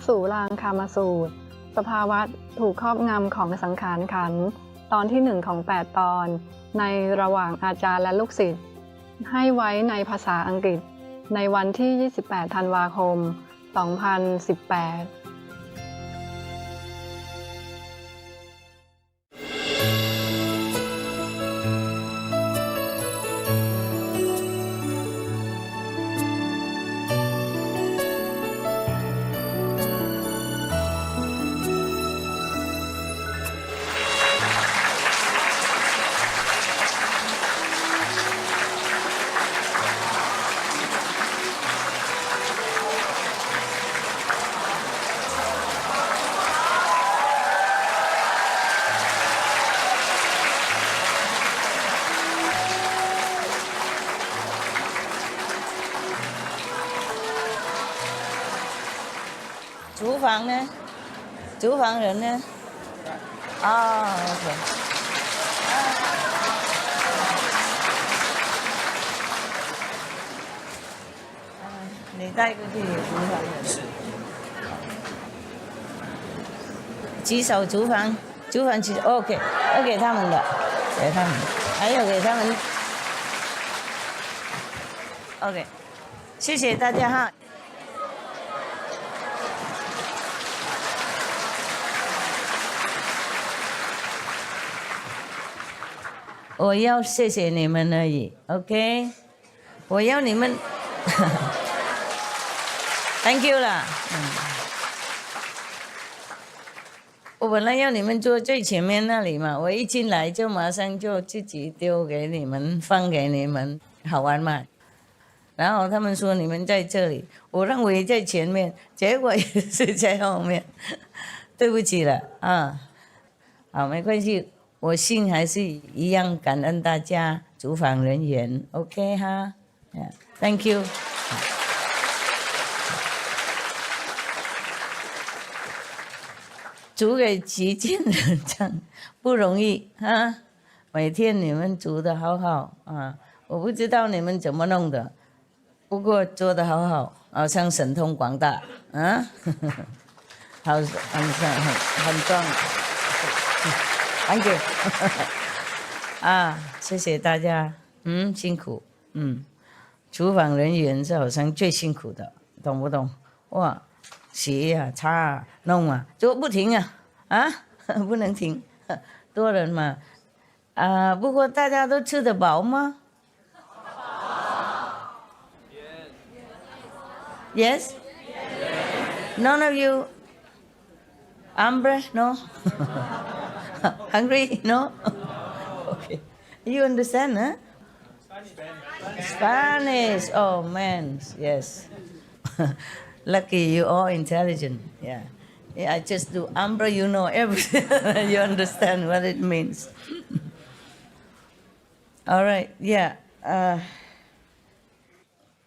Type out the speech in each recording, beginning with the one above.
สู่รางคามสูตรสภาวะถูกครอบงำของสังขารขันธ์ตอนที่1ของ8ตอนในระหว่างอาจารย์และลูกศิษย์ให้ไว้ในภาษาอังกฤษในวันที่28ธันวาคม2018厨房呢？厨房人呢？哦 ，OK。你带过去厨房人。是。举手厨房，厨房举 OK， 要给他们的，给他们，还有给他们。OK， 谢谢大家哈。我要谢谢你们而已 ，OK？ 我要你们，Thank you 啦。我本来要你们坐最前面那里嘛，我一进来就马上就自己丢给你们，放给你们，好玩嘛。然后他们说你们在这里，我认为在前面，结果也是在后面，对不起了啊。好，没关系。我心还是一样感恩大家主访人员 ，OK 哈 ，Thank you。煮给齐健人唱不容易哈，每天你们煮的好好啊，我不知道你们怎么弄的，不过做的好好，好像神通广大啊，好很壮。Thank you 啊，谢谢大家，辛苦，厨房人员是好像最辛苦的，懂不懂？哇，洗啊、擦啊、弄啊，就不停啊，不能停，多人嘛，啊，不过大家都吃得饱吗 ？Yes. None of you. Hambre? No. Hungry? No? Okay. You understand, huh? Spanish. Oh, man. Yes. Lucky you all intelligent. Yeah. Yeah, I just do hambre, you know everything. You understand what it means. All right. Yeah. I'm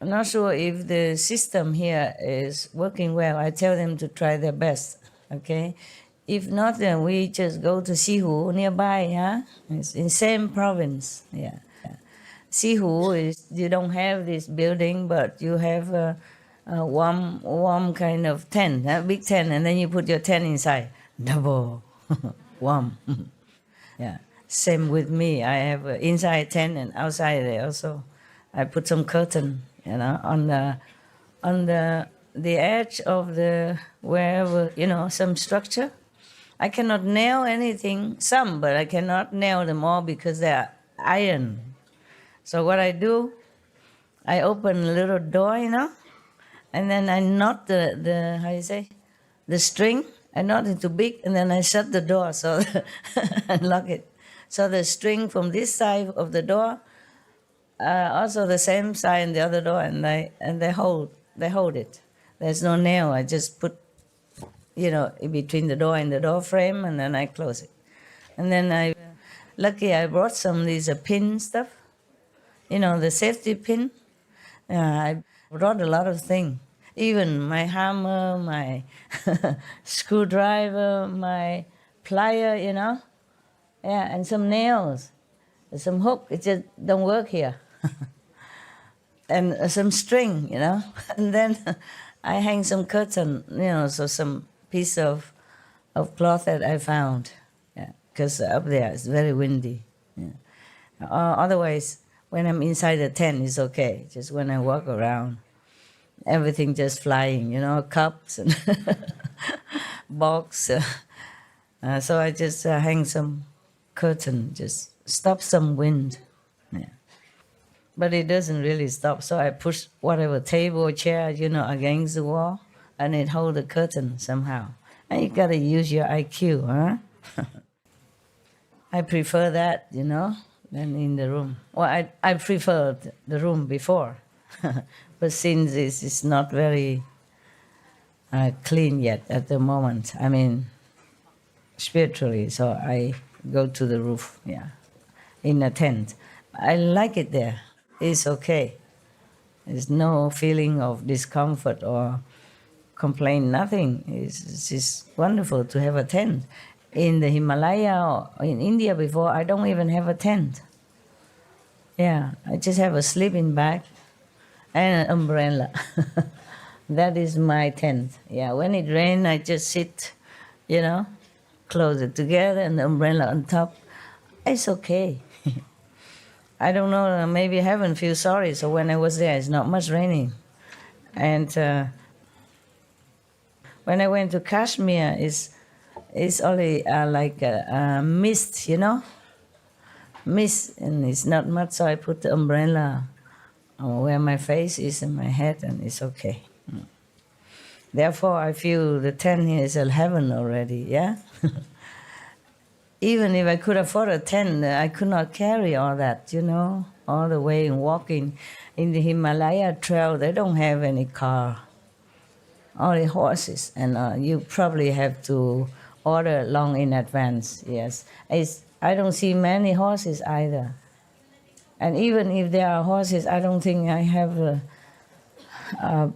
not sure if the system here is working well. I tell them to try their best. Okay? If not, then we just go to Sihu nearby, huh? It's in same province, yeah. Sihu is, you don't have this building, but you have a warm kind of tent, a big tent, and then you put your tent inside. Double warm. Yeah. Same with me. I have an inside tent and outside there also. I put some curtain, on the edge of the wherever, some structure. I cannot nail anything, some, but I cannot nail them all because they are iron. So what I do, I open a little door, and then I knot the string. I knot it too big, and then I shut the door so and lock it. So the string from this side of the door, also the same side in the other door, and they hold it. There's no nail. I just put in between the door and the door frame, and then I close it. And then I brought some of these pin stuff, the safety pin. I brought a lot of things, even my hammer, my screwdriver, my plier, and some nails, some hook. It just don't work here. And some string, and then I hang some curtain, so some piece of cloth that I found, because up there it's very windy. Yeah. Otherwise, when I'm inside the tent, it's okay. Just when I walk around, everything just flying, cups and box. So I just hang some curtain, just stop some wind. Yeah. But it doesn't really stop, so I push whatever table or chair, against the wall, and it hold the curtain somehow. And you gotta use your IQ, huh? I prefer that, than in the room. Well, I preferred the room before, but since it's not very clean yet at the moment, I mean, spiritually, so I go to the roof, in a tent. I like it there. It's okay. There's no feeling of discomfort or complaint, nothing. It's wonderful to have a tent. In the Himalaya or in India before, I don't even have a tent. Yeah, I just have a sleeping bag and an umbrella. That is my tent. Yeah, when it rains, I just sit, close it together and the umbrella on top. It's okay. I don't know, maybe heaven feels sorry. So when I was there, it's not much raining. And when I went to Kashmir, it's only like a mist, mist, and it's not much. So I put the umbrella where my face is and my head, and it's okay. Therefore, I feel the tent here is a heaven already, yeah? Even if I could afford a tent, I could not carry all that, all the way and walking. In the Himalaya trail, they don't have any car, only horses, and you probably have to order long in advance, yes. I don't see many horses either. And even if there are horses, I don't think I have a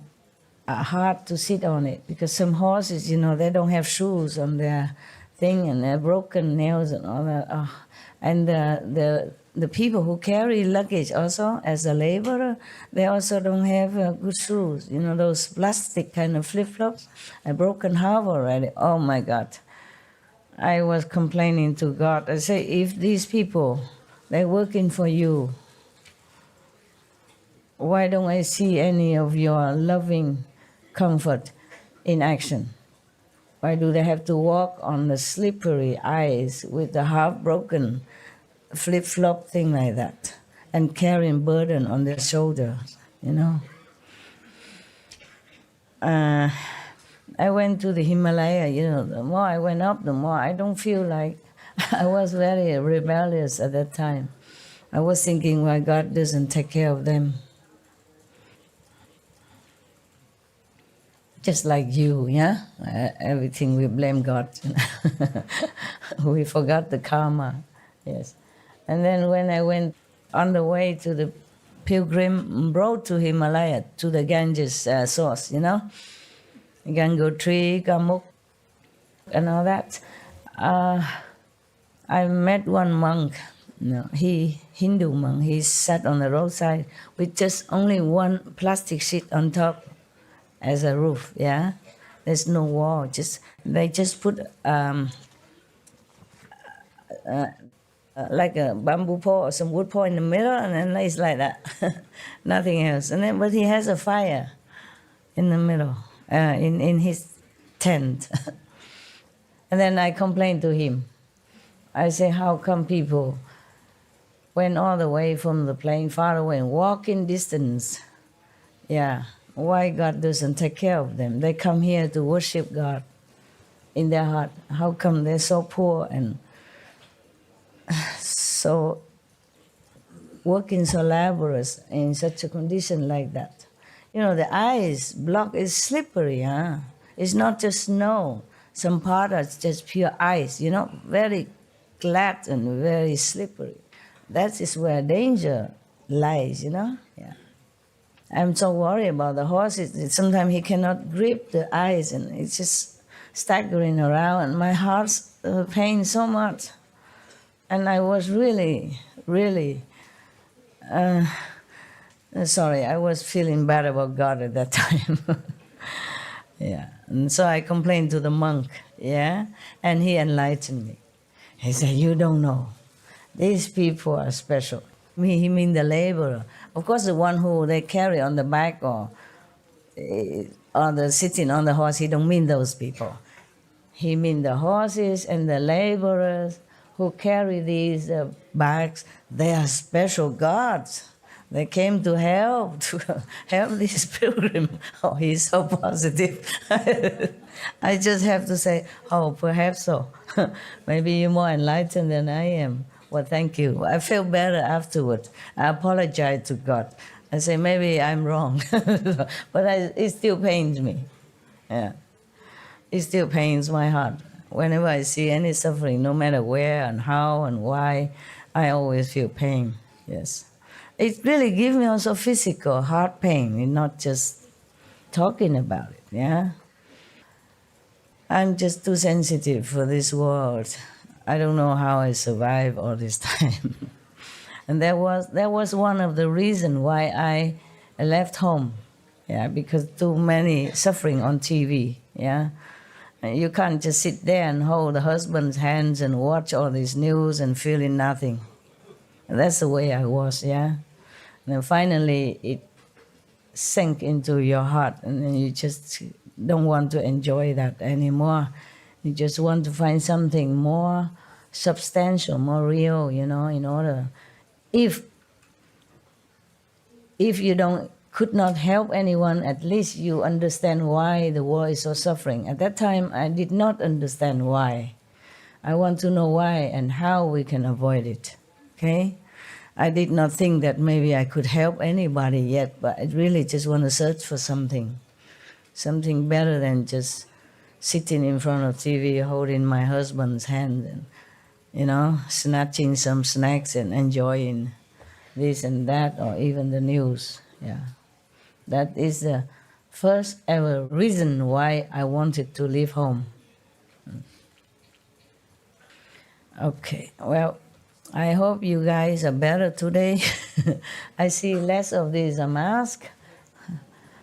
heart to sit on it, because some horses, they don't have shoes on their thing, and they're broken nails and all that. And the people who carry luggage also as a laborer, they also don't have good shoes. Those plastic kind of flip-flops. I broken half already. Oh my God. I was complaining to God. I say, if these people, they're working for you, why don't I see any of your loving comfort in action? Why do they have to walk on the slippery ice with the half-broken flip-flop thing like that and carrying burden on their shoulders, I went to the Himalaya, the more I went up, the more I don't feel like I was very rebellious at that time. I was thinking, why God doesn't take care of them. Just like you, yeah? Everything we blame God. We forgot the karma, yes. And then when I went on the way to the pilgrim road to Himalaya, to the Ganges source, Gangotri, Gamuk, and all that, I met one monk, Hindu monk. He sat on the roadside with just only one plastic sheet on top as a roof, yeah? There's no wall, they just put like a bamboo pole or some wood pole in the middle, and then it's like that, nothing else. But he has a fire in the middle, in his tent. And then I complained to him. I say, how come people went all the way from the plane far away and walking distance? Yeah. Why God doesn't take care of them? They come here to worship God in their heart. How come they're so poor and so working so laborious in such a condition like that? The ice block is slippery, huh? It's not just snow. Some part is just pure ice, very glad and very slippery. That is where danger lies, Yeah. I'm so worried about the horse. Sometimes he cannot grip the ice, and it's just staggering around, and my heart's pain so much. And I was really, really sorry. I was feeling bad about God at that time. Yeah. And so I complained to the monk, yeah, and he enlightened me. He said, you don't know. These people are special. He mean the laborer. Of course, the one who they carry on the back or the sitting on the horse, he don't mean those people. He mean the horses and the laborers who carry these bags. They are special gods. They came to help these pilgrims. Oh, he's so positive. I just have to say, oh, perhaps so. Maybe you're more enlightened than I am. Well, thank you. I feel better afterward. I apologize to God. I say, maybe I'm wrong. But it still pains me. Yeah. It still pains my heart. Whenever I see any suffering, no matter where and how and why, I always feel pain. Yes. It really gives me also physical heart pain, and not just talking about it, yeah? I'm just too sensitive for this world. I don't know how I survived all this time. And that was one of the reasons why I left home, yeah, because too many suffering on TV, yeah? And you can't just sit there and hold the husband's hands and watch all this news and feeling nothing. And that's the way I was, yeah? And then finally it sank into your heart, and then you just don't want to enjoy that anymore. You just want to find something more substantial, more real, you know, in order. If you could not help anyone, at least you understand why the world is so suffering. At that time, I did not understand why. I want to know why and how we can avoid it, okay? I did not think that maybe I could help anybody yet, but I really just want to search for something better than just sitting in front of TV, holding my husband's hand and, you know, snatching some snacks and enjoying this and that, or even the news, yeah. That is the first ever reason why I wanted to leave home. Okay, well, I hope you guys are better today. I see less of these masks.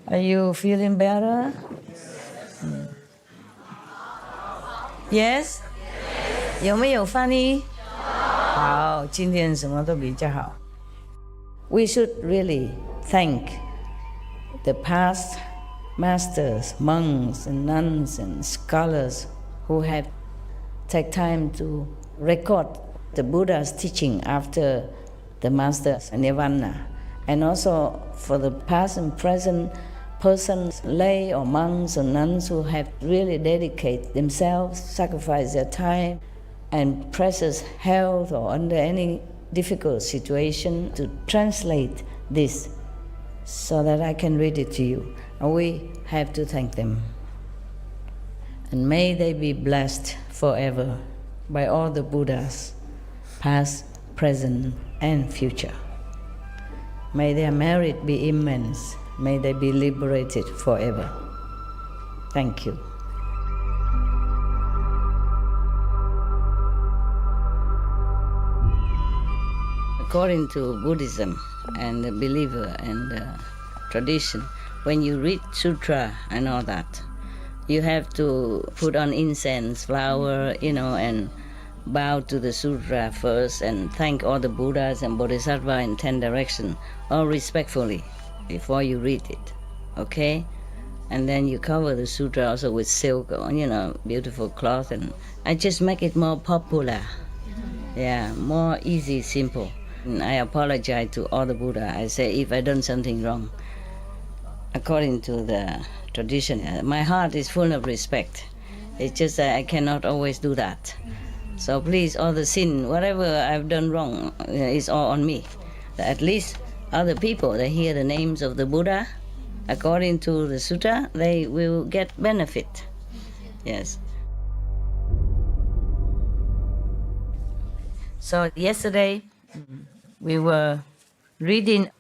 Are you feeling better? Yes? 有没有翻译？好，今天什么都比较好。We should really thank the past masters, monks and nuns and scholars who have taken time to record the Buddha's teaching after the master's nirvana, and also for the past and present persons, lay or monks or nuns who have really dedicated themselves, sacrificed their time and precious health or under any difficult situation to translate this so that I can read it to you. And we have to thank them. And may they be blessed forever by all the Buddhas, past, present, and future. May their merit be immense. May they be liberated forever. Thank you. According to Buddhism and the believer and the tradition, when you read sutra and all that, you have to put on incense, flower, you know, and bow to the sutra first and thank all the Buddhas and Bodhisattvas in 10 directions, all respectfully, before you read it, okay? And then you cover the sutra also with silk or, you know, beautiful cloth, and I just make it more popular. Yeah, more easy, simple. And I apologize to all the Buddha. I say if I done something wrong, according to the tradition, my heart is full of respect. It's just that I cannot always do that. So please, all the sin, whatever I've done wrong, is all on me. At least other people, they hear the names of the Buddha, according to the sutta, they will get benefit. Yes. So yesterday, we were reading,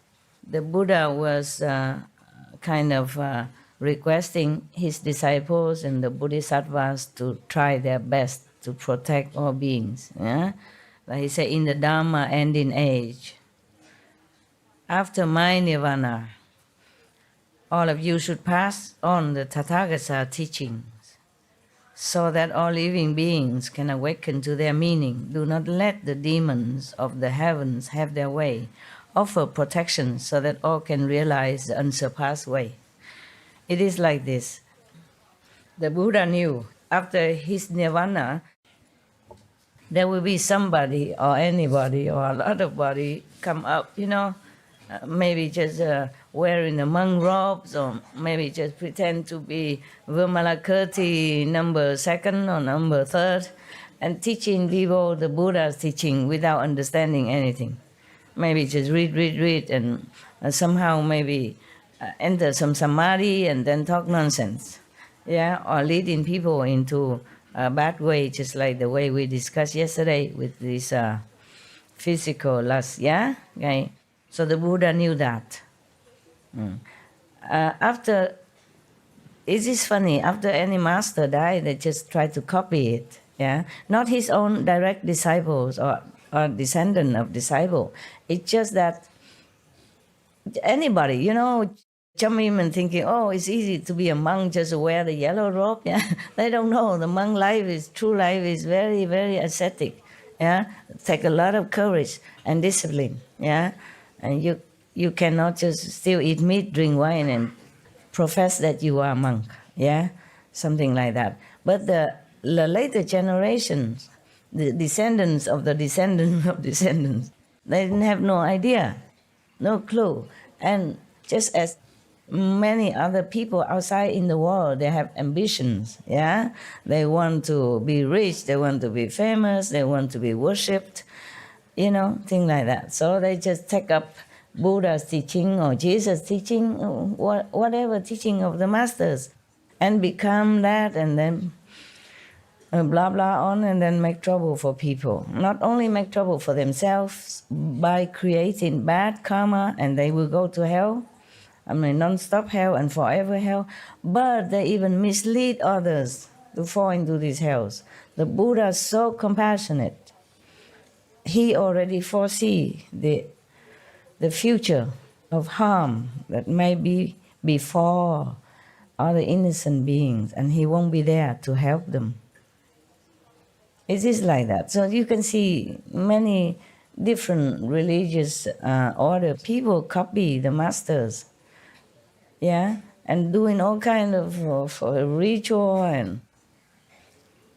the Buddha was kind of requesting his disciples and the Bodhisattvas to try their best to protect all beings. Yeah? Like he said, in the Dharma ending age, after my nirvana, all of you should pass on the Tathagata teachings so that all living beings can awaken to their meaning. Do not let the demons of the heavens have their way. Offer protection so that all can realize the unsurpassed way. It is like this. The Buddha knew after his nirvana, there will be somebody or anybody or a lot of body come up, maybe just wearing the monk robes, or maybe just pretend to be Vimalakirti number 2nd or number 3rd, and teaching people the Buddha's teaching without understanding anything. Maybe just read, and somehow maybe enter some samadhi and then talk nonsense, or leading people into a bad way, just like the way we discussed yesterday with this physical lust, okay? So the Buddha knew that. After, it is funny, after any master died, they just try to copy it, not his own direct disciples or descendant of disciple. It's just that anybody, some even thinking, it's easy to be a monk, just wear the yellow robe. They don't know the monk true life is very, very ascetic. Take a lot of courage and discipline. And you cannot just still eat meat, drink wine, and profess that you are a monk. Something like that. But the later generations, the descendants of the descendants of descendants, they didn't have no idea, no clue. And just as many other people outside in the world, they have ambitions, They want to be rich, they want to be famous, they want to be worshipped, things like that. So they just take up Buddha's teaching or Jesus' teaching, or whatever teaching of the masters, and become that, and then blah, blah on, and then make trouble for people. Not only make trouble for themselves by creating bad karma, and they will go to hell, non-stop hell and forever hell, but they even mislead others to fall into these hells. The Buddha is so compassionate. He already foresee the future of harm that may be before other innocent beings, and he won't be there to help them. It is like that. So you can see many different religious order. People copy the masters, and doing all kind of ritual and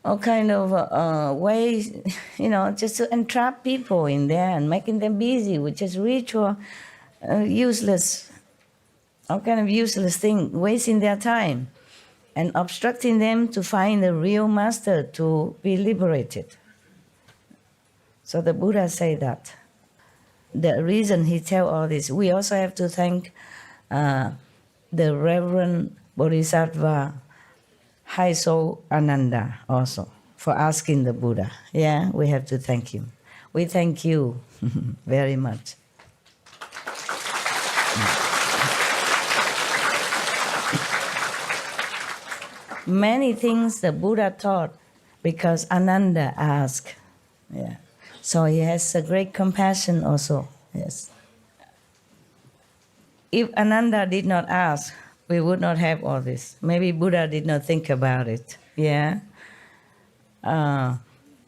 all kind of ways, just to entrap people in there and making them busy with just ritual, useless, all kind of useless thing, wasting their time and obstructing them to find the real master to be liberated. So the Buddha say that. The reason he tell all this, we also have to thank the Reverend Bodhisattva High Soul Ananda also for asking the Buddha. We have to thank him. We thank you very much. Many things the Buddha taught because Ananda asked. So he has a great compassion also. Yes. If Ananda did not ask, we would not have all this. Maybe Buddha did not think about it. And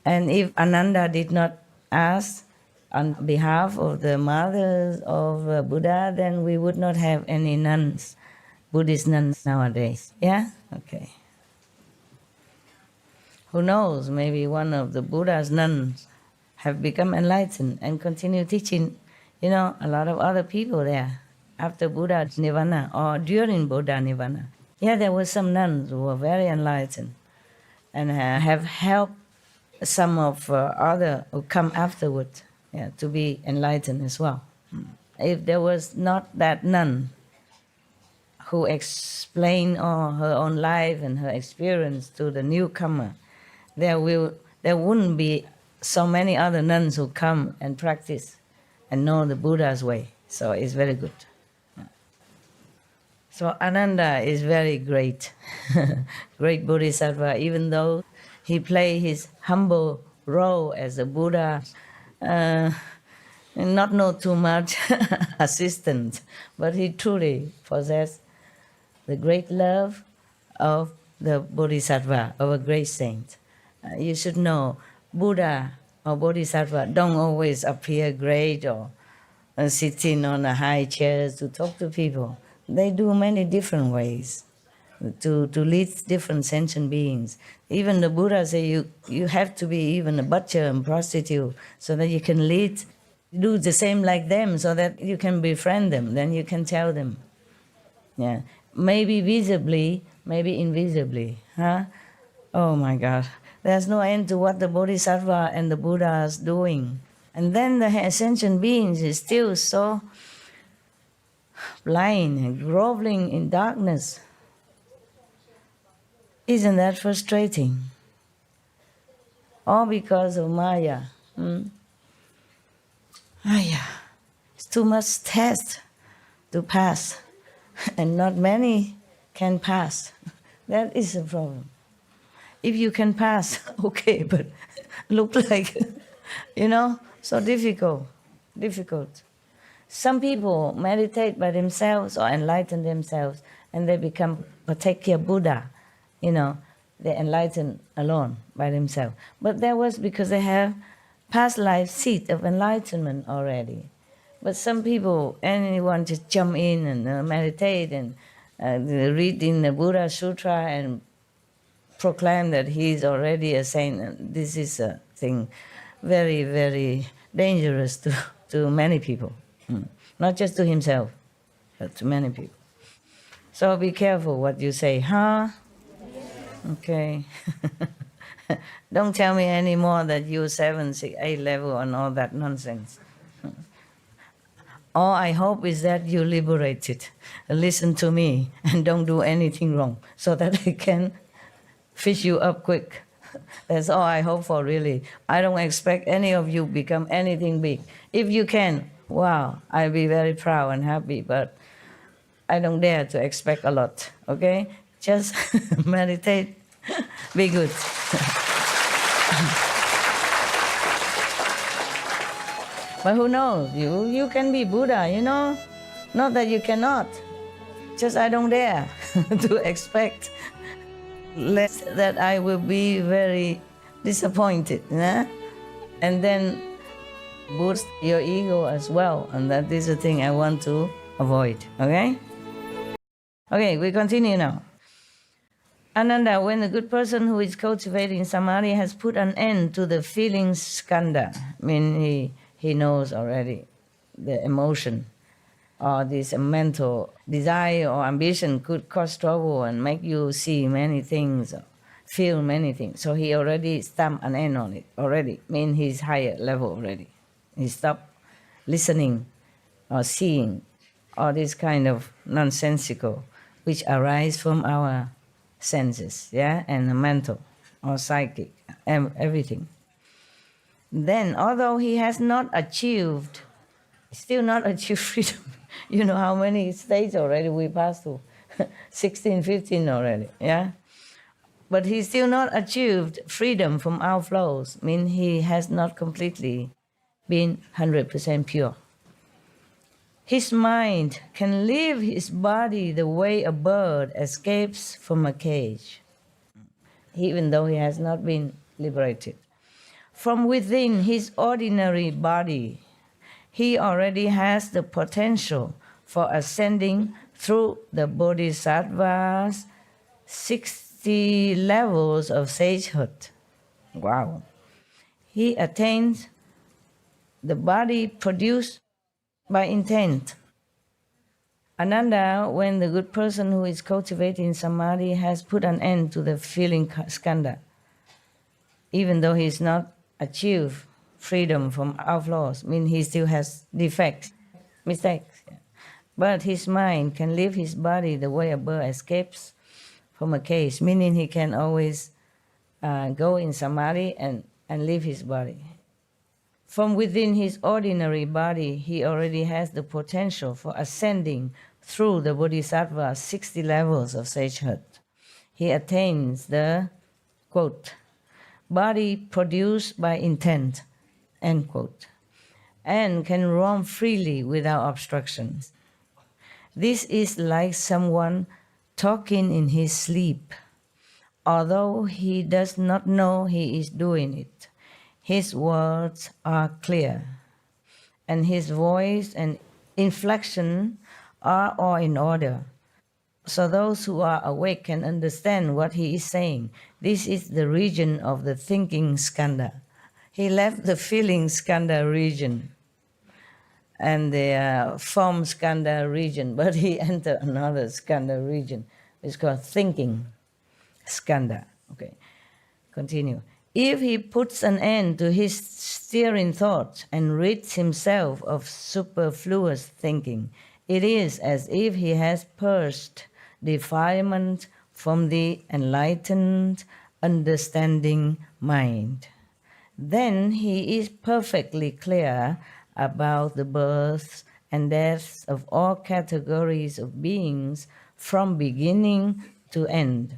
if Ananda did not ask on behalf of the mothers of Buddha, then we would not have any nuns, Buddhist nuns nowadays. Okay. Who knows, maybe one of the Buddha's nuns have become enlightened and continue teaching, a lot of other people there after Buddha's nirvana or during Buddha nirvana. There were some nuns who were very enlightened and have helped some of other who come afterward to be enlightened as well. If there was not that nun who explained all her own life and her experience to the newcomer, there wouldn't be so many other nuns who come and practice and know the Buddha's way. So it's very good. So Ananda is very great, great Bodhisattva, even though he played his humble role as a Buddha, not know too much assistant, but he truly possessed the great love of the Bodhisattva, of a great saint. You should know Buddha or Bodhisattva don't always appear great or sitting on a high chair to talk to people. They do many different ways to lead different sentient beings. Even the Buddha say you have to be even a butcher and prostitute so that you can lead, do the same like them so that you can befriend them, then you can tell them. Yeah, maybe visibly, maybe invisibly. Huh? Oh my God. There's no end to what the Bodhisattva and the Buddha is doing. And then the sentient beings is still so blind and groveling in darkness. Isn't that frustrating? All because of Maya. Maya. It's too much test to pass. And not many can pass. That is the problem. If you can pass, okay, but look like, so difficult. Some people meditate by themselves or enlighten themselves and they become Patekya Buddha, they enlighten alone by themselves. But that was because they have past life seed of enlightenment already. But some people, anyone just jump in and meditate and read in the Buddha Sutra and proclaim that he is already a saint. And this is a thing very, very dangerous to many people. Not just to himself, but to many people. So be careful what you say, huh? Okay. Don't tell me anymore that you're 7, 6, 8 level and all that nonsense. All I hope is that you're liberated. Listen to me and don't do anything wrong so that I can fish you up quick. That's all I hope for, really. I don't expect any of you become anything big. If you can, wow, I'll be very proud and happy, but I don't dare to expect a lot, okay? Just meditate, be good. But who knows? You can be Buddha, Not that you cannot. Just I don't dare to expect less that I will be very disappointed, and then boost your ego as well, and that is the thing I want to avoid, okay? Okay, we continue now. Ananda, when the good person who is cultivating samadhi has put an end to the feelings skandha, he knows already the emotion or this mental desire or ambition could cause trouble and make you see many things, feel many things. So he already stamped an end on it already, he's higher level already. He stopped listening or seeing all this kind of nonsensical which arise from our senses, and the mental or psychic, everything. Then, although he has not achieved, still not achieved freedom. You know how many states already we passed through? 16, 15 already, But he still not achieved freedom from outflows, he has not completely been 100% pure. His mind can leave his body the way a bird escapes from a cage, even though he has not been liberated. From within his ordinary body, he already has the potential for ascending through the Bodhisattva's 60 levels of sagehood. Wow. He attains the body produced by intent. Ananda, when the good person who is cultivating samadhi has put an end to the feeling skandha, even though he has not achieved freedom from outflows, he still has defects, mistakes. But his mind can leave his body the way a bird escapes from a cage, meaning he can always go in samadhi and leave his body. From within his ordinary body, he already has the potential for ascending through the Bodhisattva's 60 levels of sagehood. He attains the, quote, body produced by intent, end quote, and can roam freely without obstructions. This is like someone talking in his sleep, although he does not know he is doing it. His words are clear, and his voice and inflection are all in order. So those who are awake can understand what he is saying. This is the region of the thinking skandha. He left the feeling skandha region and the form skandha region, but he entered another skandha region. It's called thinking skandha. Okay, continue. If he puts an end to his steering thoughts and rids himself of superfluous thinking, it is as if he has purged defilement from the enlightened, understanding mind. Then he is perfectly clear about the births and deaths of all categories of beings from beginning to end.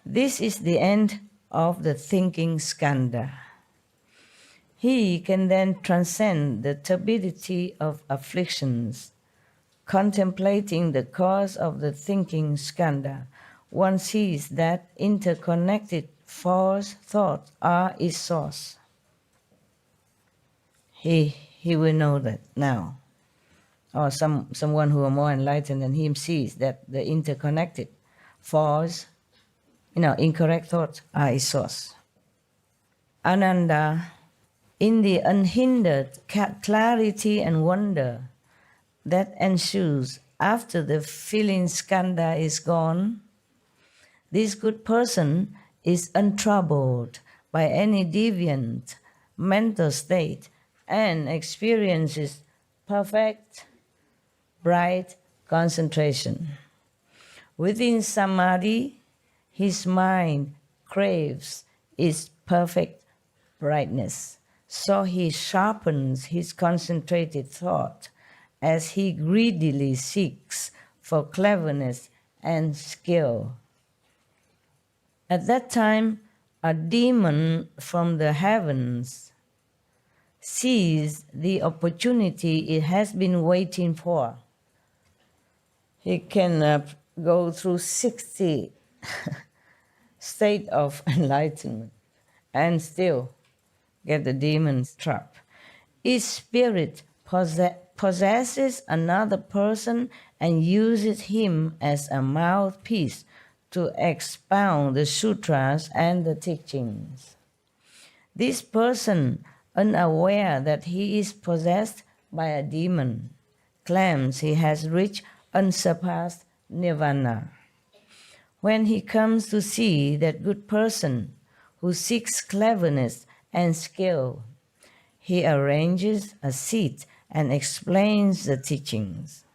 This is the end of the thinking skandha. He can then transcend the turbidity of afflictions. Contemplating the cause of the thinking skandha, one sees that interconnected false thoughts are its source. He will know that now. Or someone who are more enlightened than him sees that the interconnected false, incorrect thoughts are its source. Ananda, in the unhindered clarity and wonder that ensues after the feeling skandha is gone, this good person is untroubled by any deviant mental state and experiences perfect, bright concentration. Within samadhi, his mind craves its perfect brightness, so he sharpens his concentrated thought as he greedily seeks for cleverness and skill. At that time, a demon from the heavens sees the opportunity it has been waiting for. He can go through 60 state of enlightenment and still get the demon's trap. Each spirit possesses another person and uses him as a mouthpiece to expound the sutras and the teachings. This person, unaware that he is possessed by a demon, claims he has reached unsurpassed nirvana. When he comes to see that good person who seeks cleverness and skill, he arranges a seat and explains the teachings.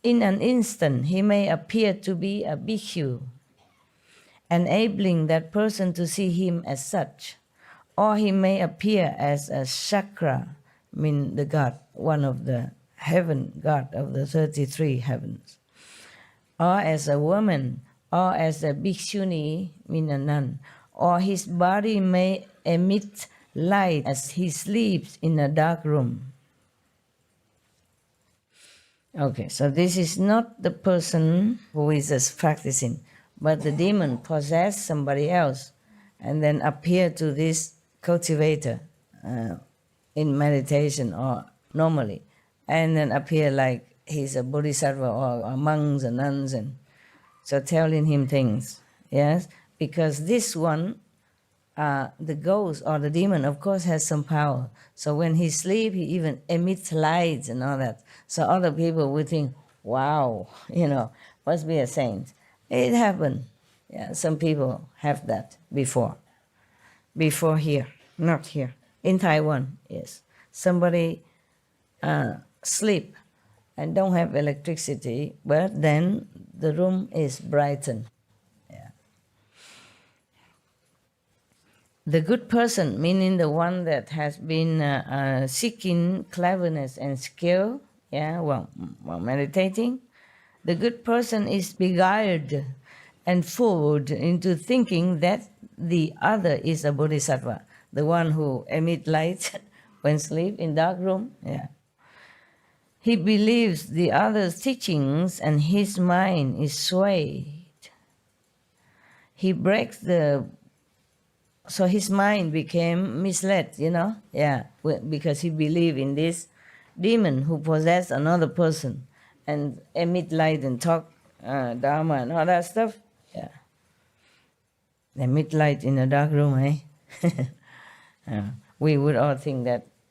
In an instant, he may appear to be a bhikkhu, enabling that person to see him as such, or he may appear as a Shakra, the god, one of the heaven god of the 33 heavens, or as a woman, or as a bhikshuni, a nun, or his body may emit light as he sleeps in a dark room. Okay, so this is not the person who is just practicing, but the demon possessed somebody else and then appear to this cultivator in meditation or normally, and then appear like he's a bodhisattva or monks and nuns, and so telling him things, yes? Because this one, the ghost or the demon, of course, has some power. So when he sleeps, he even emits lights and all that. So other people would think, wow, must be a saint. It happened. Yeah, some people have that before. Before here, not here. In Taiwan, yes. Somebody sleep and don't have electricity, but then the room is brightened. The good person, meaning the one that has been seeking cleverness and skill, while meditating, the good person is beguiled and fooled into thinking that the other is a bodhisattva, the one who emits light when sleep in dark room. Yeah. He believes the other's teachings and his mind is swayed. He breaks so his mind became misled, because he believed in this demon who possessed another person and emit light and talk Dharma and all that stuff. Yeah. Emit light in a dark room, eh? We would all think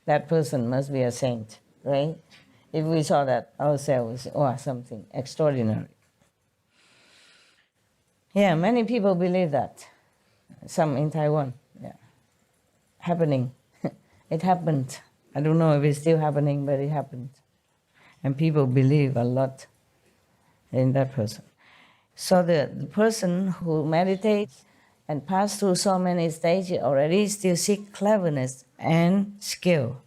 that person must be a saint, right? If we saw that ourselves, or something extraordinary. Yeah, many people believe that. Some in Taiwan, yeah. Happening. It happened. I don't know if it's still happening, but it happened. And people believe a lot in that person. So the person who meditates and pass through so many stages already still seek cleverness and skill.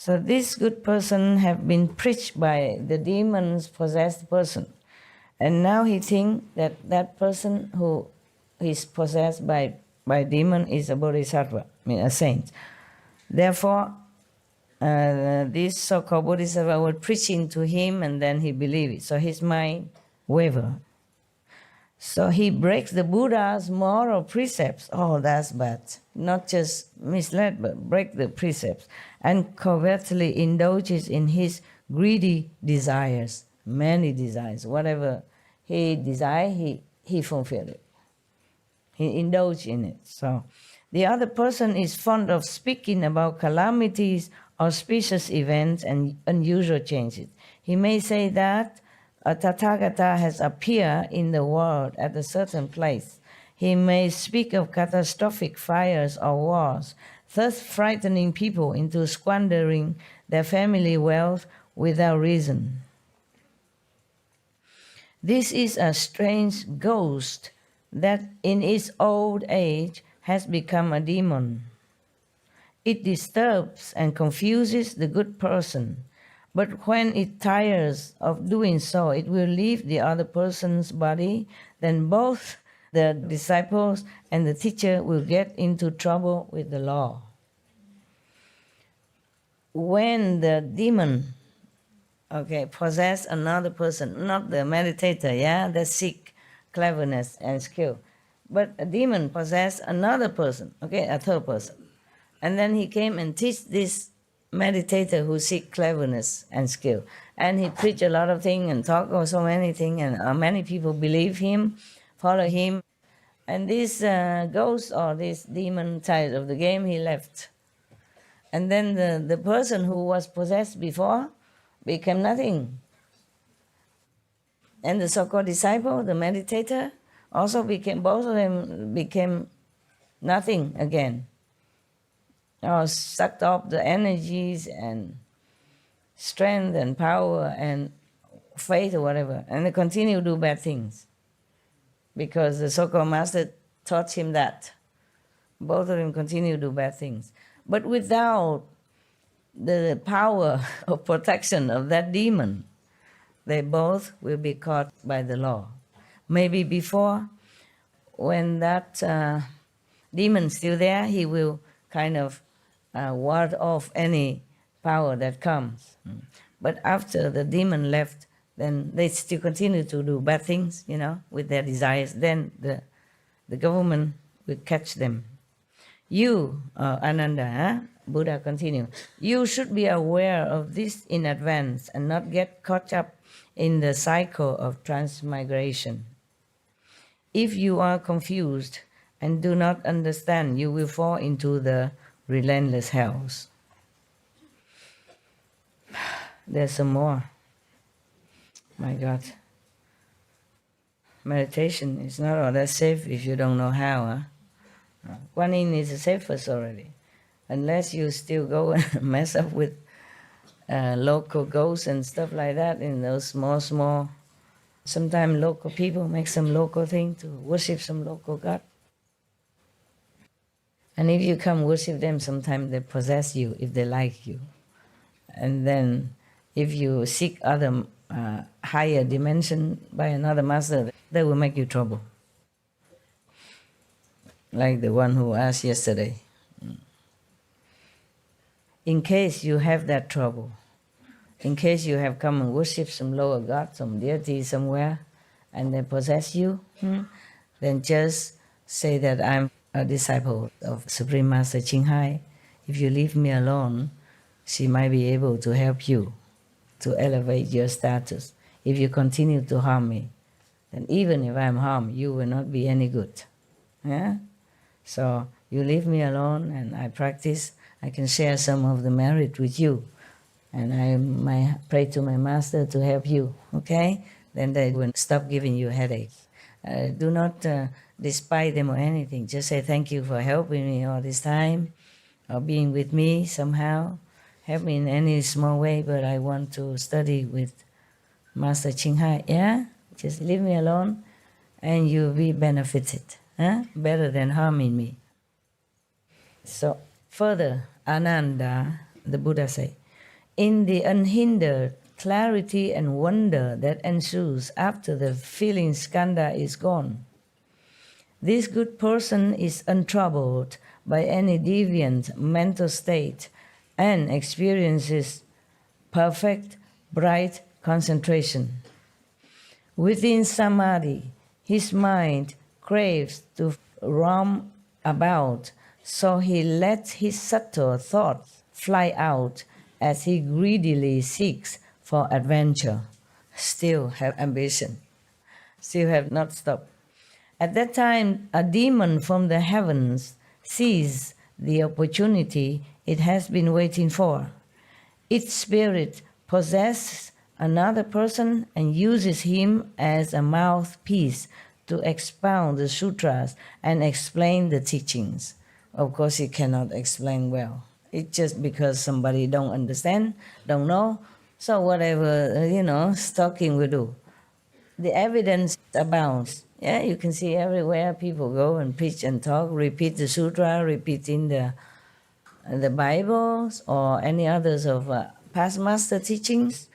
So this good person have been preached by the demons possessed person. And now he think that person who is possessed by demon is a bodhisattva, a saint. Therefore, this so-called bodhisattva was preaching to him, and then he believed it. So his mind wavered. So he breaks the Buddha's moral precepts. Oh, that's bad. Not just misled, but break the precepts. And covertly indulges in his greedy desires, many desires. Whatever he desired, he fulfilled it. He indulged in it. So the other person is fond of speaking about calamities, auspicious events, and unusual changes. He may say that a Tathagata has appeared in the world at a certain place. He may speak of catastrophic fires or wars, thus frightening people into squandering their family wealth without reason. This is a strange ghost that in its old age has become a demon. It disturbs and confuses the good person, but when it tires of doing so, it will leave the other person's body. Then both the disciples and the teacher will get into trouble with the law. When the demon, possess another person, not the meditator, that seek cleverness and skill, but a demon possess another person, a third person, and then he came and teach this meditator who seek cleverness and skill, and he preach a lot of things and talk about so many things, and many people believe him, follow him, and this ghost or this demon side of the game, he left. And then the person who was possessed before became nothing. And the so-called disciple, the meditator, also both of them became nothing again. Sucked up the energies and strength and power and faith or whatever, and they continue to do bad things because the so-called master taught him that. Both of them continue to do bad things. But without the power of protection of that demon, they both will be caught by the law. Maybe before, when that demon's still there, he will kind of ward off any power that comes. But after the demon left, then they still continue to do bad things, with their desires. Then the government will catch them. You, Ananda, Buddha continued, you should be aware of this in advance and not get caught up in the cycle of transmigration. If you are confused and do not understand, you will fall into the relentless hells. There's some more. My God. Meditation is not all that safe if you don't know how. Guan Yin is the safest already. Unless you still go and mess up with local ghosts and stuff like that in those small, sometimes local people make some local thing to worship some local god. And if you come worship them, sometimes they possess you if they like you. And then if you seek other higher dimension by another master, they will make you trouble. Like the one who asked yesterday. In case you have that trouble, in case you have come and worshipped some lower god, some deity somewhere, and they possess you, then just say that I'm a disciple of Supreme Master Ching Hai. If you leave me alone, she might be able to help you to elevate your status. If you continue to harm me, then even if I'm harmed, you will not be any good. Yeah? So you leave me alone and I practice. I can share some of the merit with you. And I pray to my master to help you, okay? Then they will stop giving you headaches. Do not despise them or anything. Just say thank you for helping me all this time, or being with me somehow. Help me in any small way, but I want to study with Master Ching Hai. Yeah? Just leave me alone and you'll be benefited. Huh? Better than harming me. So further, Ananda, the Buddha said, in the unhindered clarity and wonder that ensues after the feeling skandha is gone, this good person is untroubled by any deviant mental state and experiences perfect, bright concentration. Within samadhi, his mind craves to roam about, so he lets his subtle thoughts fly out as he greedily seeks for adventure. Still have ambition, still have not stopped. At that time, a demon from the heavens sees the opportunity it has been waiting for. Its spirit possesses another person and uses him as a mouthpiece to expound the sutras and explain the teachings. Of course, he cannot explain well. It's just because somebody don't understand, don't know. So whatever, stalking will do. The evidence abounds. Yeah, you can see everywhere people go and preach and talk, repeat the sutra, repeating the Bibles or any others of past master teachings.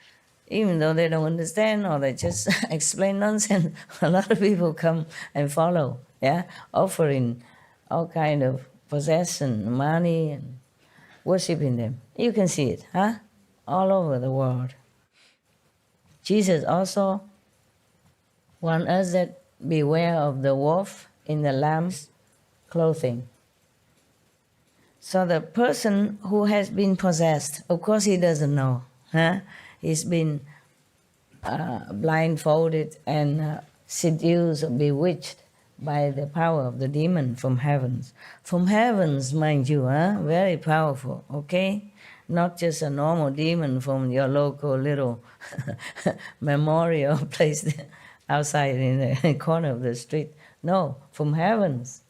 Even though they don't understand or they just explain nonsense, a lot of people come and follow, yeah, offering all kind of possession, money, and worshiping them. You can see it, huh? All over the world. Jesus also warned us that beware of the wolf in the lamb's clothing. So the person who has been possessed, of course he doesn't know, huh? He's been blindfolded and seduced or bewitched by the power of the demon from heavens. From heavens, mind you, very powerful, okay? Not just a normal demon from your local little memorial place outside in the corner of the street. No, from heavens.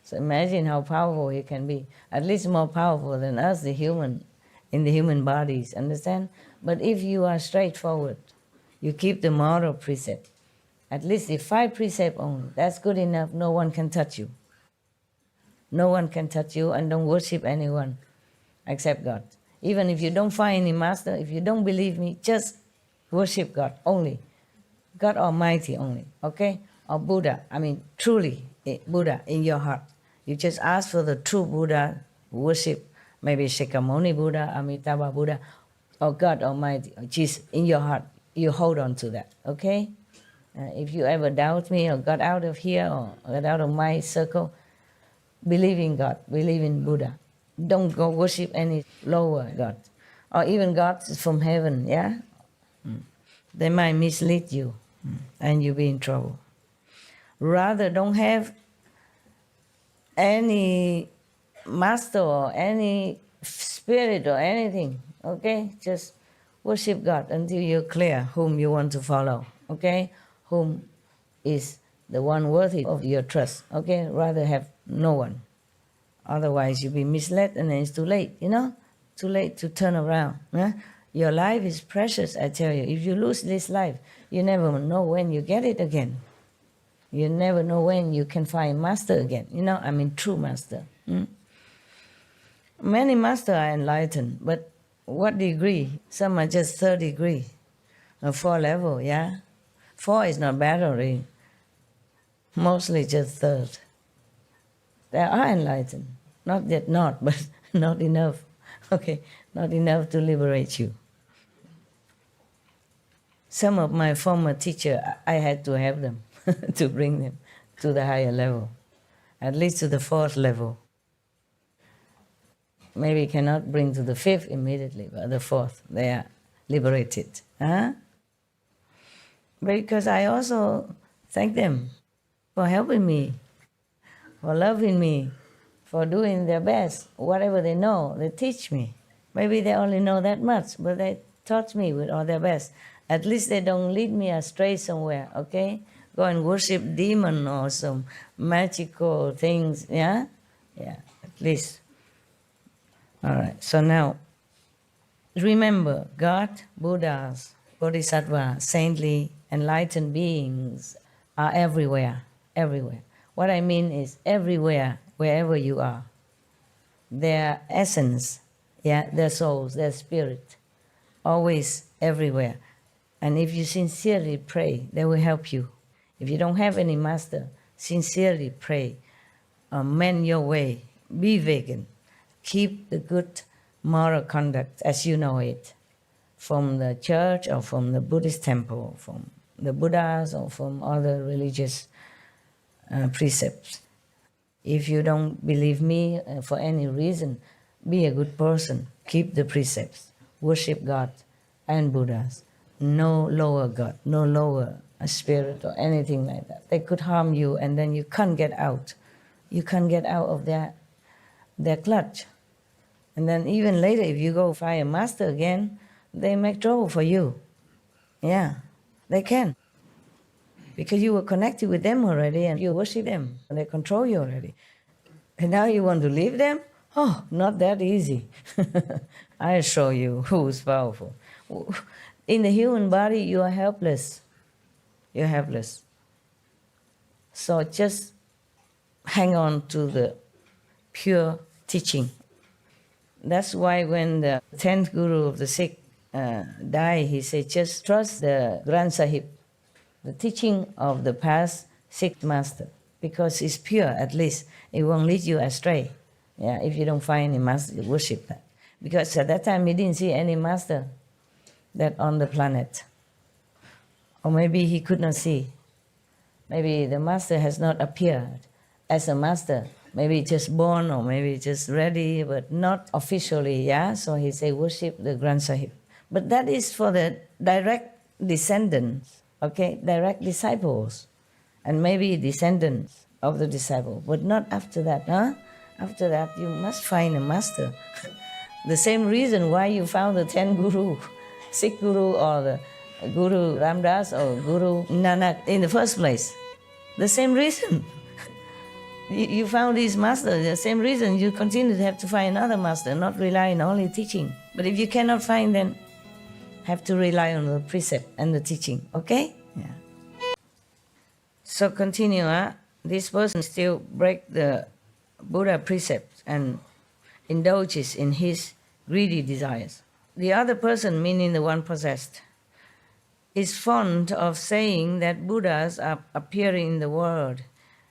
So imagine how powerful he can be. At least more powerful than us, the human, in the human bodies, understand? But if you are straightforward, you keep the moral precept, at least the 5 precepts only, that's good enough. No one can touch you. No one can touch you, and don't worship anyone except God. Even if you don't find any master, if you don't believe me, just worship God only. God Almighty only, okay? Or Buddha, truly Buddha in your heart. You just ask for the true Buddha, worship maybe Shakyamuni Buddha, Amitabha Buddha, or God Almighty, or Jesus in your heart. You hold on to that, okay? If you ever doubt me or got out of here or got out of my circle, believe in God, believe in Buddha. Don't go worship any lower God. Or even gods from heaven, yeah? They might mislead you and you'll be in trouble. Rather, don't have any master or any spirit or anything, okay? Just worship God until you're clear whom you want to follow, okay? Whom is the one worthy of your trust, okay? Rather have no one. Otherwise, you'll be misled and then it's too late, Too late to turn around. Your life is precious, I tell you. If you lose this life, you never know when you get it again. You never know when you can find master again, true master. Many masters are enlightened, but what degree? Some are just 3rd degree, or 4 level, yeah? 4 is not bad already. Mostly just 3rd. They are enlightened. Not yet not, but not enough. Okay, not enough to liberate you. some of my former teacher, I had to have them to bring them to the higher level, at least to the 4th level. Maybe cannot bring to the 5th immediately, but the 4th, they are liberated. Huh? Because I also thank them for helping me, for loving me, for doing their best. Whatever they know, they teach me. Maybe they only know that much, but they taught me with all their best. At least they don't lead me astray somewhere, okay? Go and worship demon or some magical things, yeah? Yeah, at least. All right, so now, remember, God, Buddhas, Bodhisattvas, saintly, enlightened beings are everywhere, everywhere. What I mean is everywhere, wherever you are. Their essence, yeah, their souls, their spirit, always everywhere. And if you sincerely pray, they will help you. If you don't have any master, sincerely pray, mend your way, be vegan, keep the good moral conduct as you know it, from the church or from the Buddhist temple, from the Buddhas or from other religious precepts. If you don't believe me for any reason, be a good person, keep the precepts, worship God and Buddhas. No lower God, no lower spirit or anything like that. They could harm you and then you can't get out. You can't get out of their clutch. And then even later, if you go find a master again, they make trouble for you. Yeah, they can. Because you were connected with them already and you worship them. And they control you already. And now you want to leave them? Oh, not that easy. I'll show you who's powerful. In the human body, you are helpless. You're helpless. So just hang on to the pure teaching. That's why when the 10th Guru of the Sikh died, he said, just trust the Granth Sahib, the teaching of the past Sikh master, because it's pure at least. It won't lead you astray. Yeah, if you don't find any master, you worship that. Because at that time, he didn't see any master that on the planet. Or maybe he could not see. Maybe the master has not appeared as a master. Maybe just born or maybe just ready, but not officially, yeah? So he say, worship the Granth Sahib. But that is for the direct descendants, okay? Direct disciples. And maybe descendants of the disciple, but not after that, huh? After that, you must find a master. The same reason why you found the 10 Guru, Sikh Guru or the Guru Ramdas or Guru Nanak in the first place. The same reason. You found this master, the same reason you continue to have to find another master, not rely on only teaching. But if you cannot find, then have to rely on the precept and the teaching, okay? Yeah. So continue, huh? This person still break the Buddha precepts and indulges in his greedy desires. The other person, meaning the one possessed, is fond of saying that Buddhas are appearing in the world.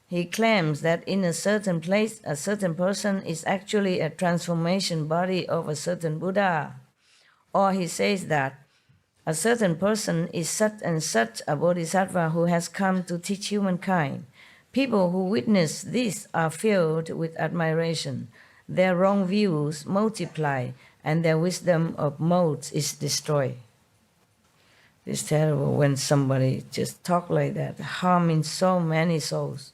He claims that in a certain place, a certain person is actually a transformation body of a certain Buddha. Or he says that a certain person is such and such a bodhisattva who has come to teach humankind. People who witness this are filled with admiration. Their wrong views multiply and their wisdom of modes is destroyed. It's terrible when somebody just talk like that, harming so many souls.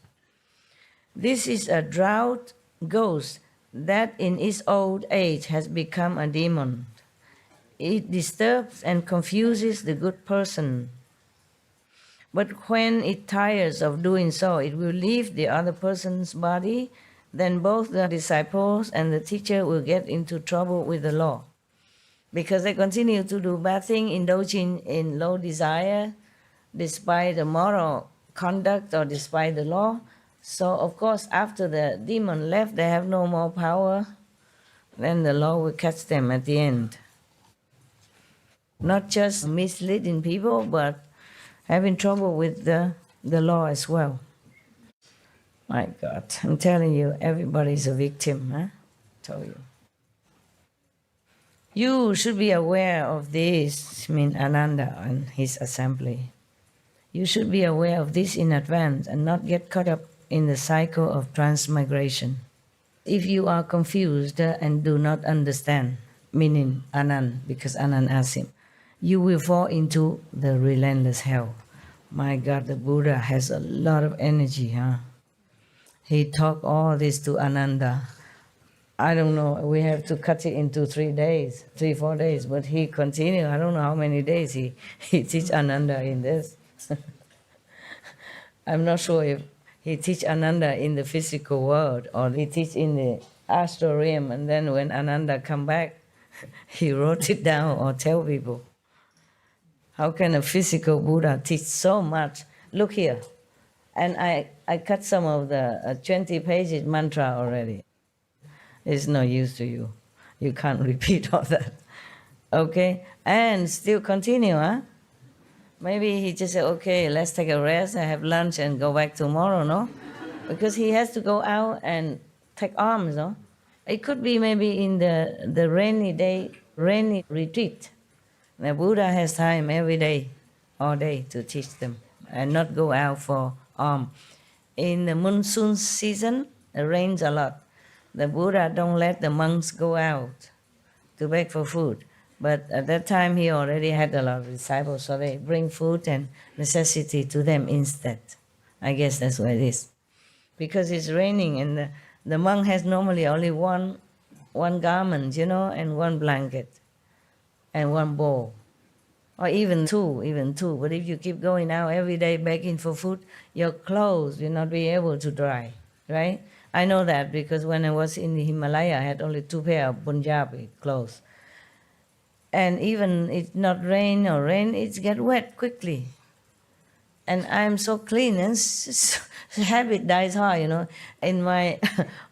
This is a drought ghost that in its old age has become a demon. It disturbs and confuses the good person. But when it tires of doing so, it will leave the other person's body. Then both the disciples and the teacher will get into trouble with the law. Because they continue to do bad things, indulging in low desire, despite the moral conduct or despite the law. So, of course, after the demon left, they have no more power. Then the law will catch them at the end. Not just misleading people, but having trouble with the law as well. My God, I'm telling you, everybody's a victim, huh? I tell you. You should be aware of this, I mean Ananda and his assembly. You should be aware of this in advance and not get caught up in the cycle of transmigration. If you are confused and do not understand, meaning Anand, because Anand asked him, you will fall into the relentless hell. My God, the Buddha has a lot of energy, huh? He talked all this to Ananda. I don't know, we have to cut it into 3 days, 4 days, but he continued. I don't know how many days he teach Ananda in this. I'm not sure if he teach Ananda in the physical world or he teach in the astral realm, and then when Ananda come back, he wrote it down or tell people. How can a physical Buddha teach so much? Look here. And I cut some of the 20 pages mantra already. It's no use to you. You can't repeat all that. Okay? And still continue, huh? Maybe he just said, okay, let's take a rest and have lunch and go back tomorrow, no? Because he has to go out and take alms, no? It could be maybe in the rainy day, rainy retreat. The Buddha has time every day, all day, to teach them and not go out for alms. In the monsoon season, it rains a lot. The Buddha don't let the monks go out to beg for food. But at that time, he already had a lot of disciples, so they bring food and necessity to them instead. I guess that's what it is. Because it's raining and the monk has normally only one garment, and one blanket and one bowl. Or even two. But if you keep going out every day begging for food, your clothes will not be able to dry, right? I know that because when I was in the Himalaya, I had only 2 pair of Punjabi clothes. And even it's not rain, it gets wet quickly. And I'm so clean, and habit dies hard, In my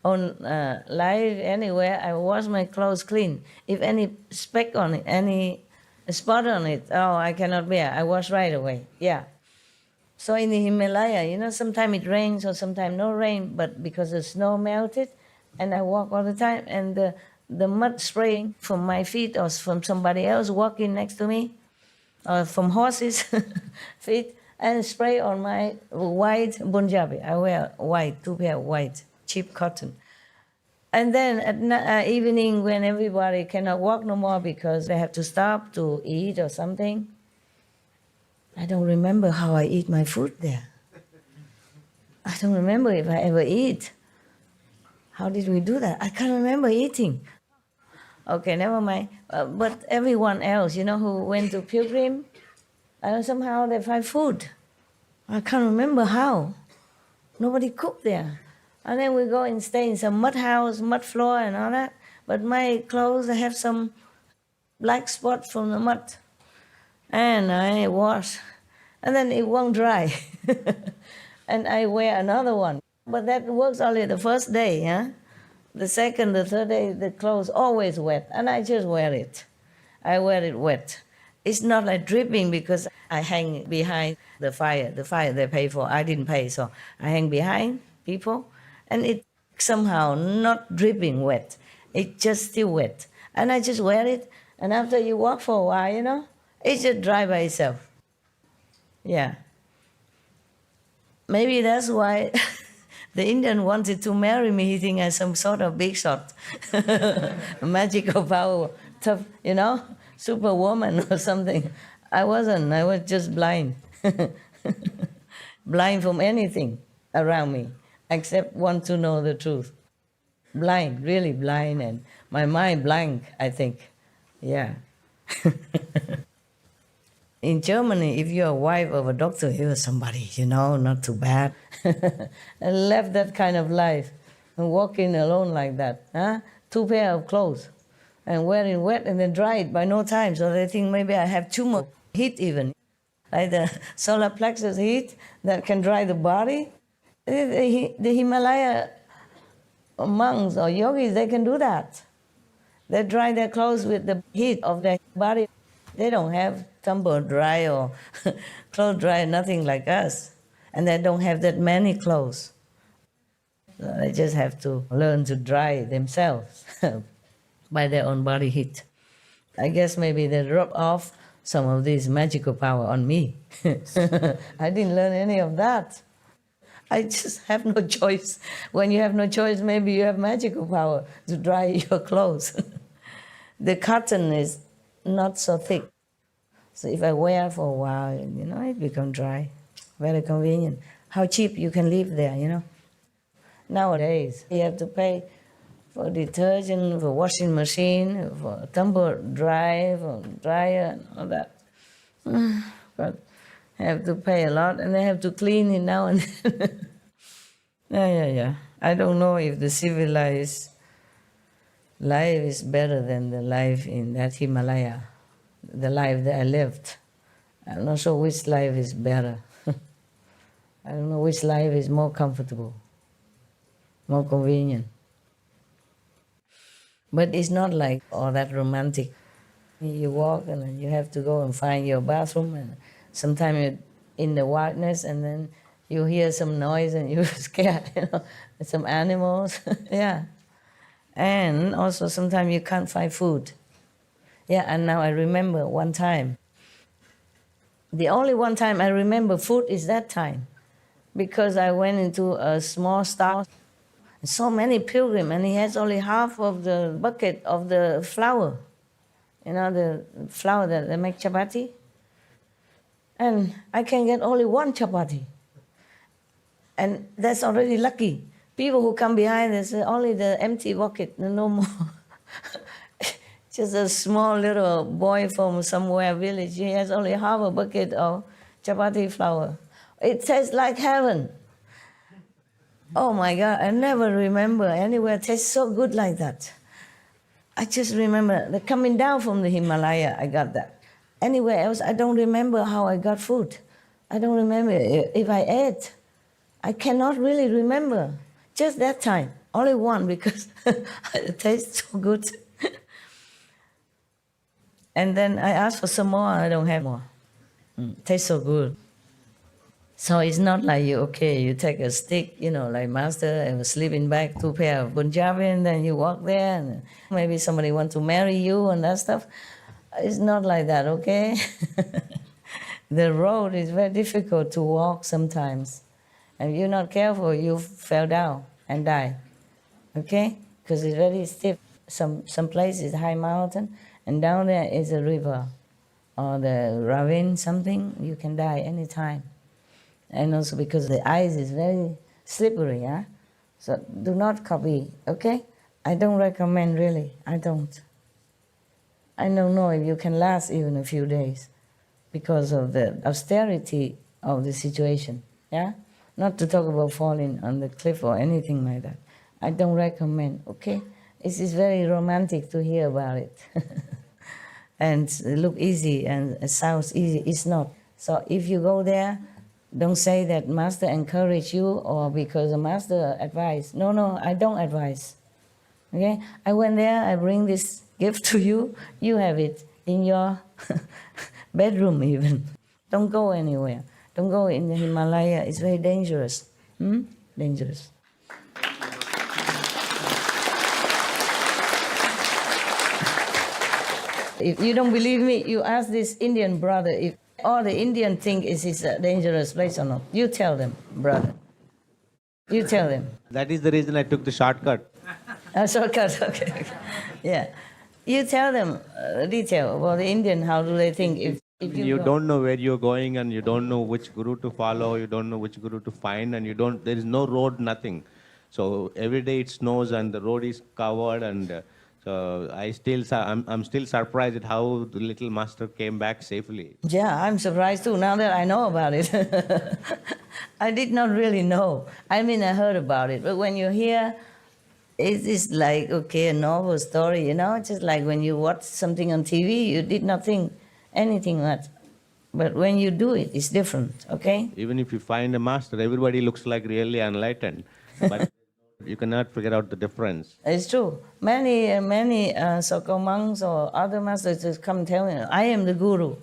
own life, anywhere, I wash my clothes clean. If any speck on it, any spot on it, I cannot bear. I wash right away, yeah. So in the Himalaya, sometimes it rains or sometimes no rain, but because the snow melted, and I walk all the time, and the mud spraying from my feet or from somebody else walking next to me, or from horses' feet, and spray on my white Punjabi. I wear white, 2 pair of white, cheap cotton. And then at evening when everybody cannot walk no more because they have to stop to eat or something, I don't remember how I eat my food there. I don't remember if I ever eat. How did we do that? I can't remember eating. Okay, never mind. But everyone else, who went to pilgrim, somehow they find food. I can't remember how. Nobody cooked there. And then we go and stay in some mud house, mud floor and all that. But my clothes, they have some black spots from the mud. And I wash. And then it won't dry. And I wear another one. But that works only the first day, huh? The second, the third day, the clothes always wet, and I just wear it. I wear it wet. It's not like dripping because I hang behind the fire they pay for. I didn't pay, so I hang behind people, and it somehow not dripping wet. It's just still wet. And I just wear it, and after you walk for a while, it just dry by itself. Yeah. Maybe that's why the Indian wanted to marry me. He think I'm some sort of big shot, magical power, tough, superwoman or something. I wasn't. I was just blind, blind from anything around me, except want to know the truth. Blind, really blind, and my mind blank, I think. Yeah. In Germany, if you're a wife of a doctor, you're somebody, not too bad. And left that kind of life and walking alone like that. Huh? 2 pair of clothes and wearing wet and then dry it by no time. So they think maybe I have too much heat even. Like the solar plexus heat that can dry the body. The Himalaya monks or yogis, they can do that. They dry their clothes with the heat of their body. They don't have tumble dry or clothes dry, nothing like us. And they don't have that many clothes. So they just have to learn to dry themselves by their own body heat. I guess maybe they rub off some of this magical power on me. I didn't learn any of that. I just have no choice. When you have no choice, maybe you have magical power to dry your clothes. The cotton is not so thick. So if I wear for a while, it becomes dry. Very convenient. How cheap you can live there, Nowadays, you have to pay for detergent, for washing machine, for tumble dry, for dryer, and all that. But I have to pay a lot, and I have to clean it now and then. Yeah. I don't know if the civilized life is better than the life in that Himalaya, the life that I lived. I'm not sure which life is better. I don't know which life is more comfortable, more convenient. But it's not like all that romantic. You walk and then you have to go and find your bathroom, and sometimes you're in the wilderness and then you hear some noise and you're scared, some animals, yeah. And also sometimes you can't find food. Yeah, and now I remember one time. The only one time I remember food is that time, because I went into a small store. So many pilgrims, and he has only half of the bucket of the flour. The flour that they make chapati. And I can get only one chapati. And that's already lucky. People who come behind, they say only the empty bucket, no more. Just a small little boy from somewhere village, he has only half a bucket of chapati flour. It tastes like heaven. Oh my God, I never remember anywhere tastes so good like that. I just remember the coming down from the Himalaya, I got that. Anywhere else, I don't remember how I got food. I don't remember if I ate. I cannot really remember. Just that time, only one, because it tastes so good. And then I asked for some more, I don't have more. Tastes so good. So it's not like you take a stick, like master, and a sleeping bag, 2 pair of Punjabi, and then you walk there, and maybe somebody wants to marry you and that stuff. It's not like that, okay? The road is very difficult to walk sometimes. And if you're not careful, you fell down and die, okay? Because it's very steep. Some places high mountain, and down there is a river or the ravine, something, you can die anytime. And also because the ice is very slippery, yeah? So do not copy, okay? I don't recommend, really, I don't. I don't know if you can last even a few days because of the austerity of the situation, yeah? Not to talk about falling on the cliff or anything like that. I don't recommend, okay? It is very romantic to hear about it. And it look easy and it sounds easy, it's not. So if you go there, don't say that master encouraged you or because the master advised. No, I don't advise. Okay? I went there, I bring this gift to you, you have it in your bedroom even. Don't go anywhere. Don't go in the Himalaya, it's very dangerous. Dangerous. If you don't believe me, you ask this Indian brother if all the Indian think is a dangerous place or not. You tell them, brother. You tell them. That is the reason I took the shortcut. Shortcut, okay. Yeah. You tell them detail about the Indian, how do they think if You don't know where you're going, and you don't know which guru to follow, you don't know which guru to find, and there is no road, nothing. So every day it snows and the road is covered, and so I'm still surprised at how the little master came back safely. Yeah, I'm surprised too, now that I know about it. I did not really know. I mean, I heard about it, but when you hear, it is like, okay, a novel story, just like when you watch something on TV, you did not think anything that. But when you do it, it's different, okay? Even if you find a master, everybody looks like really enlightened, but you cannot figure out the difference. It's true. Many so-called monks or other masters just come tell me, I am the guru.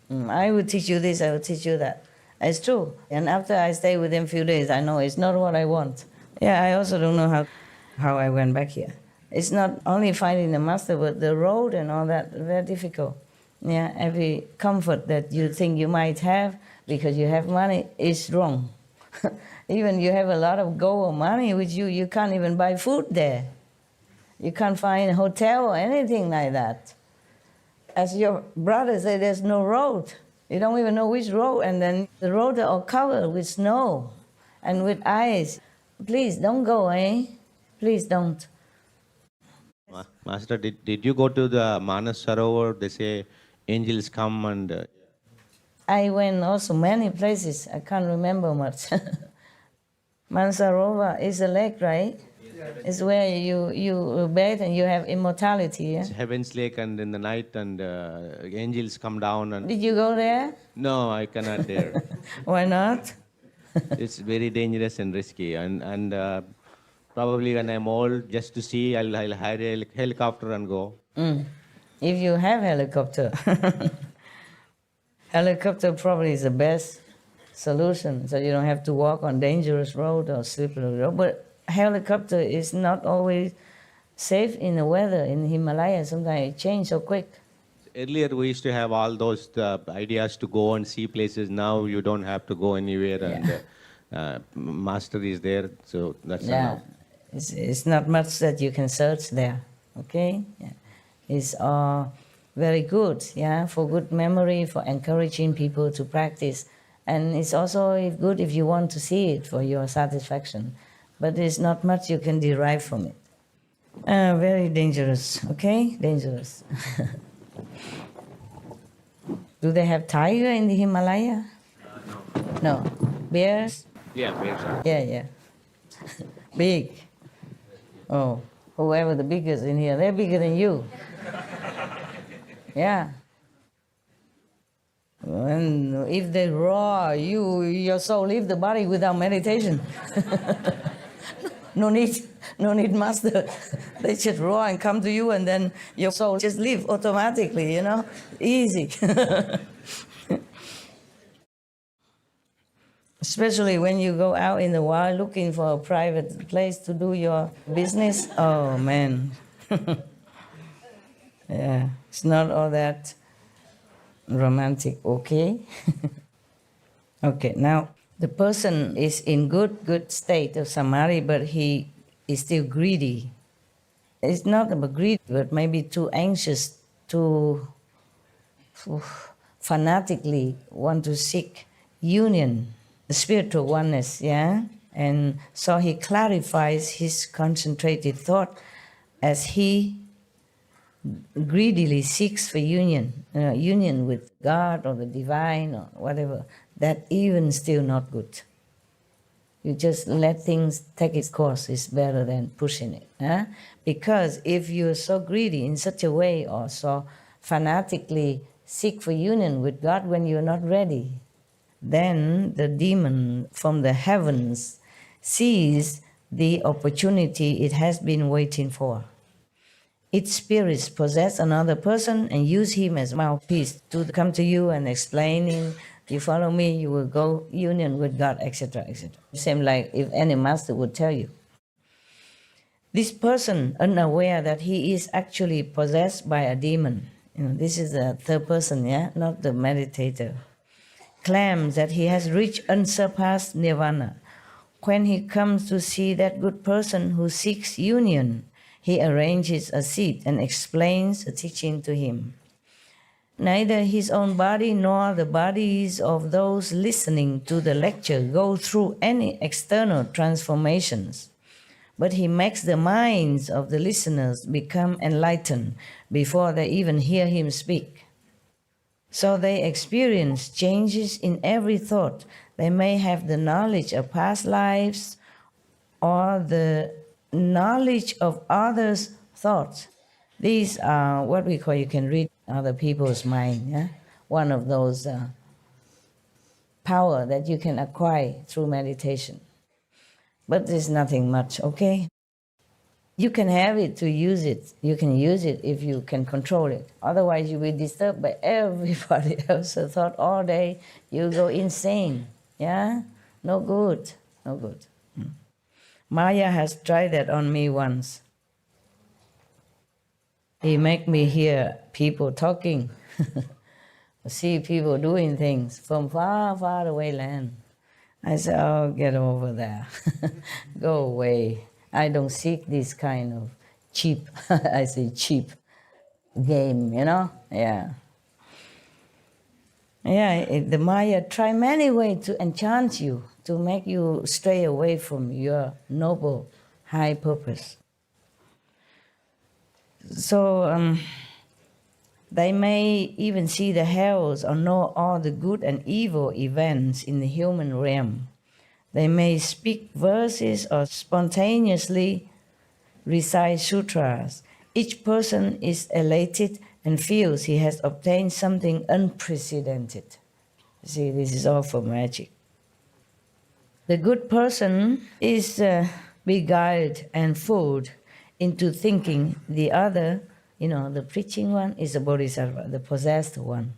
I will teach you this, I will teach you that. It's true. And after I stay with them a few days, I know it's not what I want. Yeah, I also don't know how I went back here. It's not only finding the master, but the road and all that, very difficult. Yeah, every comfort that you think you might have because you have money is wrong. Even you have a lot of gold or money with you, you can't even buy food there. You can't find a hotel or anything like that. As your brother said, there's no road. You don't even know which road, and then the roads are all covered with snow and with ice. Please don't go, eh? Please don't. Master, did you go to the Manas Sarovar? They say angels come and... I went also many places. I can't remember much. Mansarova is a lake, right? It's where you bathe and you have immortality. Yeah? It's Heaven's Lake, and in the night, and angels come down. And Did you go there? no, I cannot dare. Why not? It's very dangerous and risky. And probably when I'm old, just to see, I'll hire a helicopter and go. If you have helicopter. Helicopter probably is the best solution, so you don't have to walk on dangerous road or slippery road. But helicopter is not always safe in the weather. In Himalaya, sometimes it changes so quick. Earlier, we used to have all those ideas to go and see places. Now you don't have to go anywhere, and master is there, so that's enough. It's not much that you can search there. Okay, it's very good. Yeah, for good memory, for encouraging people to practice, and it's also good if you want to see it for your satisfaction. But there's not much you can derive from it. Very dangerous. Okay, dangerous. Do they have tiger in the Himalaya? No. Bears? Yeah, bears are. Yeah. Big. Oh, whoever the biggest in here, they're bigger than you. Yeah. And if they roar, your soul leave the body without meditation. No need master. They just roar and come to you, and then your soul just leave automatically, easy. Especially when you go out in the wild looking for a private place to do your business. Oh, man. Yeah, it's not all that romantic, okay? Okay, now the person is in good state of samadhi, but he is still greedy. It's not about greed, but maybe too anxious, too fanatically want to seek union, spiritual oneness, yeah? And so he clarifies his concentrated thought as he greedily seeks for union with God or the divine or whatever. That even still not good. You just let things take its course is better than pushing it. Huh? Because if you're so greedy in such a way or so fanatically seek for union with God when you're not ready, then the demon from the heavens sees the opportunity it has been waiting for. Its spirits possess another person and use him as mouthpiece to come to you and explaining, you follow me, you will go union with God, etc., etc. Same like if any master would tell you. This person, unaware that he is actually possessed by a demon, this is the third person, yeah, not the meditator, claims that he has reached unsurpassed nirvana. When he comes to see that good person who seeks union, he arranges a seat and explains the teaching to him. Neither his own body nor the bodies of those listening to the lecture go through any external transformations, but he makes the minds of the listeners become enlightened before they even hear him speak. So they experience changes in every thought. They may have the knowledge of past lives or the knowledge of others' thoughts. These are what we call, you can read other people's mind, yeah? One of those power that you can acquire through meditation. But there's nothing much, okay? You can have it to use it. You can use it if you can control it. Otherwise, you'll be disturbed by everybody else's thought all day. You'll go insane, yeah? No good, no good. Maya has tried that on me once. He make me hear people talking, see people doing things from far, far away land. I said, oh, get over there. Go away. I don't seek this kind of cheap, I say cheap game, you know? Yeah. Yeah, the Maya try many ways to enchant you, to make you stray away from your noble, high purpose. So they may even see the hells or know all the good and evil events in the human realm. They may speak verses or spontaneously recite sutras. Each person is elated and feels he has obtained something unprecedented. See, this is all for magic. The good person is beguiled and fooled into thinking the other, the preaching one, is a bodhisattva, the possessed one.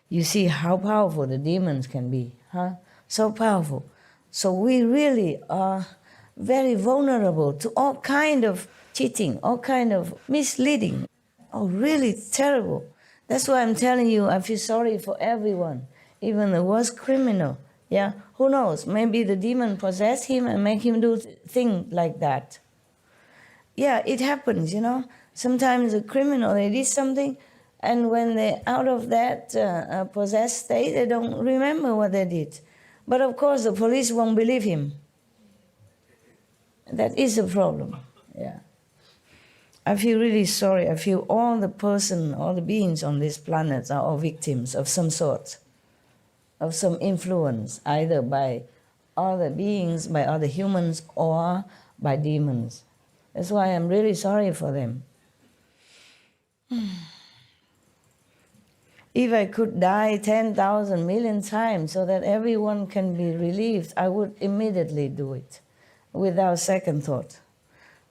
You see how powerful the demons can be, huh? So powerful. So we really are very vulnerable to all kind of cheating, all kind of misleading. Oh, really terrible. That's why I'm telling you, I feel sorry for everyone, even the worst criminal. Yeah, who knows? Maybe the demon possessed him and make him do things like that. Yeah, it happens, Sometimes a criminal, they did something, and when they're out of that possessed state, they don't remember what they did. But of course, the police won't believe him. That is a problem, yeah. I feel really sorry. I feel all the beings on this planet are all victims of some sort, of some influence, either by other beings, by other humans, or by demons. That's why I'm really sorry for them. If I could die 10,000 million times so that everyone can be relieved, I would immediately do it without second thought.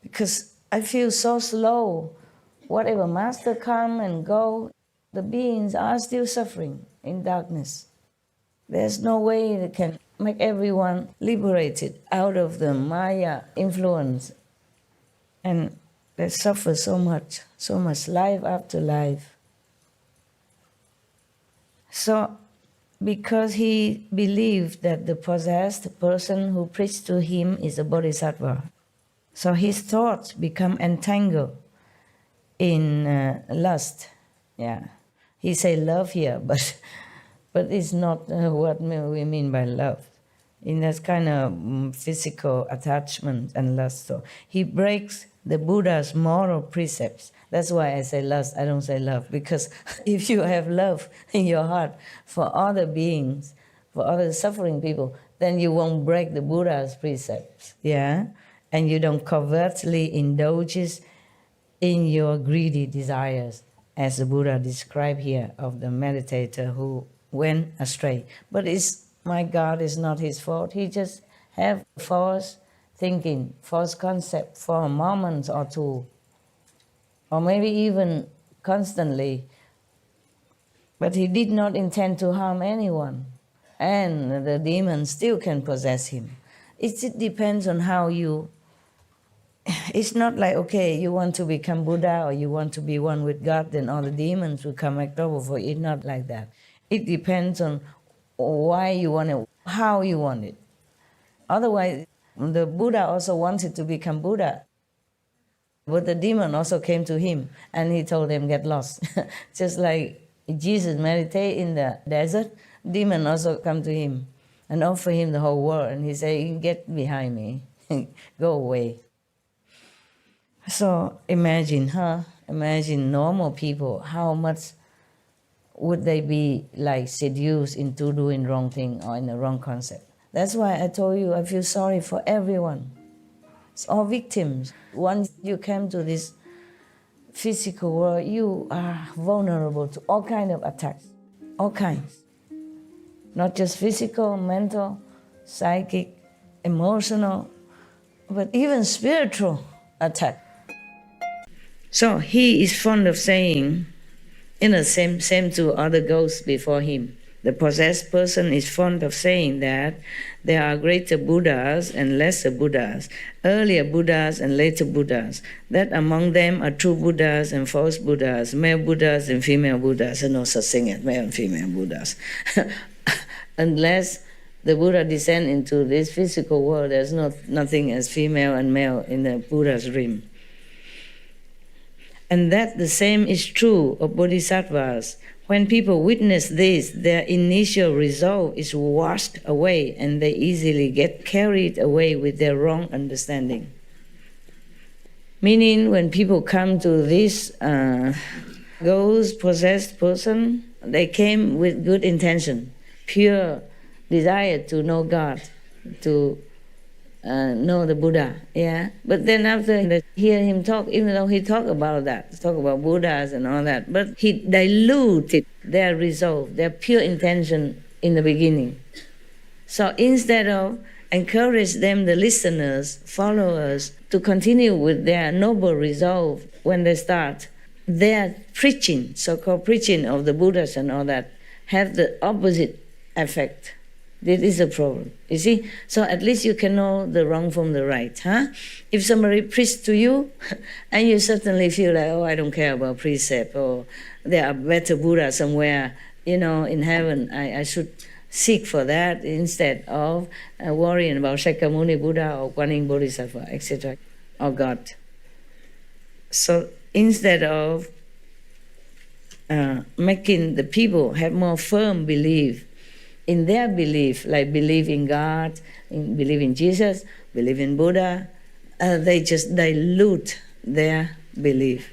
Because I feel so slow. Whatever master come and go, the beings are still suffering in darkness. There's no way that can make everyone liberated out of the Maya influence. And they suffer so much life after life. So, because he believed that the possessed person who preached to him is a bodhisattva, so his thoughts become entangled in lust. Yeah, he say love here, but it's not what we mean by love. In that kind of physical attachment and lust. So he breaks the Buddha's moral precepts. That's why I say lust, I don't say love. Because if you have love in your heart for other beings, for other suffering people, then you won't break the Buddha's precepts. Yeah? And you don't covertly indulge in your greedy desires, as the Buddha described here of the meditator who went astray. But my God, is not his fault. He just have false thinking, false concept for a moment or two, or maybe even constantly. But he did not intend to harm anyone, and the demon still can possess him. It depends on how you. It's not like, okay, you want to become Buddha or you want to be one with God, then all the demons will come make trouble for you. It's not like that. It depends on why you want it, how you want it. Otherwise, the Buddha also wanted to become Buddha. But the demon also came to him and he told him, get lost. Just like Jesus meditate in the desert, demon also come to him and offer him the whole world. And he said, get behind me, go away. So imagine, Imagine normal people, how much would they be like seduced into doing wrong thing or in the wrong concept? That's why I told you I feel sorry for everyone. It's all victims. Once you came to this physical world, you are vulnerable to all kinds of attacks, all kinds. Not just physical, mental, psychic, emotional, but even spiritual attack. So he is fond of saying, same to other ghosts before him, The possessed person is fond of saying that there are greater Buddhas and lesser Buddhas, earlier Buddhas and later Buddhas, that among them are true Buddhas and false Buddhas, male Buddhas and female Buddhas, and no such thing as male and female Buddhas. Unless the Buddha descend into this physical world, there's nothing as female and male in the Buddha's realm. And that the same is true of bodhisattvas. When people witness this, their initial resolve is washed away and they easily get carried away with their wrong understanding. Meaning when people come to this ghost possessed person, they came with good intention, pure desire to know God, to know the Buddha, yeah. But then after they hear him talk, even though he talk about Buddhas and all that, but he diluted their resolve, their pure intention in the beginning. So instead of encourage them, the listeners, followers, to continue with their noble resolve when they start, their preaching, so-called preaching of the Buddhas and all that, have the opposite effect. This is a problem, you see? So at least you can know the wrong from the right, huh? If somebody preached to you, and you certainly feel like, oh, I don't care about precept, or there are better Buddha somewhere, in heaven, I should seek for that instead of worrying about Shakyamuni Buddha or Guanyin Bodhisattva, etc., or God. So instead of making the people have more firm belief in their belief, like believe in God, believe in Jesus, believe in Buddha, they just dilute their belief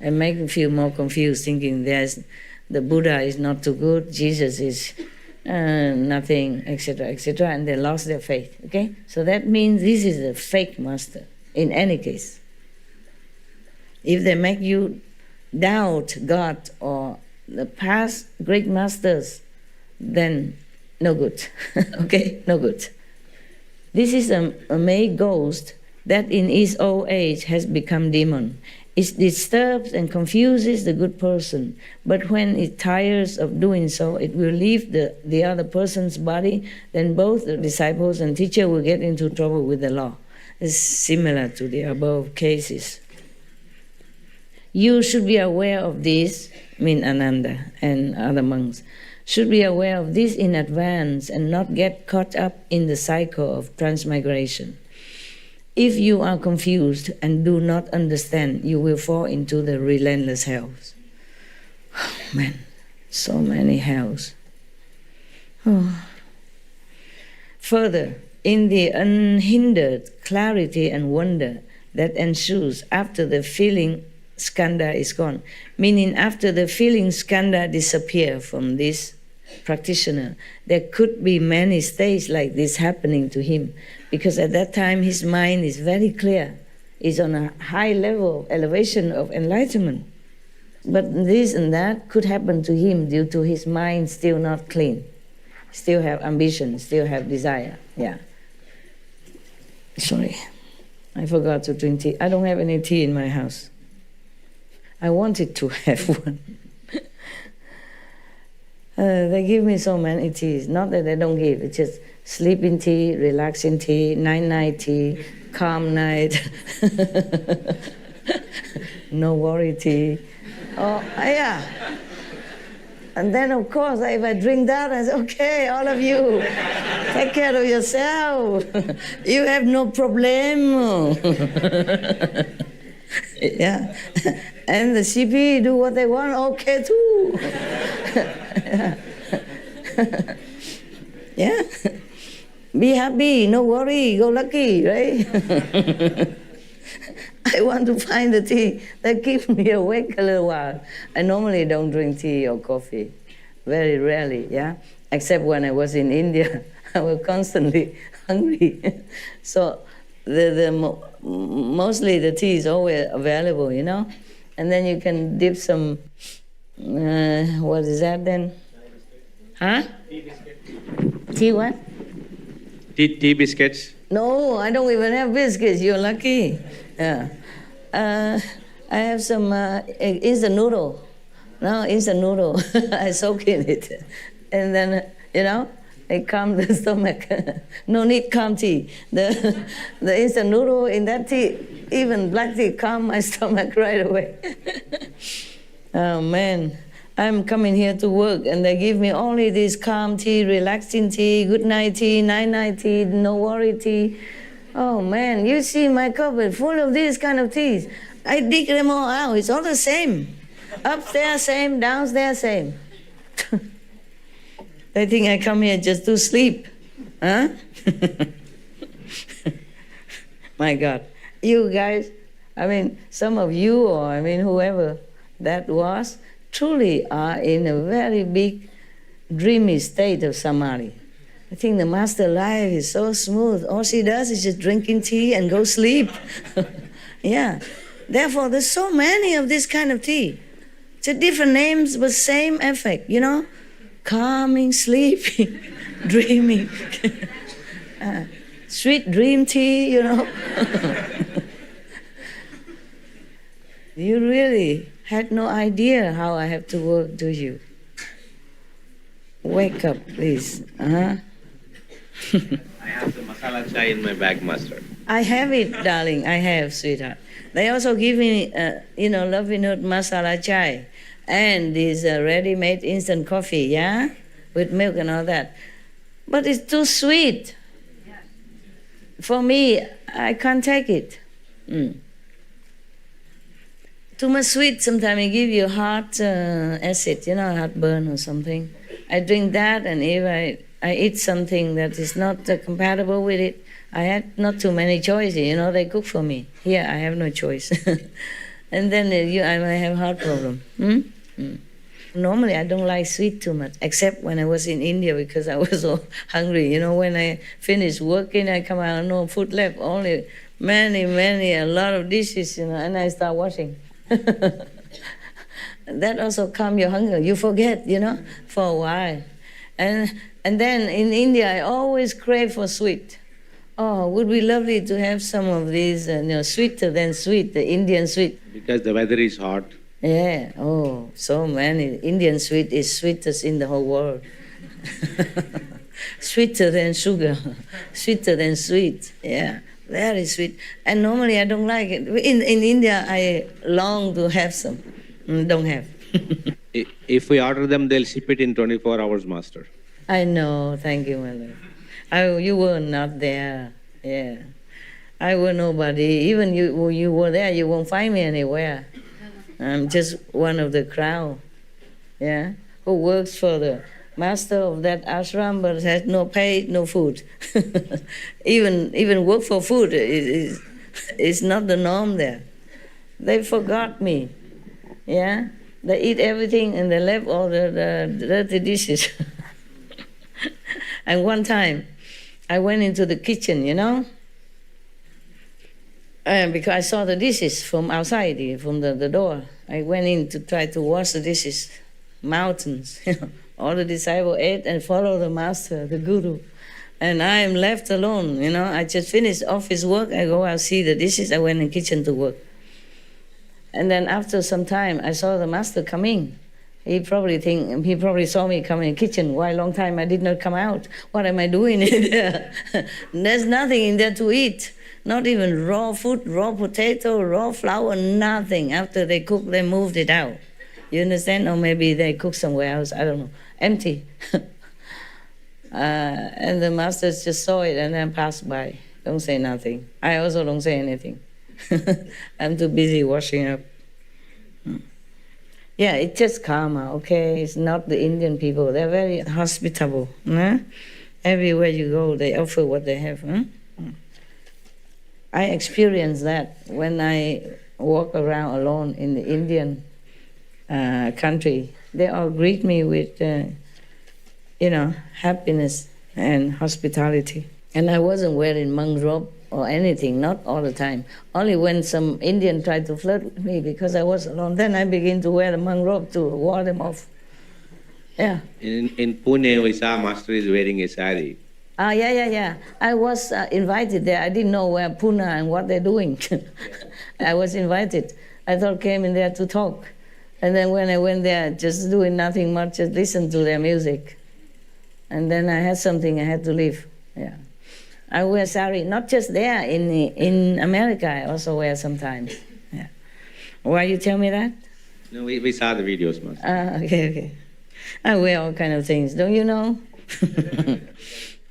and make them feel more confused, thinking the Buddha is not too good, Jesus is nothing, etc., etc., and they lost their faith, okay? So that means this is a fake master, in any case. If they make you doubt God or the past great masters, then no good, okay? No good. This is a male ghost that in its old age has become demon. It disturbs and confuses the good person, but when it tires of doing so, it will leave the other person's body, then both the disciples and teacher will get into trouble with the law. It's similar to the above cases. You should be aware of this, Ananda and other monks, should be aware of this in advance and not get caught up in the cycle of transmigration. If you are confused and do not understand, you will fall into the relentless hells. Oh, man, so many hells. Oh. Further, in the unhindered clarity and wonder that ensues after the feeling skandha is gone, meaning after the feeling skandha disappear from this practitioner, there could be many stages like this happening to him, because at that time his mind is very clear, is on a high level of elevation of enlightenment. But this and that could happen to him due to his mind still not clean, still have ambition, still have desire. Yeah. Sorry, I forgot to drink tea. I don't have any tea in my house. I wanted to have one. They give me so many teas. Not that they don't give, it's just sleeping tea, relaxing tea, night tea, calm night, no worry tea. Oh, yeah. And then, of course, if I drink that, I say, okay, all of you, take care of yourself. You have no problem. Yeah. And the CP do what they want, okay too. Yeah. Be happy, no worry, go lucky, right? I want to find the tea that keeps me awake a little while. I normally don't drink tea or coffee, very rarely, yeah? Except when I was in India, I was constantly hungry. So mostly the tea is always available, And then you can dip some, what is that then? Huh? Tea what? Tea biscuits. No, I don't even have biscuits. You're lucky. Yeah. I have some instant noodle. No, instant noodle. I soak in it. and then, it calm the stomach. No need calm tea. The instant noodle in that tea, even black tea, calm my stomach right away. Oh man, I'm coming here to work and they give me only this calm tea, relaxing tea, good night tea, night tea, no worry tea. Oh man, you see my cupboard full of these kind of teas. I dig them all out. It's all the same. Upstairs same, downstairs same. They think I come here just to sleep. Huh? My God. You guys, some of you or whoever that was, truly are in a very big dreamy state of samadhi. I think the master life is so smooth. All she does is just drinking tea and go sleep. Yeah. Therefore, there's so many of this kind of tea. It's different names, but same effect, calming, sleeping, dreaming. Sweet dream tea, You really had no idea how I have to work, do you? Wake up, please. I have the masala chai in my bag, Master. I have it, darling. I have, sweetheart. They also give me, loving note masala chai and this ready-made instant coffee, yeah? With milk and all that. But it's too sweet. For me, I can't take it. Too much sweet, sometimes it give you heart acid, heartburn or something. I drink that, and if I eat something that is not compatible with it, I had not too many choices, they cook for me. Here, I have no choice. And then I might have heart problem. Normally, I don't like sweet too much, except when I was in India because I was so hungry. When I finish working, I come out, no food left, only a lot of dishes, and I start washing. That also calm your hunger. You forget, for a while. And then in India, I always crave for sweet. Oh, would be lovely to have some of these, sweeter than sweet, the Indian sweet. Because the weather is hot. Yeah, oh, so many. Indian sweet is sweetest in the whole world. Sweeter than sugar, sweeter than sweet, yeah, very sweet. And normally I don't like it. In India, I long to have some, don't have. If we order them, they'll ship it in 24 hours, Master. I know, thank you, my love. You were not there, yeah. I were nobody. Even you were there, you won't find me anywhere. I'm just one of the crowd, yeah, who works for the master of that ashram but has no pay, no food. Even work for food is not the norm there. They forgot me, yeah. They eat everything and they left all the dirty dishes. And one time, I went into the kitchen, because I saw the dishes from outside, from the door. I went in to try to wash the dishes, mountains. All the disciples ate and followed the master, the guru. And I am left alone, I just finished office work. I go out, see the dishes. I went in the kitchen to work. And then after some time, I saw the master coming. He probably saw me come in the kitchen. Why long time I did not come out? What am I doing in there? There's nothing in there to eat. Not even raw food, raw potato, raw flour, nothing. After they cooked, they moved it out. You understand? Or maybe they cooked somewhere else, I don't know. Empty. And the masters just saw it and then passed by. Don't say nothing. I also don't say anything. I'm too busy washing up. Yeah, it's just karma, okay? It's not the Indian people. They're very hospitable. Huh? Everywhere you go, they offer what they have. Huh? I experienced that when I walk around alone in the Indian country. They all greet me with, happiness and hospitality. And I wasn't wearing monk robe or anything, not all the time. Only when some Indian tried to flirt with me because I was alone, then I begin to wear the monk robe to ward them off. Yeah. In Pune, we saw Master is wearing a sari. Yeah. I was invited there. I didn't know where Pune and what they're doing. I was invited. I thought came in there to talk. And then when I went there, just doing nothing much, just listen to their music. and then I had something I had to leave. Yeah. I wear sari, not just there, in America I also wear sometimes. Yeah. Why you tell me that? No, we saw the videos, Master. Okay. I wear all kind of things, don't you know?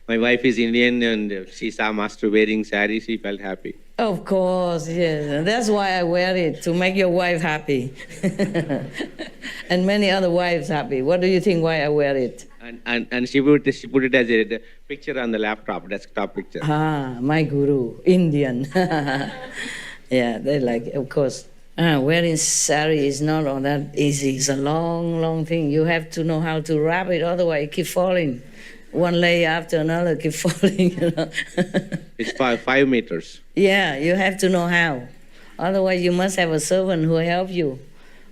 My wife is Indian and she saw Master wearing sari, she felt happy. Of course, yes. And that's why I wear it, to make your wife happy. And many other wives happy. What do you think why I wear it? And she put it as a picture on the laptop, desktop picture. Ah, my guru, Indian. Yeah, they like, of course. Wearing sari is not all that easy. It's a long, long thing. You have to know how to wrap it, otherwise it keep falling. One layer after another keep falling, you know. It's 5 meters. Yeah, you have to know how. Otherwise, you must have a servant who will help you.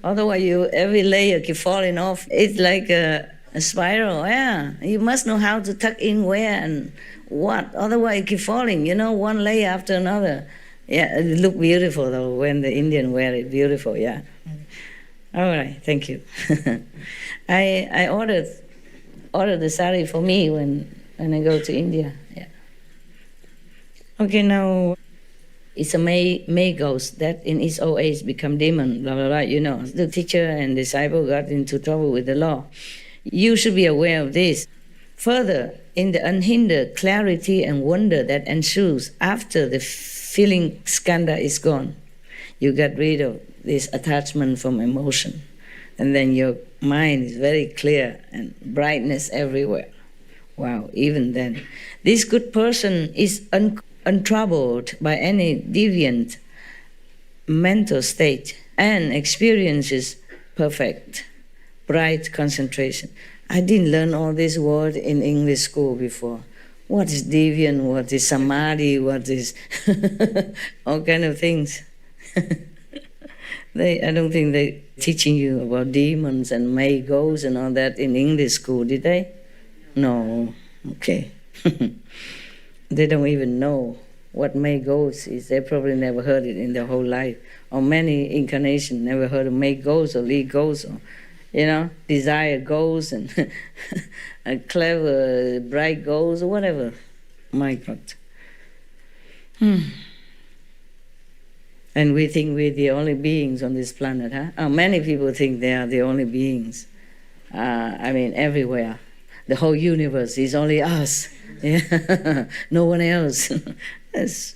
Otherwise, every layer keep falling off. It's like a spiral, yeah. You must know how to tuck in where and what. Otherwise, it keep falling, you know, one layer after another. Yeah, it look beautiful, though, when the Indian wear it. Beautiful, yeah. All right, thank you. I ordered the sari for me when I go to India. Yeah. Okay, now it's a May ghost that in its old age become demon, blah, blah, blah. You know, the teacher and disciple got into trouble with the law. You should be aware of this. Further, in the unhindered clarity and wonder that ensues after the feeling skandha is gone, you get rid of this attachment from emotion. And then your mind is very clear and brightness everywhere. Wow, even then. This good person is untroubled by any deviant mental state and experiences perfect, bright concentration. I didn't learn all these words in English school before. What is deviant? What is samadhi? What is all kind of things. I don't think they teaching you about demons and May ghosts and all that in English school, did they? No. Okay. They don't even know what May ghosts is. They probably never heard it in their whole life. Or many incarnations never heard of May ghosts or Lee ghosts or, you know, desire ghosts and a clever, bright ghost or whatever. My God. And we think we're the only beings on this planet, huh? Oh, many people think they are the only beings. I mean, everywhere. The whole universe is only us. Yeah. No one else. There's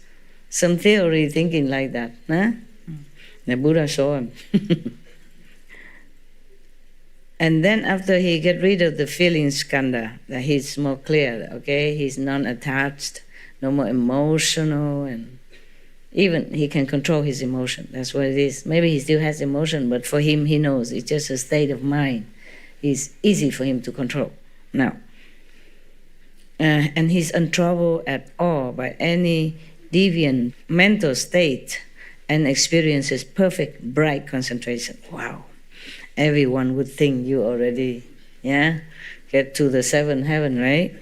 some theory thinking like that, huh? The Buddha showed him. And then after he get rid of the feeling skandha, that he's more clear, okay? He's non-attached, no more emotional, and even he can control his emotion. That's what it is. Maybe he still has emotion, but for him, he knows it's just a state of mind. It's easy for him to control now. And he's untroubled at all by any deviant mental state and experiences perfect, bright concentration. Wow. Everyone would think you already, get to the seventh heaven, right?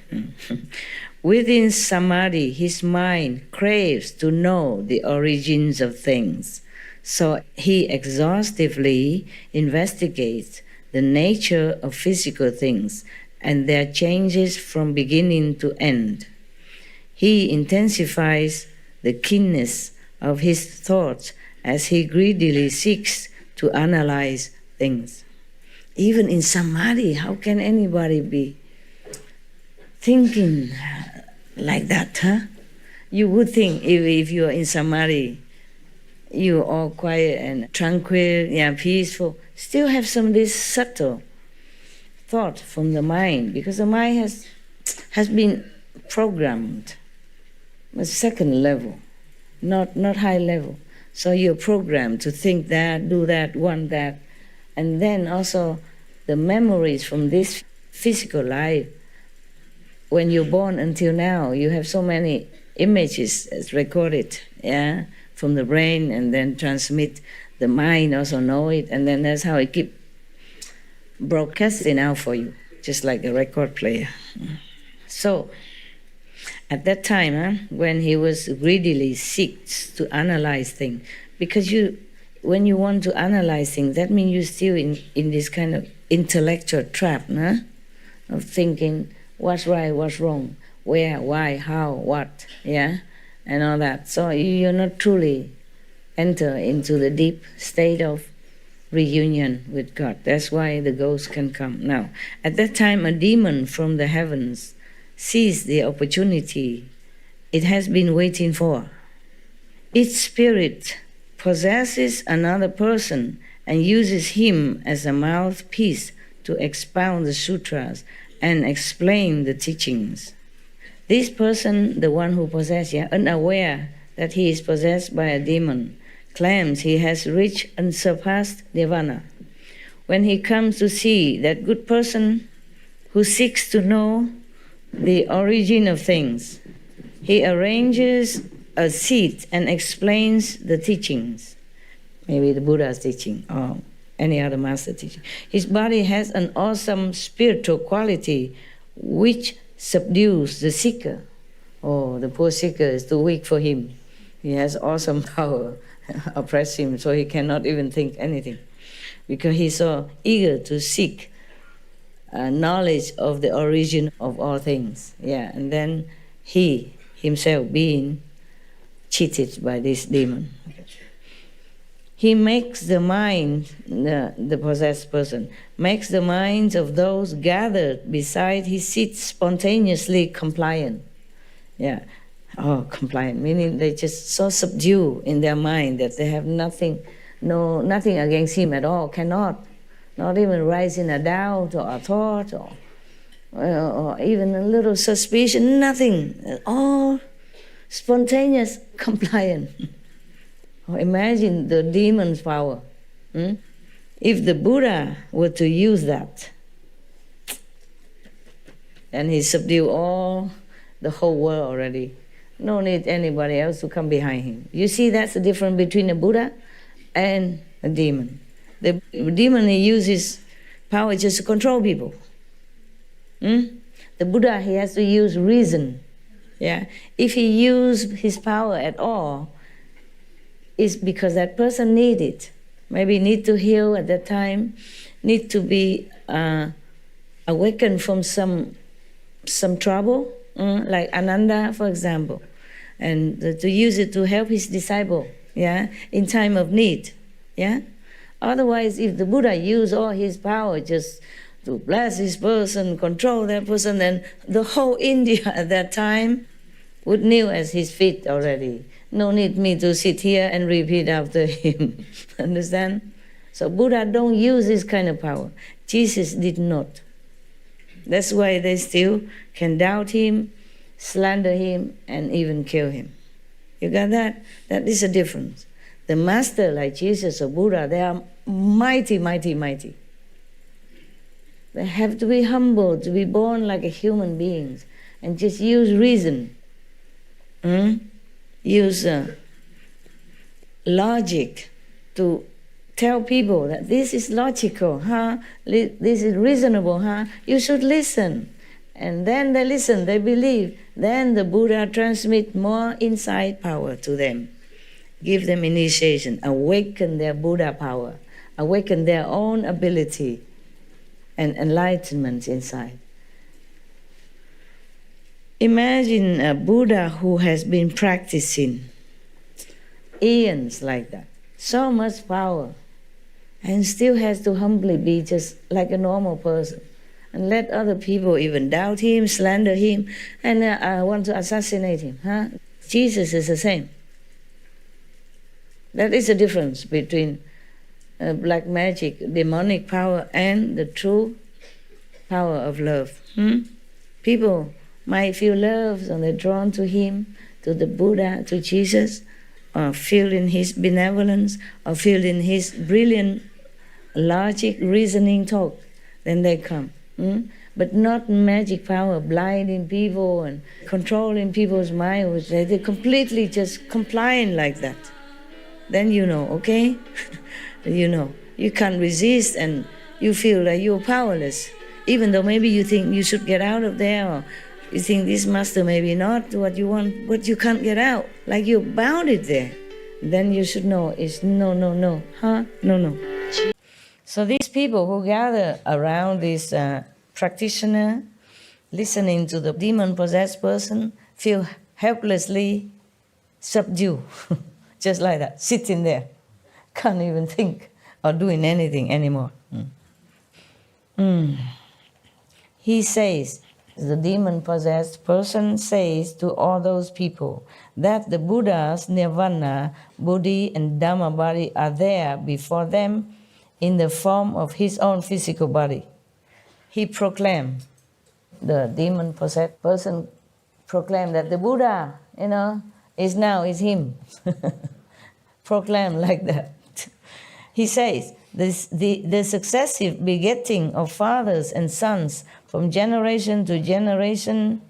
Within samadhi, his mind craves to know the origins of things. So he exhaustively investigates the nature of physical things and their changes from beginning to end. He intensifies the keenness of his thoughts as he greedily seeks to analyze things. Even in samadhi, how can anybody be thinking like that, huh? You would think if you are in samadhi, you're all quiet and tranquil, peaceful, still have some of this subtle thought from the mind, because the mind has been programmed, a second level, not high level. So you're programmed to think that, do that, want that, and then also the memories from this physical life. When you're born until now, you have so many images recorded, from the brain, and then transmit. The mind also know it, and then that's how it keep broadcasting out for you, just like a record player. So, at that time, when he was greedily seeks to analyze things, because when you want to analyze things, that means you're still in this kind of intellectual trap, of thinking what's right, what's wrong, where, why, how, what, yeah, and all that. So you're not truly enter into the deep state of reunion with God. That's why the ghost can come. Now, at that time, a demon from the heavens sees the opportunity it has been waiting for. Its spirit possesses another person and uses him as a mouthpiece to expound the sutras and explain the teachings. This person, the one who possesses, unaware that he is possessed by a demon, claims he has reached unsurpassed nirvana. When he comes to see that good person who seeks to know the origin of things, he arranges a seat and explains the teachings, maybe the Buddha's teaching or any other master teaching. His body has an awesome spiritual quality which subdues the seeker. Oh, the poor seeker is too weak for him. He has awesome power, oppress him, so he cannot even think anything, because he's so eager to seek knowledge of the origin of all things. Yeah, and then he himself being cheated by this demon. He makes the mind, the possessed person, makes the minds of those gathered beside his seat spontaneously compliant. Yeah, compliant, meaning they just so subdued in their mind that they have nothing against him at all, cannot, not even rise in a doubt or a thought or even a little suspicion, nothing, all spontaneous compliant. Imagine the demon's power. If the Buddha were to use that, and he subdued the whole world already, no need anybody else to come behind him. You see, that's the difference between a Buddha and a demon. The demon, he uses power just to control people. The Buddha, he has to use reason. Yeah, if he used his power at all, it's because that person needs it. Maybe need to heal at that time, need to be awakened from some trouble, like Ananda, for example, and to use it to help his disciple, yeah, in time of need, yeah. Otherwise, if the Buddha used all his power just to bless this person, control that person, then the whole India at that time would kneel at his feet already. No need me to sit here and repeat after him. Understand? So Buddha don't use this kind of power. Jesus did not. That's why they still can doubt him, slander him, and even kill him. You got that? That is a difference. The master like Jesus or Buddha, they are mighty, mighty, mighty. They have to be humble, to be born like a human beings, and just use reason. Use logic to tell people that this is logical, this is reasonable, you should listen. And then they listen, they believe. Then the Buddha transmits more insight power to them, give them initiation, awaken their Buddha power, awaken their own ability and enlightenment inside. Imagine a Buddha who has been practicing eons like that, so much power, and still has to humbly be just like a normal person and let other people even doubt him, slander him, and want to assassinate him. Jesus is the same. That is the difference between black magic, demonic power, and the true power of love. People might feel love, and they're drawn to him, to the Buddha, to Jesus, or feel in his benevolence, or feel in his brilliant logic, reasoning talk. Then they come. But not magic power, blinding people and controlling people's minds. They're completely just compliant like that. Then you know, okay? You know, you can't resist and you feel like you're powerless. Even though maybe you think you should get out of there, or you think this master maybe not what you want, but you can't get out, like you're bounded there. Then you should know it's no, no, no, no. So these people who gather around this practitioner, listening to the demon-possessed person, feel helplessly subdued, just like that, sitting there, can't even think or doing anything anymore. He says, the demon-possessed person says to all those people that the Buddha's nirvana, Bodhi, and Dhamma body are there before them in the form of his own physical body. He proclaimed, the demon-possessed person proclaimed that the Buddha, is him. Proclaimed like that. He says, the successive begetting of fathers and sons from generation to generation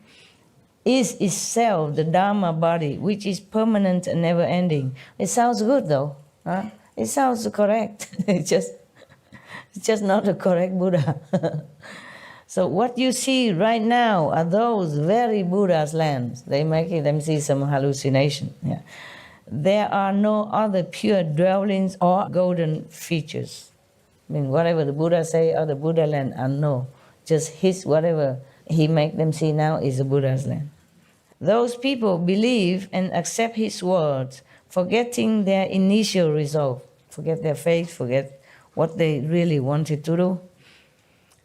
is itself the Dharma body, which is permanent and never-ending. It sounds good, though. Huh? It sounds correct. It's just not a correct Buddha. So what you see right now are those very Buddha's lands. They make them see some hallucination. Yeah. There are no other pure dwellings or golden features. I mean, whatever the Buddha say or the Buddha land are no. Just whatever he make them see now is the Buddha's land. Those people believe and accept his words, forgetting their initial resolve, forget their faith, forget what they really wanted to do.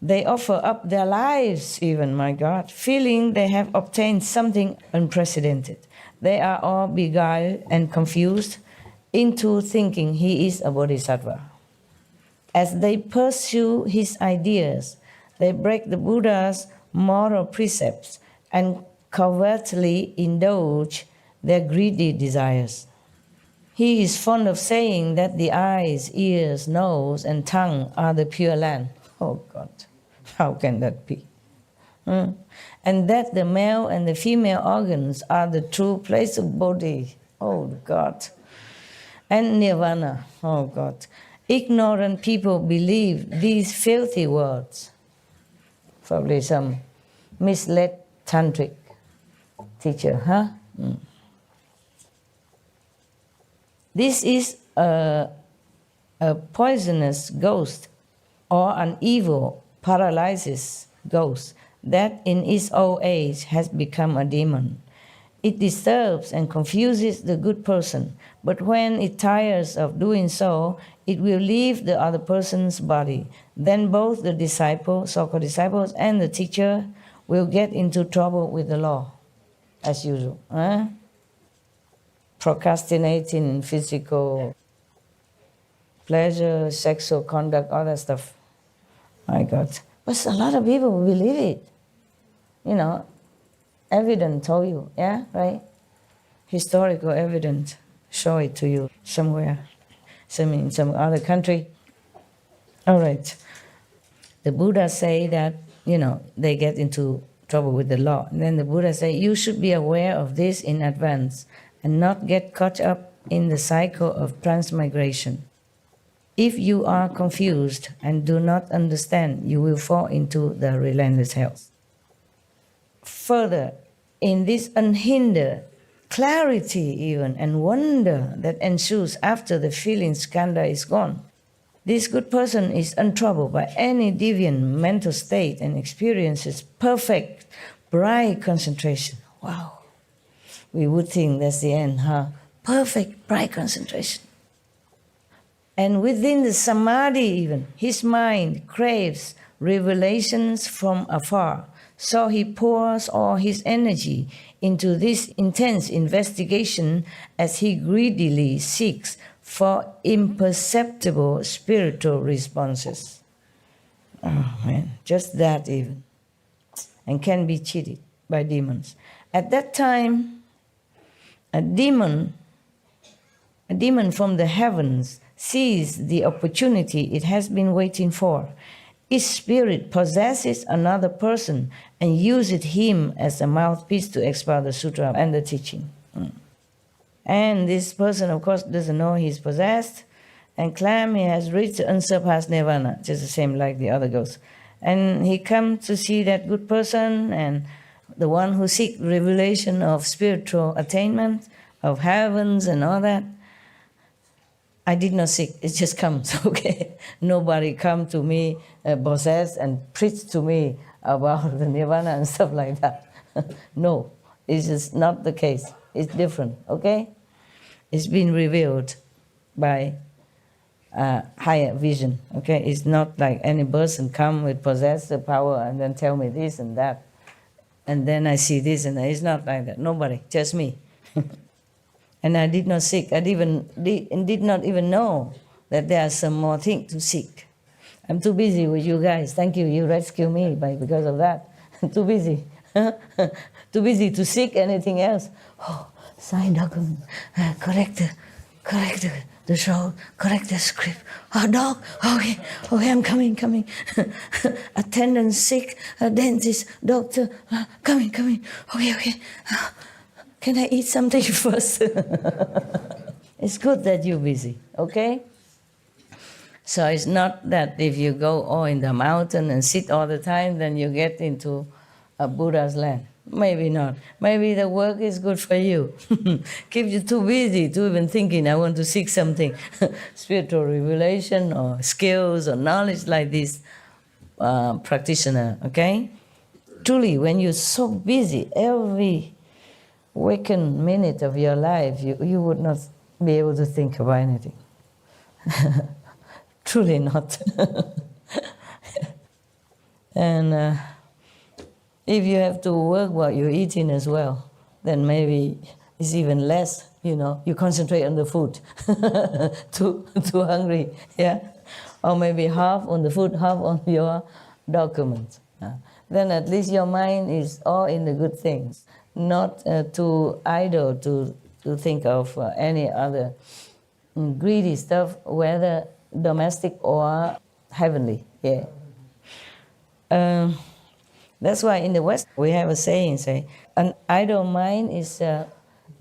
They offer up their lives even, my God, feeling they have obtained something unprecedented. They are all beguiled and confused into thinking he is a bodhisattva. As they pursue his ideas, they break the Buddha's moral precepts and covertly indulge their greedy desires. He is fond of saying that the eyes, ears, nose, and tongue are the pure land. Oh God, how can that be? And that the male and the female organs are the true place of Bodhi. Oh God. And Nirvana. Oh God. Ignorant people believe these filthy words. Probably some misled tantric teacher, huh? This is a poisonous ghost or an evil paralysis ghost that in its old age has become a demon. It disturbs and confuses the good person, but when it tires of doing so, it will leave the other person's body. Then both the disciple, so-called disciples, and the teacher will get into trouble with the law, as usual. Procrastinating physical pleasure, sexual conduct, all that stuff. My God. But a lot of people believe it. Evidence told you, yeah, right? Historical evidence show it to you somewhere, in some other country. All right. The Buddha say that, they get into trouble with the law. And then the Buddha say, you should be aware of this in advance and not get caught up in the cycle of transmigration. If you are confused and do not understand, you will fall into the relentless hell. Further, in this unhindered clarity even and wonder that ensues after the feeling skandha is gone, this good person is untroubled by any deviant mental state and experiences perfect, bright concentration. Wow. We would think that's the end, huh? Perfect, bright concentration. And within the samadhi even, his mind craves revelations from afar. So he pours all his energy into this intense investigation as he greedily seeks for imperceptible spiritual responses. Oh man, just that even. And can be cheated by demons. At that time, a demon from the heavens sees the opportunity it has been waiting for. Its spirit possesses another person and uses him as a mouthpiece to expound the sutra and the teaching. And this person, of course, doesn't know he's possessed and claims he has reached unsurpassed nirvana, just the same like the other ghosts. And he comes to see that good person and the one who seeks revelation of spiritual attainment, of heavens and all that. I did not seek, it just comes, okay? Nobody come to me possessed and preach to me about the nirvana and stuff like that. No, this is not the case. It's different, okay? It's been revealed by higher vision, okay? It's not like any person come with possessive power and then tell me this and that, and then I see this and that. It's not like that. Nobody, just me. And I did not seek. I did not even know that there are some more things to seek. I'm too busy with you guys. Thank you. You rescue me because of that. I'm too busy. Too busy to seek anything else. Oh, sign document, correct the show, correct the script. Oh, dog, okay, I'm coming. Attendant sick, dentist, doctor, coming. Okay. Can I eat something first? It's good that you're busy, okay? So it's not that if you go all in the mountain and sit all the time, then you get into a Buddha's land. Maybe not. Maybe the work is good for you. Keeps you too busy to even thinking, I want to seek something, spiritual revelation or skills or knowledge like this practitioner, okay? Truly, when you're so busy, every waking minute of your life, you would not be able to think about anything. Truly not. And if you have to work while you're eating as well, then maybe it's even less, you concentrate on the food. too hungry, yeah? Or maybe half on the food, half on your documents. Then at least your mind is all in the good things, not too idle to think of any other greedy stuff, whether domestic or heavenly, yeah. That's why in the West we have a saying, an idle mind is a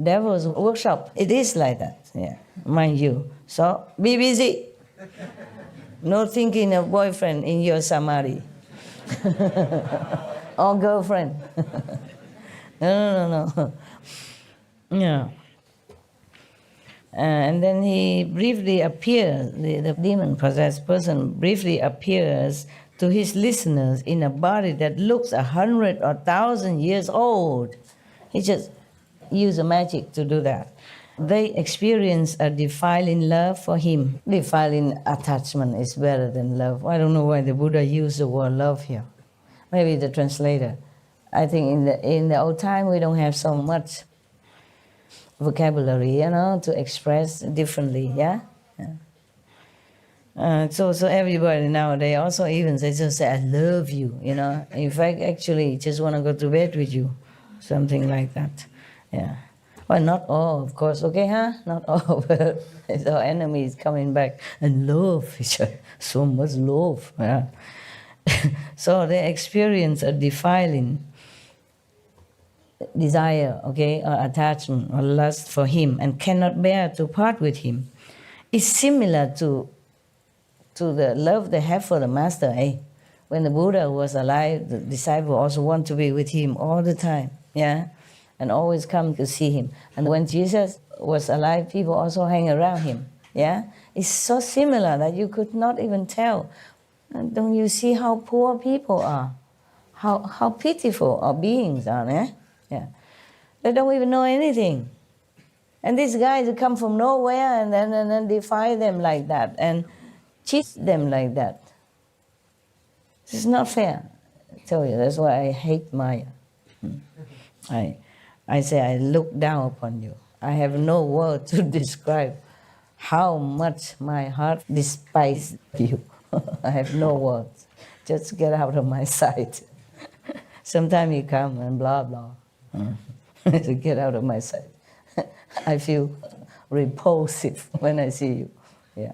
devil's workshop. It is like that, yeah, mind you. So be busy. No thinking of boyfriend in your samadhi. Or girlfriend. No. Yeah. And then he briefly appears, the demon-possessed person briefly appears to his listeners in a body that looks 100 or 1,000 years old. He just used magic to do that. They experience a defiling love for him. Defiling attachment is better than love. I don't know why the Buddha used the word love here. Maybe the translator. I think in the old time we don't have so much vocabulary, to express differently, yeah? So everybody nowadays also even they just say, I love you, In fact, actually, just want to go to bed with you, something like that, yeah. Well, not all, of course, okay, huh? Not all, but our enemy is coming back and love each other, so much love, yeah. So they experience a defiling desire, okay, or attachment or lust for him and cannot bear to part with him. It's similar to the love they have for the master, eh? When the Buddha was alive, the disciple also want to be with him all the time, yeah? And always come to see him. And when Jesus was alive, people also hang around him, yeah? It's so similar that you could not even tell. And don't you see how poor people are? How pitiful our beings are, eh? Yeah. They don't even know anything. And these guys come from nowhere and then defy them like that and cheat them like that. This is not fair. I tell you, that's why I hate Maya. I say I look down upon you. I have no word to describe how much my heart despises you. I have no words. Just get out of my sight. Sometimes you come and blah, blah. So get out of my sight. I feel repulsive when I see you. Yeah.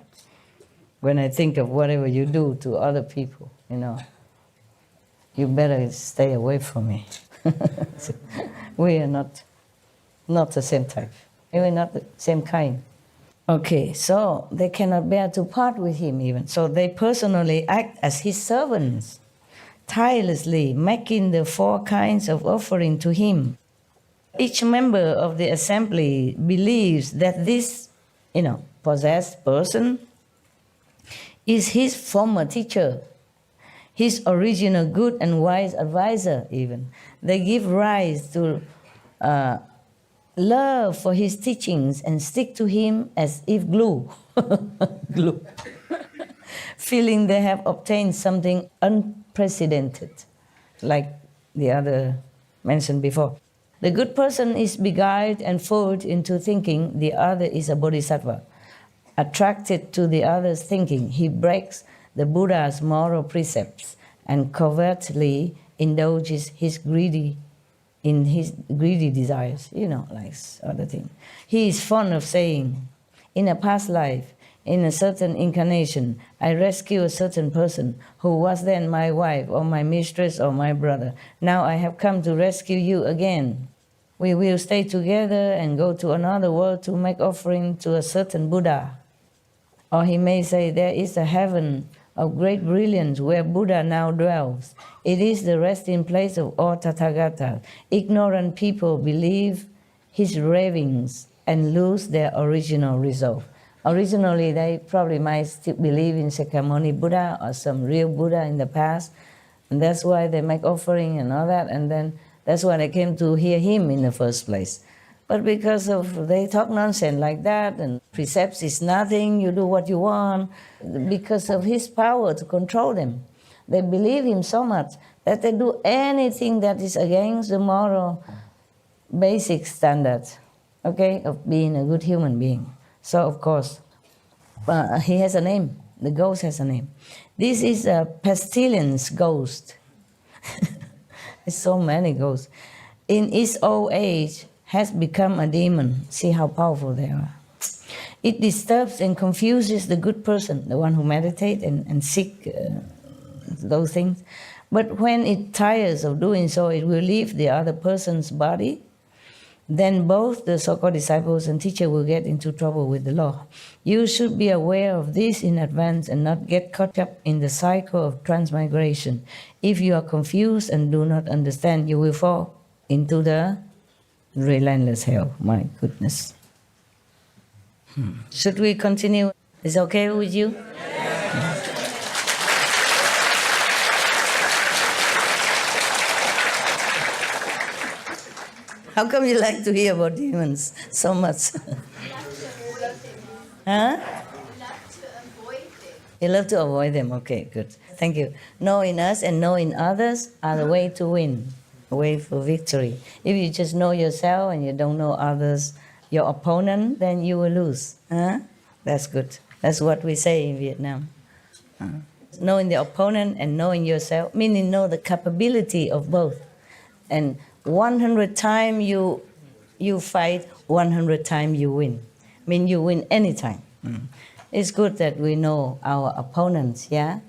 When I think of whatever you do to other people, you better stay away from me. So we are not the same type. We're not the same kind. Okay, so they cannot bear to part with him even. So they personally act as his servants, tirelessly making the 4 kinds of offering to him. Each member of the assembly believes that this, possessed person is his former teacher. his original good and wise advisor even. They give rise to love for his teachings and stick to him as if glue. Glue. Feeling they have obtained something unprecedented, like the other mentioned before. The good person is beguiled and fooled into thinking the other is a bodhisattva. Attracted to the other's thinking, he breaks the Buddha's moral precepts and covertly indulges his greedy desires, like other things. He is fond of saying, in a past life, in a certain incarnation, I rescued a certain person who was then my wife or my mistress or my brother. Now I have come to rescue you again. We will stay together and go to another world to make offering to a certain Buddha. Or he may say, there is a heaven of great brilliance where Buddha now dwells. It is the resting place of all Tathagatas. Ignorant people believe his ravings and lose their original resolve. Originally, they probably might still believe in Shakyamuni Buddha or some real Buddha in the past, and that's why they make offering and all that, and then that's why they came to hear him in the first place. But because of they talk nonsense like that, and precepts is nothing, you do what you want, because of his power to control them, they believe him so much that they do anything that is against the moral basic standards, of being a good human being. So, of course, he has a name. The ghost has a name. This is a pestilence ghost. There's so many ghosts. In its old age, has become a demon. See how powerful they are. It disturbs and confuses the good person, the one who meditates and seek those things. But when it tires of doing so, it will leave the other person's body. Then both the so-called disciples and teacher will get into trouble with the law. You should be aware of this in advance and not get caught up in the cycle of transmigration. If you are confused and do not understand, you will fall into the relentless hell. My goodness. Should we continue? Is it okay with you? How come you like to hear about demons so much? Huh? You love to avoid them. Okay, good. Thank you. Knowing us and knowing others are the way to win, the way for victory. If you just know yourself and you don't know others, your opponent, then you will lose. Huh? That's good. That's what we say in Vietnam. Knowing the opponent and knowing yourself, meaning know the capability of both. And 100 times you fight, 100 times you win. I mean, you win anytime. It's good that we know our opponents, yeah?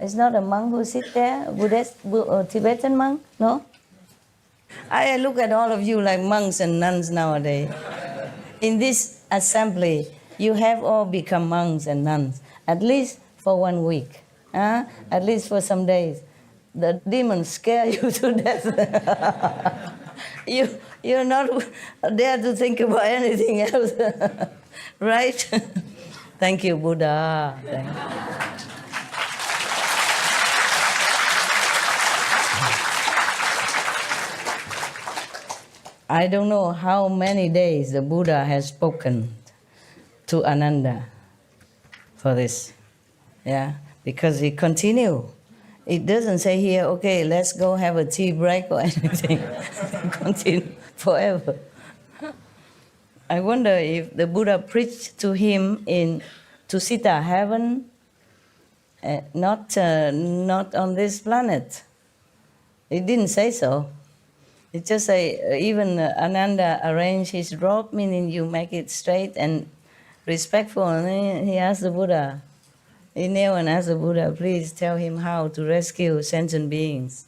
It's not a monk who sits there, Buddhist or Tibetan monk, no? I look at all of you like monks and nuns nowadays. In this assembly, you have all become monks and nuns, at least for 1 week, at least for some days. The demons scare you to death. You're not there to think about anything else, right? Thank you, Buddha. Thank you. I don't know how many days the Buddha has spoken to Ananda for this, because he continued. It doesn't say here, okay, let's go have a tea break or anything. Continue forever. I wonder if the Buddha preached to him in Tusita heaven, not on this planet. It didn't say so. It just say, even Ananda arranged his robe, meaning you make it straight and respectful. And he asked the Buddha, he knelt and asked the Buddha, please tell him how to rescue sentient beings.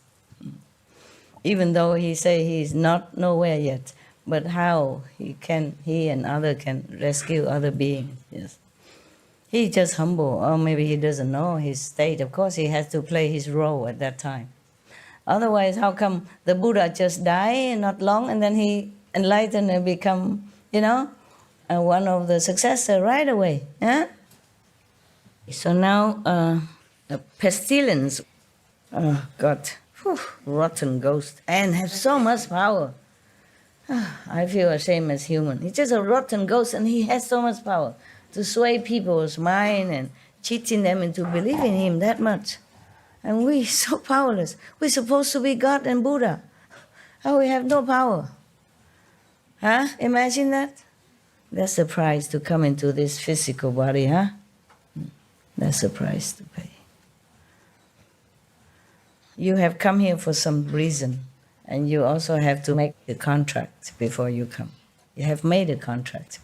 Even though he say he's not nowhere yet, but how he and others can rescue other beings. Yes. He's just humble, or maybe he doesn't know his state. Of course, he has to play his role at that time. Otherwise, how come the Buddha just die not long and then he enlightened and become, one of the successors right away? Huh? So now, the pestilence, Oh, God. Whew, rotten ghost. And have so much power. I feel ashamed as human. He's just a rotten ghost and he has so much power to sway people's mind and cheating them into believing him that much. And we so powerless. We're supposed to be God and Buddha. Oh, we have no power. Huh? Imagine that. That's the price to come into this physical body, huh? That's the price to pay. You have come here for some reason, and you also have to make a contract before you come. You have made a contract.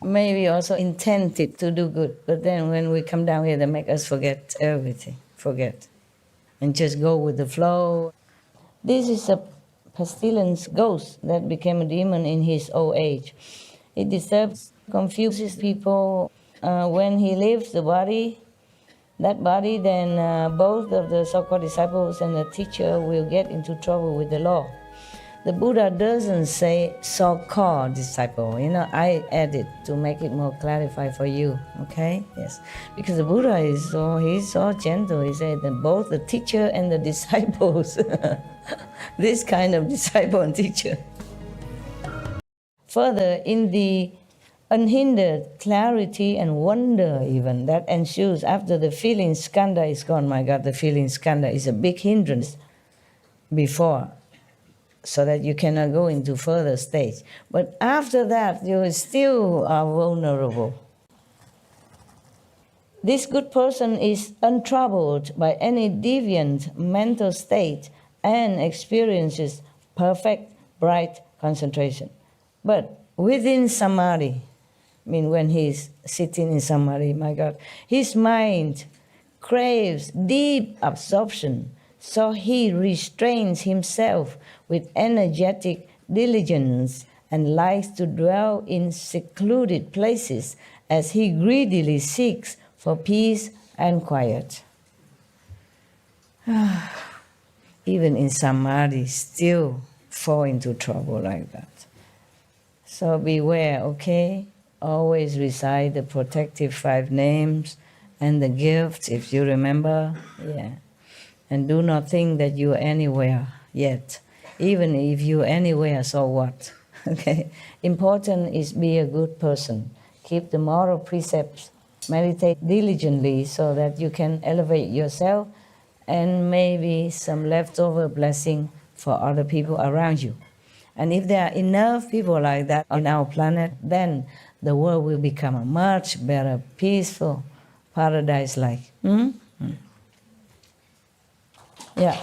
Maybe also intended to do good, but then when we come down here, they make us forget everything, forget, and just go with the flow. This is a pestilence ghost that became a demon in his old age. It disturbs, confuses people. When he leaves the body, that body, then both of the so-called disciples and the teacher will get into trouble with the law. The Buddha doesn't say so-called disciple. I added to make it more clarified for you, okay? Yes, because the Buddha he's so gentle. He said that both the teacher and the disciples, this kind of disciple and teacher. Further, in the unhindered clarity and wonder even that ensues after the feeling skandha is gone. My God, the feeling skandha is a big hindrance before, so that you cannot go into further stage. But after that, you still are vulnerable. This good person is untroubled by any deviant mental state and experiences perfect, bright concentration. But within samadhi, when he's sitting in samadhi, my God, his mind craves deep absorption, so he restrains himself with energetic diligence and likes to dwell in secluded places as he greedily seeks for peace and quiet. Even in samadhi, still fall into trouble like that. So beware, okay? Always recite the protective 5 names and the gifts, if you remember. Yeah. And do not think that you're anywhere yet. Even if you're anywhere, so what? Okay? Important is be a good person. Keep the moral precepts. Meditate diligently so that you can elevate yourself and maybe some leftover blessing for other people around you. And if there are enough people like that on our planet, then the world will become a much better, peaceful, paradise-like. Yeah.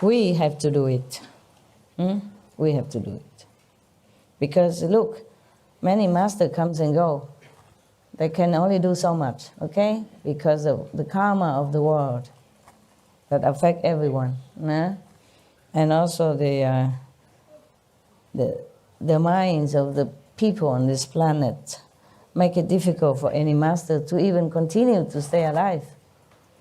We have to do it. We have to do it. Because look, many masters comes and go. They can only do so much, okay? Because of the karma of the world that affect everyone. And also the minds of the people on this planet make it difficult for any master to even continue to stay alive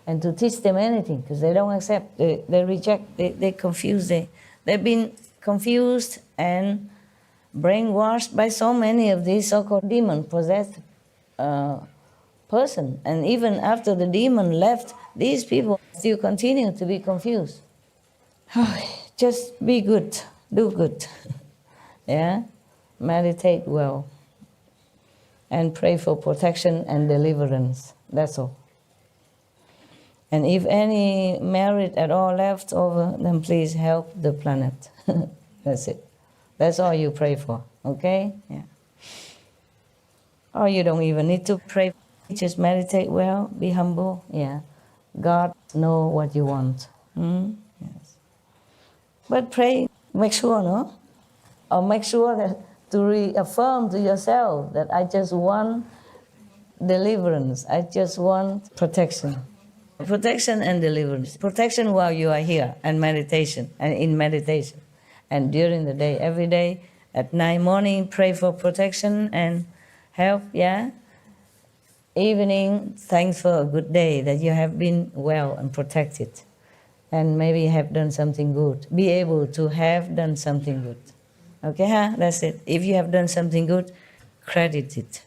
and to teach them anything, because they don't accept, they reject, they confuse. They've been confused and brainwashed by so many of these so-called demon-possessed person. And even after the demon left, these people still continue to be confused. Just be good, do good. Yeah? Meditate well. And pray for protection and deliverance. That's all. And if any merit at all left over, then please help the planet. That's it. That's all you pray for, okay? Yeah. Or you don't even need to pray. Just meditate well, be humble. Yeah. God knows what you want. Yes. But pray, make sure, no? Or make sure that to reaffirm to yourself that I just want deliverance. I just want protection. Protection and deliverance. Protection while you are here and meditation and in meditation. And during the day, every day, at night, morning, pray for protection and help, yeah? Evening, thanks for a good day, that you have been well and protected. And maybe have done something good. Be able to have done something good. Okay, huh? That's it. If you have done something good, credit it.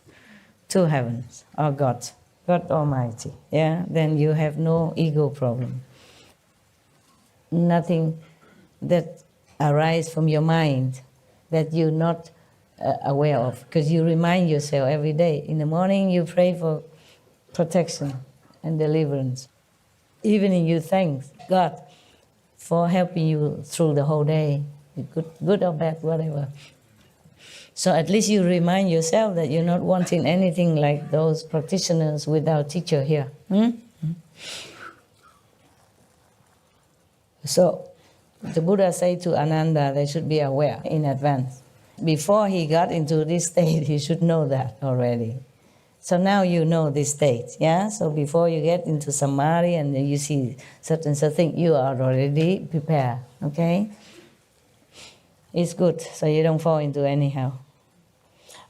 to heavens or God, God Almighty, yeah, then you have no ego problem. Nothing that arises from your mind that you're not aware of, because you remind yourself every day. In the morning you pray for protection and deliverance. Evening you thank God for helping you through the whole day, good or bad, whatever. So at least you remind yourself that you're not wanting anything like those practitioners without teacher here. So the Buddha said to Ananda, they should be aware in advance. Before he got into this state, he should know that already. So now you know this state, yeah? So before you get into samadhi and you see certain thing, you are already prepared, okay? It's good, so you don't fall into anyhow.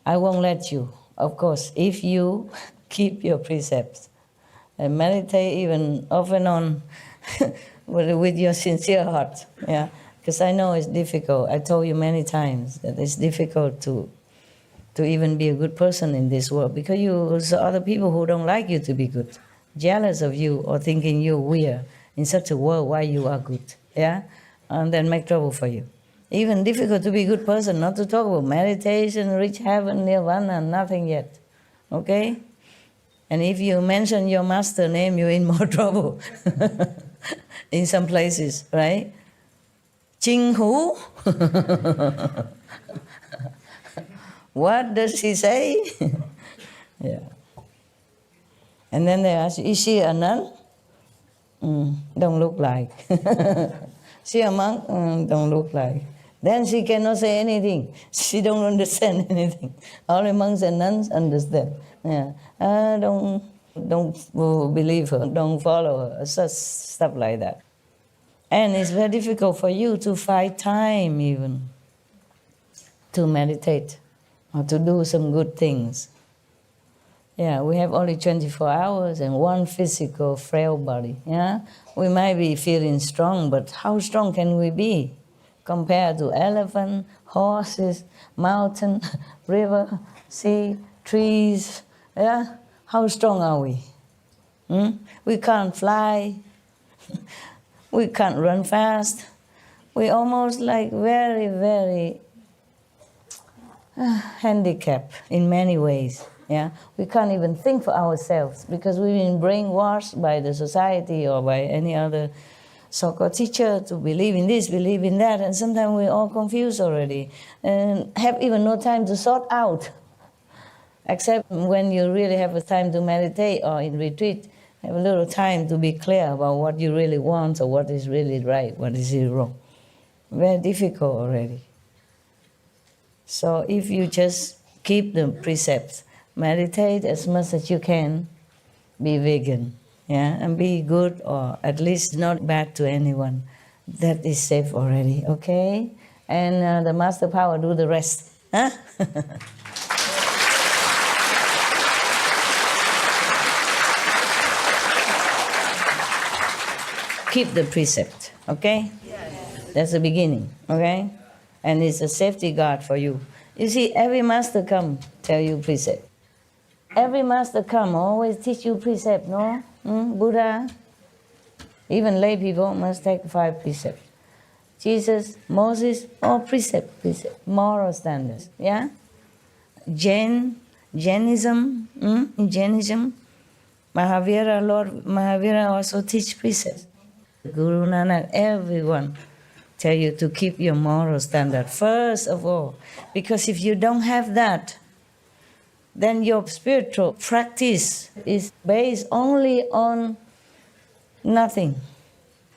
I won't let you, of course, if you keep your precepts and meditate even off and on with your sincere heart, yeah? Because I know it's difficult. I told you many times that it's difficult to even be a good person in this world, because there's other people who don't like you to be good, jealous of you or thinking you're weird in such a world why you are good, yeah? And then make trouble for you. Even difficult to be a good person, not to talk about meditation, reach heaven, nirvana, nothing yet, okay? And if you mention your master name, you're in more trouble in some places, right? Ching Hu? What does he say? Yeah. And then they ask, is she a nun? Don't look like. She a monk? Don't look like. Then she cannot say anything. She don't understand anything. Only monks and nuns understand. Yeah. Don't believe her. Don't follow her. Such stuff like that. And it's very difficult for you to find time even to meditate or to do some good things. Yeah, we have only 24 hours and one physical frail body. Yeah, we might be feeling strong, but how strong can we be compared to elephant, horses, mountain, river, sea, trees? Yeah, how strong are we? We can't fly. We can't run fast. We're almost like very, very handicapped in many ways. Yeah, we can't even think for ourselves because we've been brainwashed by the society or by any other so-called teacher to believe in this, believe in that, and sometimes we're all confused already and have even no time to sort out. Except when you really have a time to meditate or in retreat, have a little time to be clear about what you really want or what is really right, what is really wrong. Very difficult already. So if you just keep the precepts, meditate as much as you can, be vegan, yeah, and be good or at least not bad to anyone. That is safe already, okay? And the master power do the rest. Huh? Keep the precept, okay? Yes. That's the beginning, okay? And it's a safety guard for you. You see, every master come tell you precept. Every master come always teach you precept, no? Buddha, even lay people must take 5 precepts. Jesus, Moses, all precept, moral standards, yeah? Jainism, Mahavira, Lord Mahavira also teach precepts. Guru Nanak, everyone tell you to keep your moral standard first of all, because if you don't have that, then your spiritual practice is based only on nothing.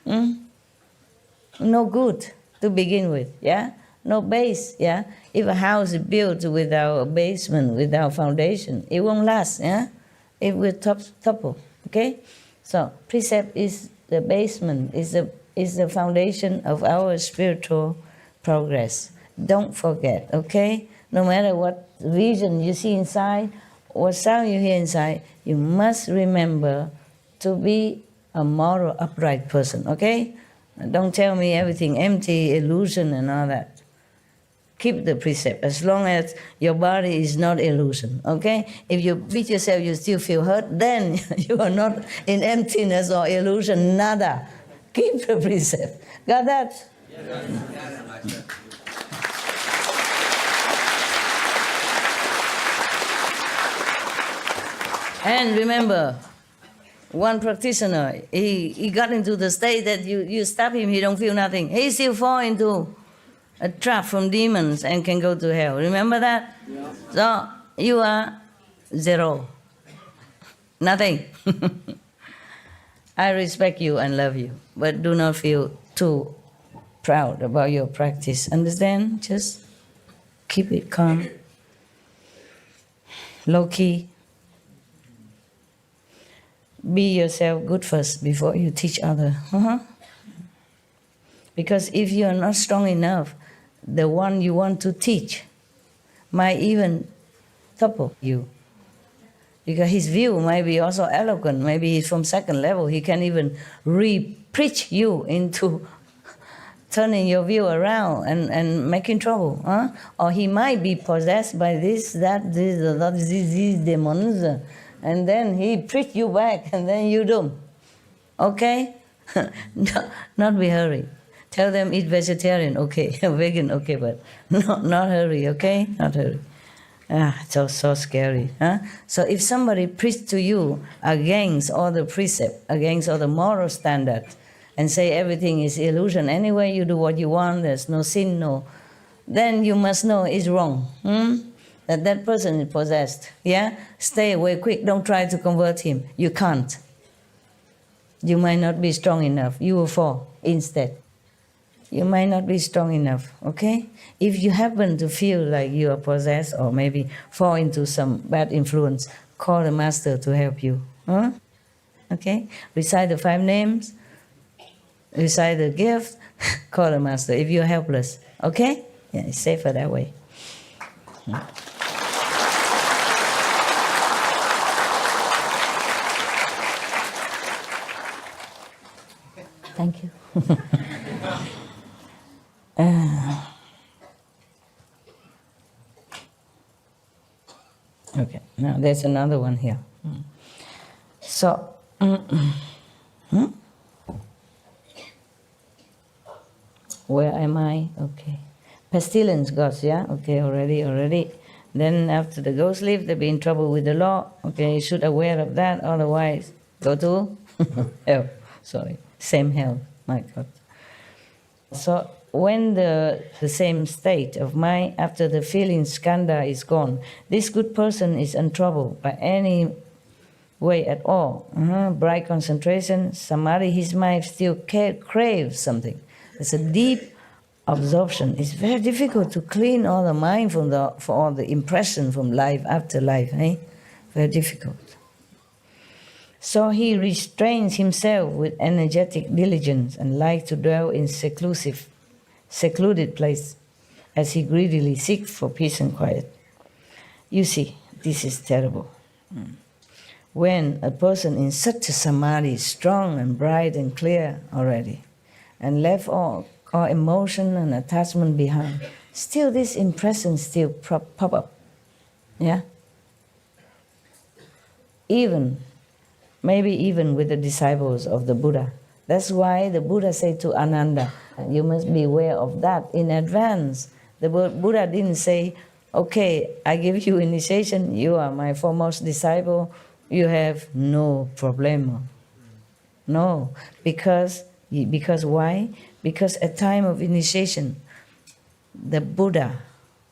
No good to begin with, yeah? No base, yeah? If a house is built without a basement, without foundation, it won't last, yeah? It will topple, okay? So precept is the basement, is the foundation of our spiritual progress. Don't forget, okay? No matter what vision you see inside, what sound you hear inside, you must remember to be a moral, upright person, okay? Don't tell me everything empty, illusion and all that. keep the precept as long as your body is not illusion, okay? If you beat yourself, you still feel hurt, then you are not in emptiness or illusion, nada. Keep the precept. Got that? And remember, one practitioner, he got into the state that you stop him, he don't feel nothing. He still fall into a trap from demons and can go to hell. Remember that? Yeah. So you are zero. Nothing. I respect you and love you, but do not feel too proud about your practice. Understand? Just keep it calm, low key. Be yourself good first before you teach others. Because if you are not strong enough, the one you want to teach might even topple you. Because his view might be also eloquent. Maybe he's from second level. He can even re-preach you into turning your view around and making trouble. Or he might be possessed by these demons. And then he preach you back, and then you do. Okay? Not be hurry. Tell them eat vegetarian, okay. Vegan, okay, but not hurry, okay? Not hurry. So scary. So if somebody preach to you against all the precept, against all the moral standards, and say everything is illusion, anyway you do what you want, there's no sin, no, then you must know it's wrong. That person is possessed. Yeah? Stay away quick. Don't try to convert him. You can't. You might not be strong enough. You will fall instead. You might not be strong enough. Okay? If you happen to feel like you are possessed or maybe fall into some bad influence, call the master to help you. Okay? Recite the 5 names. Recite the gift. Call the master if you're helpless. Okay? Yeah, it's safer that way. Thank you. Okay, now there's another one here. So, where am I? Okay. Pestilence gods, yeah? Okay, already. Then after the ghost leave, they'll be in trouble with the law. Okay, you should aware of that, otherwise go to hell. Sorry, same hell, my God. So when the same state of mind after the feeling skandha is gone, this good person is untroubled by any way at all. Bright concentration, samadhi, his mind still craves something. It's a deep absorption. It's very difficult to clean all the mind for all the impression from life after life. Very difficult. So he restrains himself with energetic diligence and likes to dwell in secluded place as he greedily seeks for peace and quiet. You see, this is terrible. When a person in such a samadhi is strong and bright and clear already, and left all emotion and attachment behind, still this impression still pop up. Yeah? Maybe even with the disciples of the Buddha. That's why the Buddha said to Ananda, you must be aware of that in advance. The Buddha didn't say, okay, I give you initiation, you are my foremost disciple, you have no problem. No, because why? Because at time of initiation, the Buddha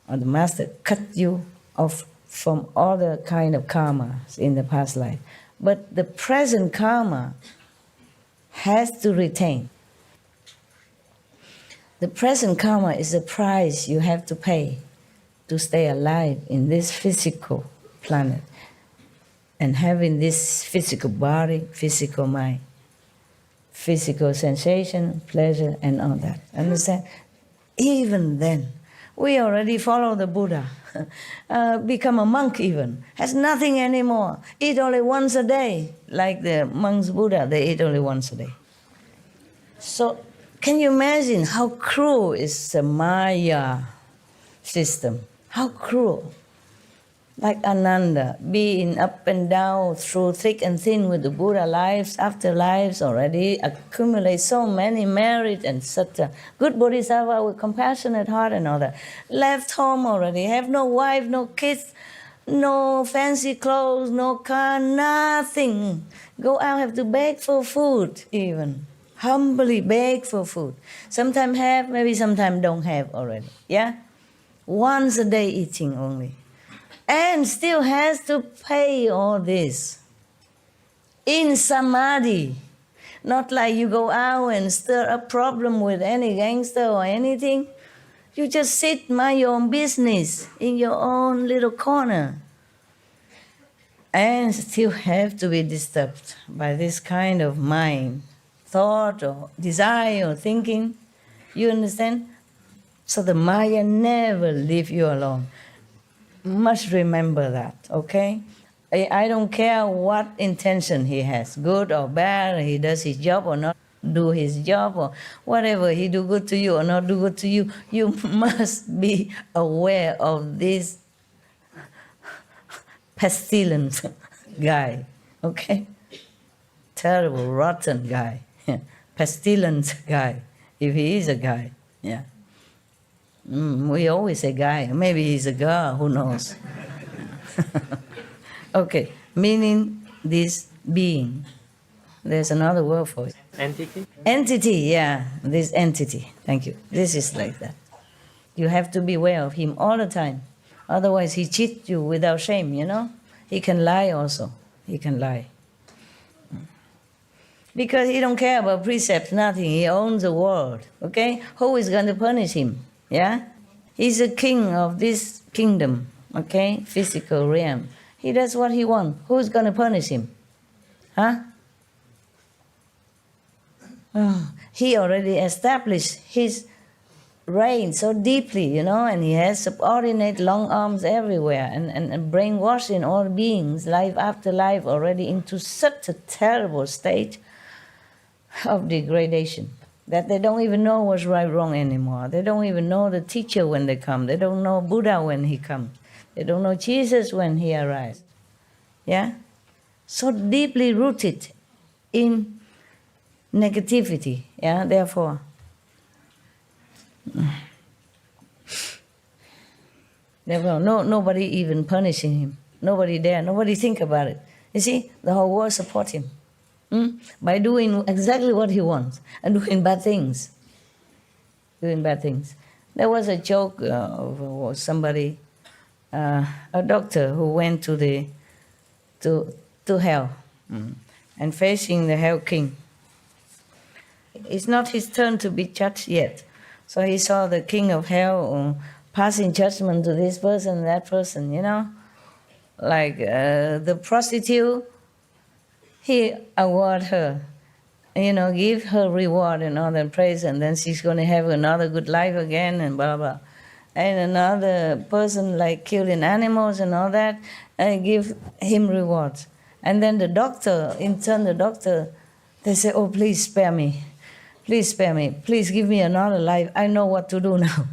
or the Master cut you off from all the kind of karmas in the past life. But the present karma has to retain. The present karma is the price you have to pay to stay alive in this physical planet and having this physical body, physical mind, physical sensation, pleasure, and all that. Understand? Even then, we already follow the Buddha, become a monk even, has nothing anymore, eat only once a day, like the monks Buddha, they eat only once a day. So, can you imagine how cruel is the Maya system. How cruel. Like Ananda, being up and down through thick and thin with the Buddha lives, after lives already, accumulate so many merit and such a good bodhisattva with compassionate heart and all that. Left home already, have no wife, no kids, no fancy clothes, no car, nothing. Go out, have to beg for food even. Humbly beg for food. Sometimes have, maybe sometimes don't have already. Yeah? Once a day eating only. And still has to pay all this. In samadhi. Not like you go out and stir a problem with any gangster or anything. You just sit, mind your own business in your own little corner. And still have to be disturbed by this kind of mind, thought or desire or thinking. You understand? So the Maya never leave you alone. Must remember that, okay? I don't care what intention he has, good or bad, he does his job or not do his job or whatever, he do good to you or not do good to you. You must be aware of this pestilent guy, okay? Terrible, rotten guy, pestilent guy, if he is a guy, yeah. We always say guy, maybe he's a girl, who knows? Okay, meaning this being. There's another word for it. Entity? Entity, yeah, this entity. Thank you. This is like that. You have to be aware of him all the time. Otherwise, he cheats you without shame, you know? He can lie also. He can lie. Because he don't care about precepts, nothing. He owns the world, okay? Who is going to punish him? Yeah? He's the king of this kingdom, okay? Physical realm. He does what he wants. Who's going to punish him? Huh? Oh, he already established his reign so deeply, you know, and he has subordinate long arms everywhere and brainwashing all beings, life after life, already into such a terrible state of degradation that they don't even know what's right, wrong anymore. They don't even know the teacher when they come. They don't know Buddha when he comes. They don't know Jesus when he arrives. Yeah? So deeply rooted in negativity. Yeah, therefore. Nobody even punishing him. Nobody there. Nobody think about it. You see, the whole world support him. By doing exactly what he wants and doing bad things. Doing bad things. There was a joke of somebody, a doctor who went to hell and facing the hell king. It's not his turn to be judged yet. So he saw the king of hell passing judgment to this person, that person, you know. Like the prostitute, he award her, you know, give her reward and all that praise, and then she's going to have another good life again and blah, blah. And another person like killing animals and all that, give him rewards. And then the doctor, in turn the doctor, they say, oh, please spare me. Please spare me. Please give me another life. I know what to do now.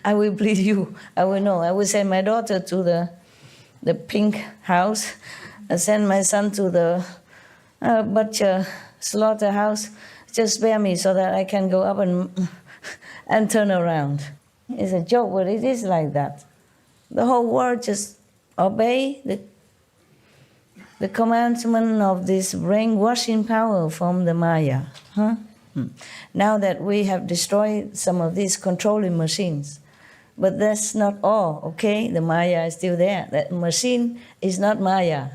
I will please you. I will know. I will send my daughter to the pink house. I send my son to the butcher slaughterhouse. Just spare me so that I can go up and turn around. It's a joke, but it is like that. The whole world just obey the commandment of this brainwashing power from the Maya. Huh? Now that we have destroyed some of these controlling machines, but that's not all, okay? The Maya is still there. That machine is not Maya.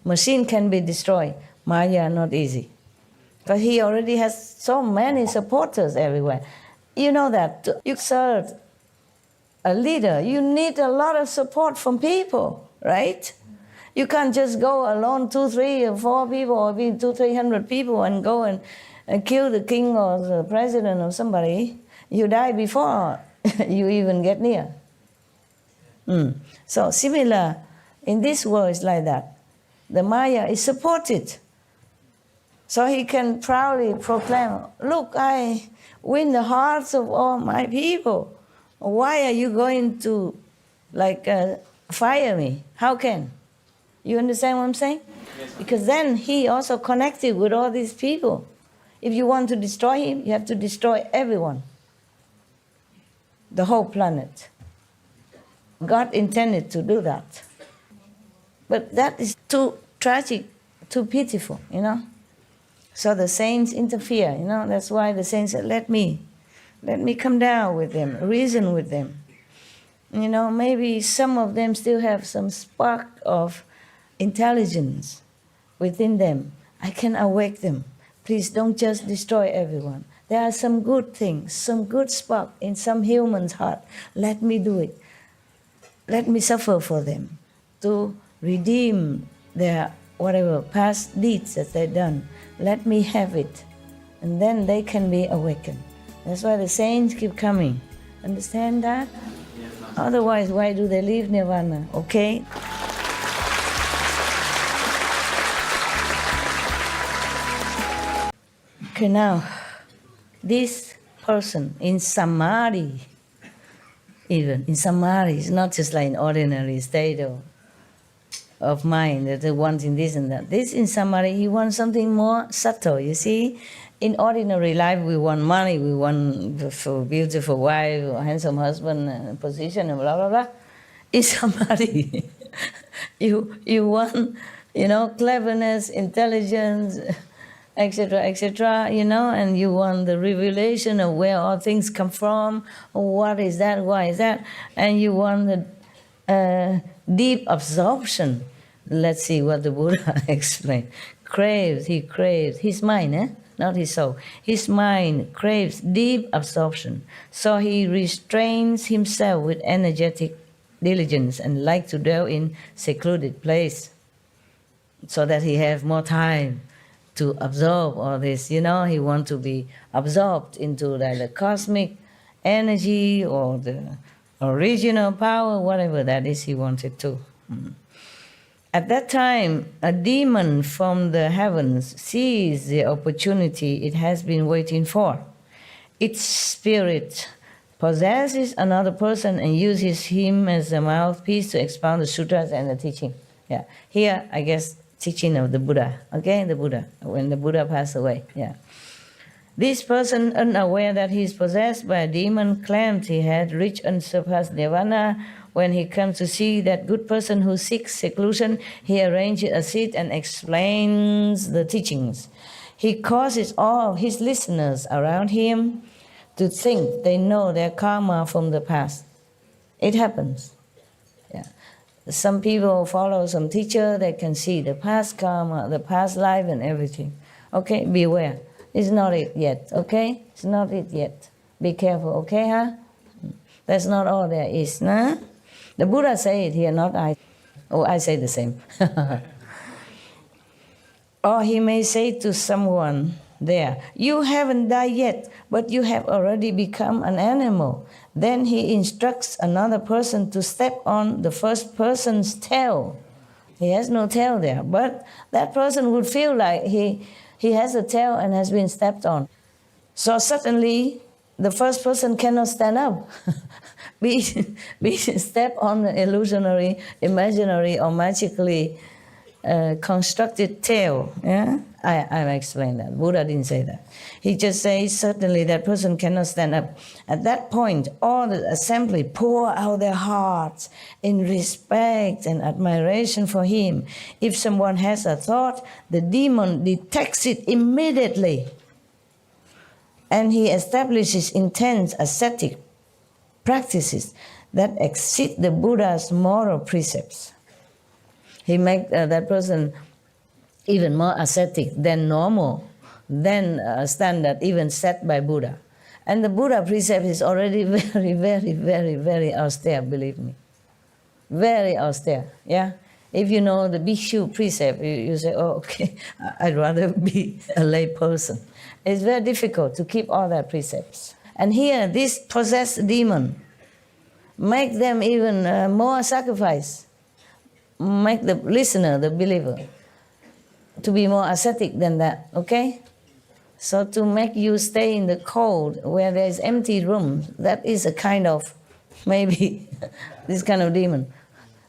Machine can be destroyed. Maya not easy. Because he already has so many supporters everywhere. You know that you serve a leader, you need a lot of support from people, right? You can't just go alone, 2, 3, or 4 people, or 200-300 people, and go and kill the king or the president or somebody. You die before you even get near. So similar, in this world it's like that. The Maya is supported. So he can proudly proclaim, look, I win the hearts of all my people. Why are you going to fire me? How can? You understand what I'm saying? Yes. Because then he also connected with all these people. If you want to destroy him, you have to destroy everyone. The whole planet. God intended to do that. But that is too tragic, too pitiful, So the saints interfere, That's why the saints said, let me come down with them, reason with them. Maybe some of them still have some spark of intelligence within them. I can awake them. Please don't just destroy everyone. There are some good things, some good spark in some human's heart. Let me do it. Let me suffer for them to redeem their whatever past deeds that they've done. Let me have it. And then they can be awakened. That's why the saints keep coming. Understand that? Otherwise, why do they leave nirvana? Okay? Okay, now, this person in samadhi, even in samadhi, it's not just like an ordinary state of mind that they wanting this and that. This in samadhi, he wants something more subtle, you see? In ordinary life, we want money, we want a beautiful wife, a handsome husband, position, and blah, blah, blah. In samadhi, you want, cleverness, intelligence, etc., and you want the revelation of where all things come from, what is that, why is that, and you want the deep absorption. Let's see what the Buddha explained. He craves, his mind, not his soul. His mind craves deep absorption, so he restrains himself with energetic diligence and likes to dwell in secluded place, so that he have more time to absorb all this. He wants to be absorbed into the cosmic energy or the original power, whatever that is he wanted to. At that time, a demon from the heavens sees the opportunity it has been waiting for. Its spirit possesses another person and uses him as a mouthpiece to expound the sutras and the teaching. Yeah. Here, I guess, teaching of the Buddha. Okay, the Buddha, when the Buddha passed away. Yeah. This person, unaware that he is possessed by a demon, claimed he had reached unsurpassed nirvana. When he comes to see that good person who seeks seclusion, he arranges a seat and explains the teachings. He causes all of his listeners around him to think they know their karma from the past. It happens. Yeah. Some people follow some teacher, they can see the past karma, the past life and everything. Okay, beware. It's not it yet, okay? It's not it yet. Be careful, okay, huh? That's not all there is, nah? The Buddha say it here, not I. Oh, I say the same. Or he may say to someone there, you haven't died yet, but you have already become an animal. Then he instructs another person to step on the first person's tail. He has no tail there, but that person would feel like he has a tail and has been stepped on. So suddenly, the first person cannot stand up. be step on the illusionary, imaginary, or magically constructed tail. Yeah, I explained that. Buddha didn't say that. He just says certainly that person cannot stand up. At that point, all the assembly pour out their hearts in respect and admiration for him. If someone has a thought, the demon detects it immediately, and he establishes intense ascetic practices that exceed the Buddha's moral precepts. He makes that person even more ascetic than normal, than standard even set by Buddha. And the Buddha precept is already very, very, very, very austere, believe me. Very austere, yeah? If you know the Bhikshu precept, you say, oh, okay, I'd rather be a lay person. It's very difficult to keep all their precepts. And here, this possessed demon make them even more sacrifice, make the listener, the believer, to be more ascetic than that, okay? So to make you stay in the cold where there is empty room, that is a kind of maybe, this kind of demon.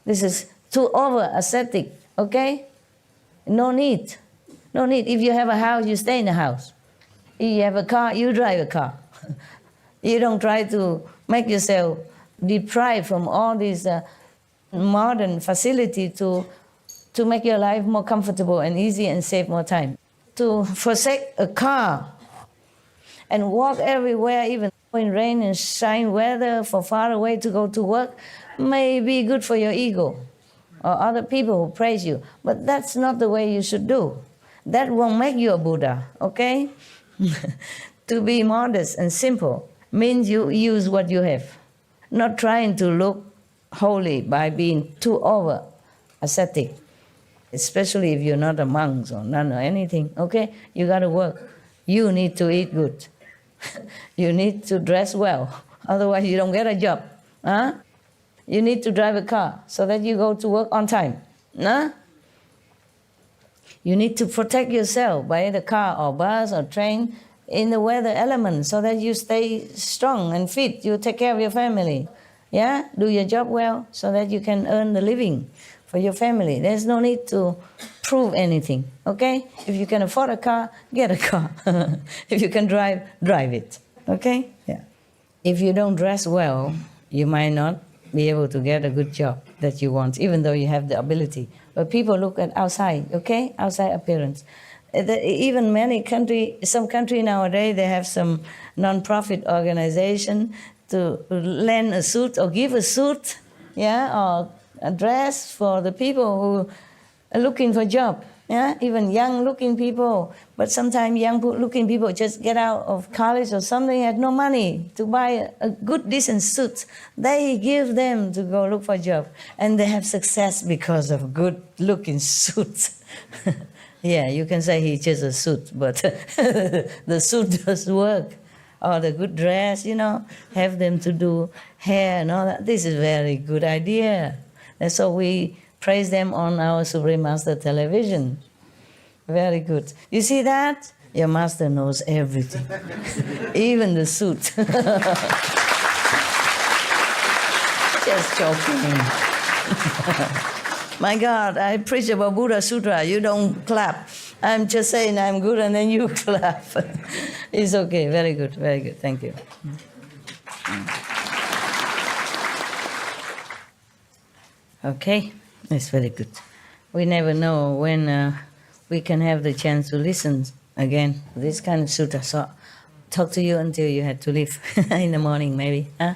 This is too over ascetic, okay? No need. No need. If you have a house, you stay in the house. If you have a car, you drive a car. You don't try to make yourself deprived from all these modern facility to make your life more comfortable and easy and save more time. To forsake a car and walk everywhere, even in rain and shine weather, for far away to go to work, may be good for your ego or other people who praise you. But that's not the way you should do. That won't make you a Buddha, okay? To be modest and simple means you use what you have, not trying to look holy by being too over ascetic, especially if you're not a monk or nun or anything, okay? You got to work. You need to eat good. You need to dress well, otherwise you don't get a job. Huh? You need to drive a car so that you go to work on time. Huh? You need to protect yourself by the car or bus or train in the weather element so that you stay strong and fit. You take care of your family. Yeah? Do your job well so that you can earn the living for your family. There's no need to prove anything, okay? If you can afford a car, get a car. If you can drive, drive it, okay? Yeah. If you don't dress well, you might not be able to get a good job that you want, even though you have the ability. But people look at outside, okay? Outside appearance. Even some country nowadays, they have some non-profit organization to lend a suit or give a suit, yeah, or a dress for the people who are looking for a job, yeah, even young-looking people. But sometimes young-looking people just get out of college or something, had no money to buy a good, decent suit. They give them to go look for a job, and they have success because of good-looking suits. Yeah, you can say he's just a suit, but the suit does work. Or the good dress, have them to do hair and all that. This is a very good idea. And so we praise them on our Supreme Master television. Very good. You see that? Your master knows everything, even the suit. Just joking. My God, I preach about Buddha Sutra. You don't clap. I'm just saying I'm good and then you clap. It's okay. Very good. Very good. Thank you. Okay. It's very good. We never know when we can have the chance to listen again to this kind of sutta. So talk to you until you had to leave in the morning maybe. Huh?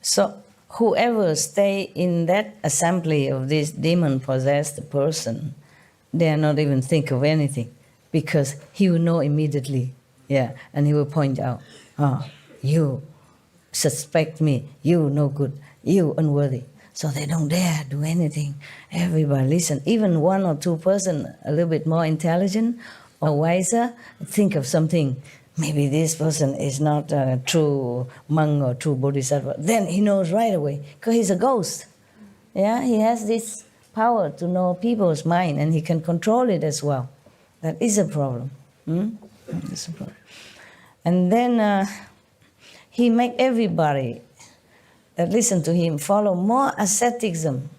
So whoever stay in that assembly of this demon-possessed person, they are not even think of anything because he will know immediately, yeah, and he will point out, you suspect me, you no good, you unworthy. So they don't dare do anything. Everybody listen. Even one or two person a little bit more intelligent or wiser think of something. Maybe this person is not a true monk or true bodhisattva. Then he knows right away because he's a ghost. Yeah, he has this power to know people's mind and he can control it as well. That is a problem. That's a problem. And then he make everybody that listen to him follow more asceticism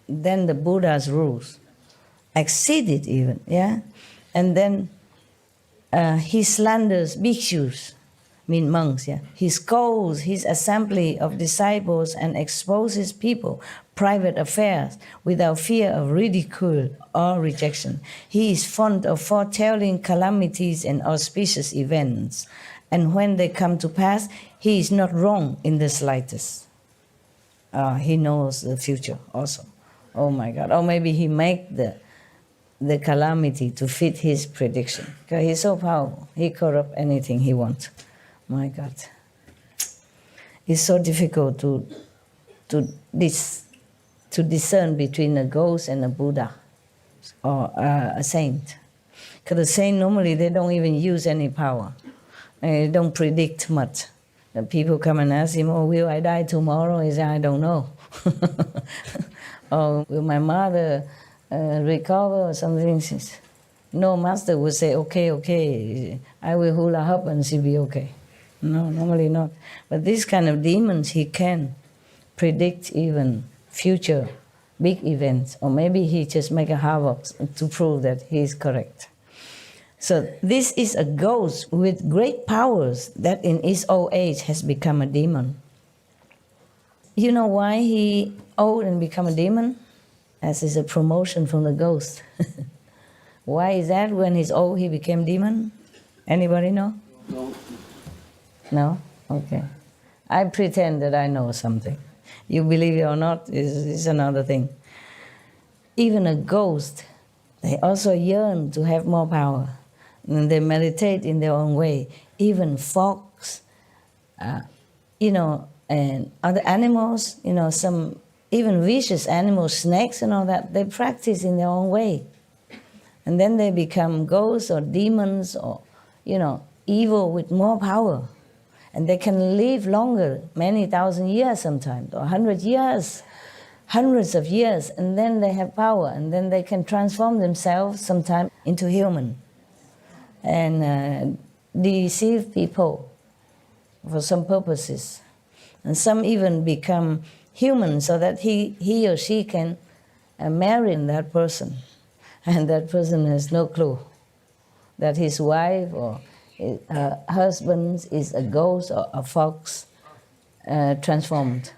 than the Buddha's rules. Exceed it even, yeah? And then he slanders bhikshus, mean monks, yeah? He scolds his assembly of disciples and exposes people, private affairs, without fear of ridicule or rejection. He is fond of foretelling calamities and auspicious events. And when they come to pass, he is not wrong in the slightest. He knows the future also. Oh my God. Or maybe he make the calamity to fit his prediction. Because he's so powerful. He corrupt anything he wants. My God. It's so difficult to discern between a ghost and a Buddha or a saint. Because the saint normally they don't even use any power. They don't predict much. The people come and ask him, will I die tomorrow? He says, I don't know. Or will my mother recover or something? No, master would say, okay, I will hula hoop and she'll be okay. No, normally not. But these kind of demons, he can predict even future big events, or maybe he just make a havoc to prove that he is correct. So this is a ghost with great powers that in his old age has become a demon. You know why he old and become a demon? As is a promotion from the ghost. Why is that when he's old he became demon? Anybody know? No. No? Okay. I pretend that I know something. You believe it or not is another thing. Even a ghost, they also yearn to have more power. And they meditate in their own way. Even fox, and other animals, some even vicious animals, snakes and all that, they practice in their own way. And then they become ghosts or demons or, evil with more power. And they can live longer, many thousand years sometimes, or 100 years, hundreds of years, and then they have power, and then they can transform themselves sometimes into human and deceive people for some purposes. And some even become human so that he or she can marry that person, and that person has no clue that his wife or his husband is a ghost or a fox transformed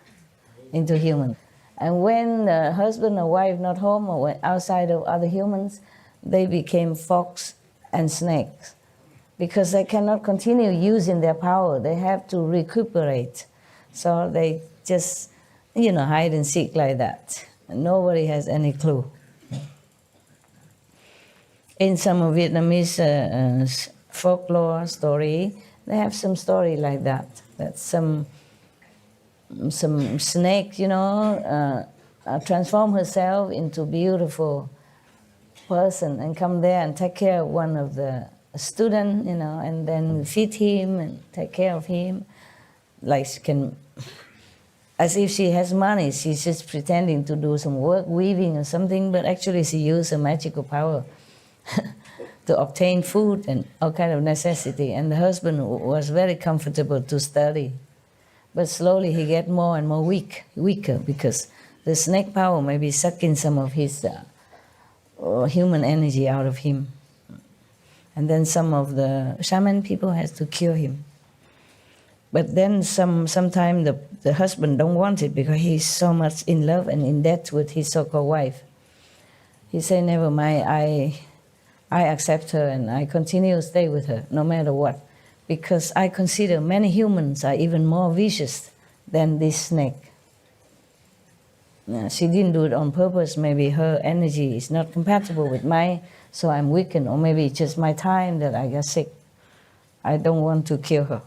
into human. And when the husband or wife not home or outside of other humans, they became fox and snakes because they cannot continue using their power. They have to recuperate. So they just, hide and seek like that. And nobody has any clue. In some Vietnamese folklore story, they have some story like that. That some snake, transform herself into beautiful person and come there and take care of one of the student, and then feed him and take care of him, like she can, as if she has money. She's just pretending to do some work, weaving or something, but actually she used her magical power to obtain food and all kind of necessity. And the husband was very comfortable to study. But slowly he get more and more weaker because the snake power may be sucking some of his human energy out of him. And then some of the shaman people has to cure him. But then sometime the husband don't want it because he's so much in love and in debt with his so-called wife. He say, never mind, I accept her and I continue to stay with her no matter what. Because I consider many humans are even more vicious than this snake. She didn't do it on purpose. Maybe her energy is not compatible with mine, so I'm weakened. Or maybe it's just my time that I got sick. I don't want to kill her.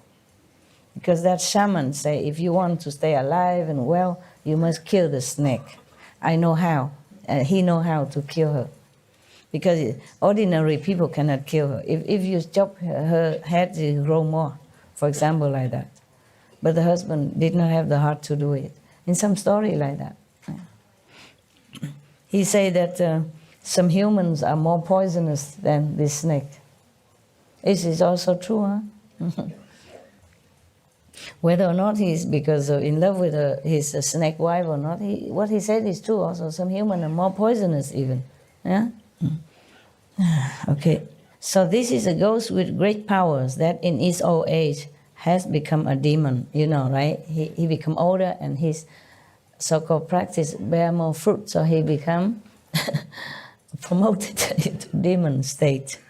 Because that shaman say, if you want to stay alive and well, you must kill the snake. I know how. He know how to kill her. Because ordinary people cannot kill her. If you chop her head, it will grow more, for example, like that. But the husband did not have the heart to do it. In some story like that. He say that some humans are more poisonous than this snake. This is also true, huh? Whether or not he's because in love with his snake wife or not, what he said is true also. Some humans are more poisonous even. Yeah? Okay. So this is a ghost with great powers that in his old age has become a demon, right? He become older and his so-called practice bear more fruit, so he become promoted into demon state.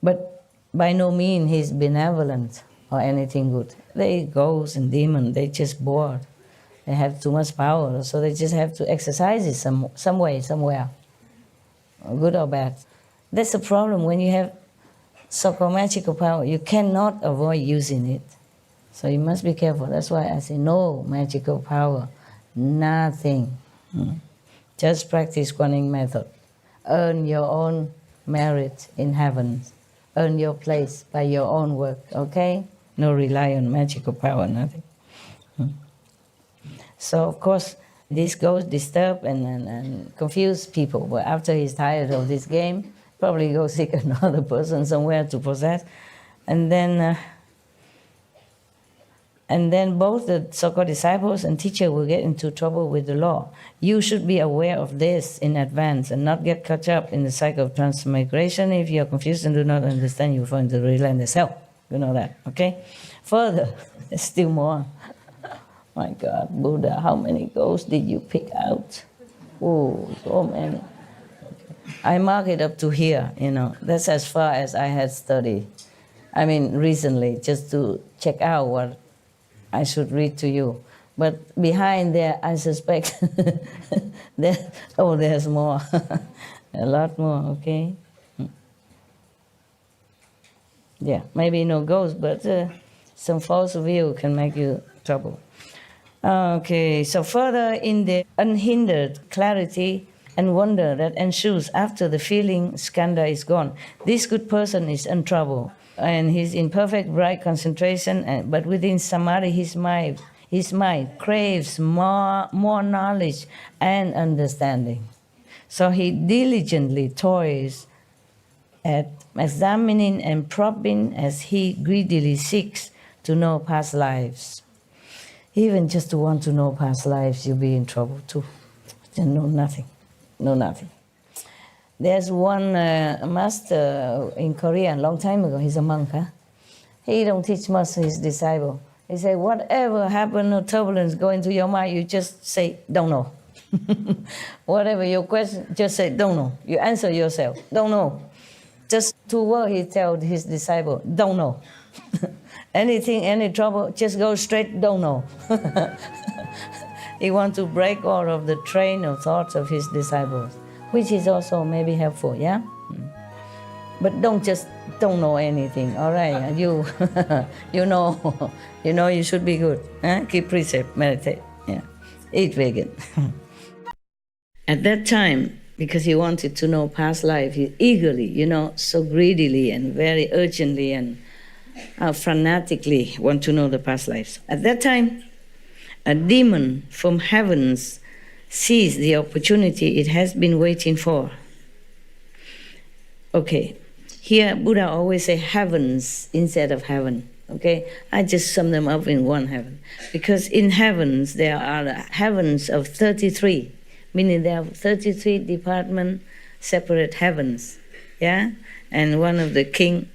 But by no means he's benevolent or anything good. They ghosts and demons, they just bored. They have too much power, so they just have to exercise it some way, somewhere, good or bad. That's the problem when you have so-called magical power. You cannot avoid using it. So you must be careful. That's why I say no magical power, nothing. Just practice Guanyin method. Earn your own merit in heaven. Earn your place by your own work, okay? No rely on magical power, nothing. So of course, this ghost disturb and confuse people. But after he's tired of this game, probably go seek another person somewhere to possess. And then And then both the so-called disciples and teacher will get into trouble with the law. You should be aware of this in advance and not get caught up in the cycle of transmigration. If you are confused and do not understand, you will fall into the relentless hell. You know that, okay? Further, there's still more. My God, Buddha, how many ghosts did you pick out? Oh, so many. I mark it up to here, That's as far as I had studied. I mean, recently, just to check out what I should read to you. But behind there, I suspect there's more. A lot more, okay? Yeah, maybe no ghost, but some false view can make you trouble. Okay, so further in the unhindered clarity and wonder that ensues after the feeling skandha is gone, this good person is in trouble. And he's in perfect bright concentration, but within samadhi, his mind craves more knowledge and understanding. So he diligently toils at examining and probing as he greedily seeks to know past lives. Even just to want to know past lives, you'll be in trouble too. You know nothing. There's one master in Korea a long time ago. He's a monk. He don't teach much to his disciple. He said, whatever happened or turbulence go into your mind, you just say, don't know. Whatever your question, just say, don't know. You answer yourself, don't know. Just 2 words he told his disciple, don't know. Anything, any trouble, just go straight, don't know. He wants to break all of the train of thoughts of his disciples, which is also maybe helpful, yeah? But don't know anything, all right? You you should be good. Keep precept, meditate, yeah. Eat vegan. At that time, because he wanted to know past life, he eagerly, so greedily and very urgently and fanatically want to know the past lives. At that time, a demon from heavens sees the opportunity it has been waiting for. Okay, here Buddha always say heavens instead of heaven. Okay, I just sum them up in one heaven. Because in heavens there are heavens of 33, meaning there are 33 department separate heavens. Yeah? And one of the king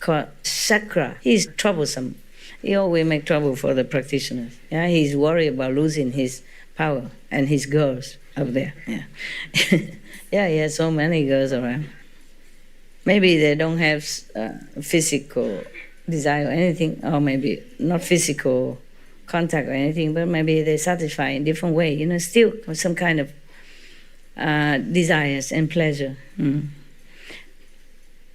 called Sakra, he's troublesome. He always make trouble for the practitioners. Yeah? He's worried about losing his power and his girls up there. Yeah, yeah, he has so many girls around. Maybe they don't have physical desire or anything, or maybe not physical contact or anything, but maybe they satisfy in different way, still some kind of desires and pleasure.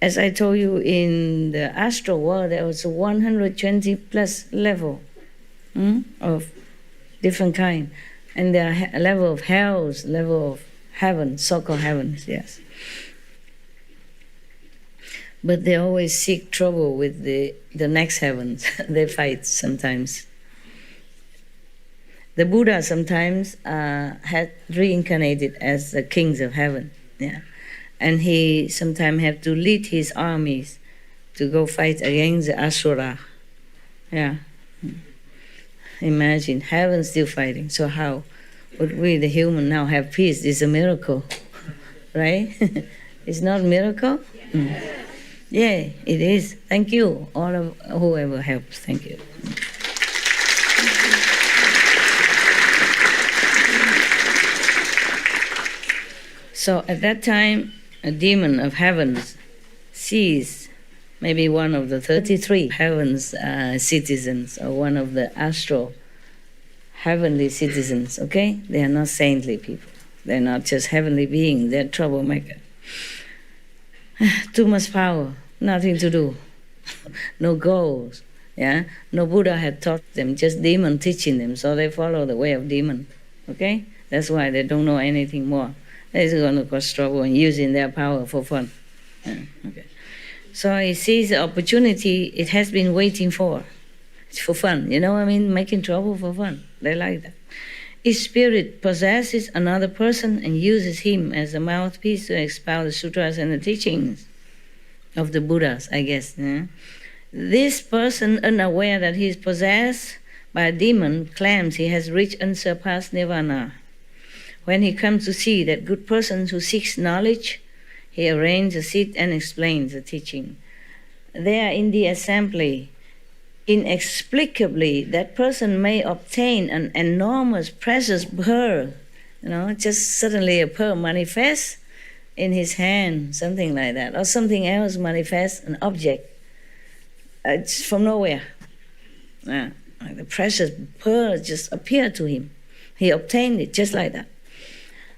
As I told you, in the astral world, there was 120 plus level of different kind. And there are level of hells, level of heaven, so-called heavens, yes. But they always seek trouble with the next heavens. They fight sometimes. The Buddha sometimes had reincarnated as the kings of heaven. Yeah. And he sometimes had to lead his armies to go fight against the Asura. Yeah. Imagine, heaven still fighting. So how would we, the human, now have peace? It's a miracle, right? It's not a miracle? Yeah, it is. Thank you, all of whoever helps. Thank you. So at that time, a demon of heavens sees maybe one of the 33 heavens citizens, or one of the astral heavenly citizens, okay? They are not saintly people. They're not just heavenly beings. They're troublemaker. Too much power, nothing to do, no goals. Yeah, no Buddha had taught them, just demon teaching them, so they follow the way of demon. Okay, that's why they don't know anything more. They're going to cause trouble and using their power for fun. Yeah, okay, so he sees the opportunity it has been waiting for. It's for fun, making trouble for fun. They like that. If spirit possesses another person and uses him as a mouthpiece to expound the sutras and the teachings of the Buddhas, I guess. Yeah? This person, unaware that he is possessed by a demon claims he has reached unsurpassed nirvana. When he comes to see that good person who seeks knowledge, he arranges a seat and explains the teaching. There in the assembly, inexplicably, that person may obtain an enormous precious pearl. Just suddenly a pearl manifests in his hand, something like that, or something else manifests, an object. It's from nowhere. Like the precious pearl just appeared to him. He obtained it just like that.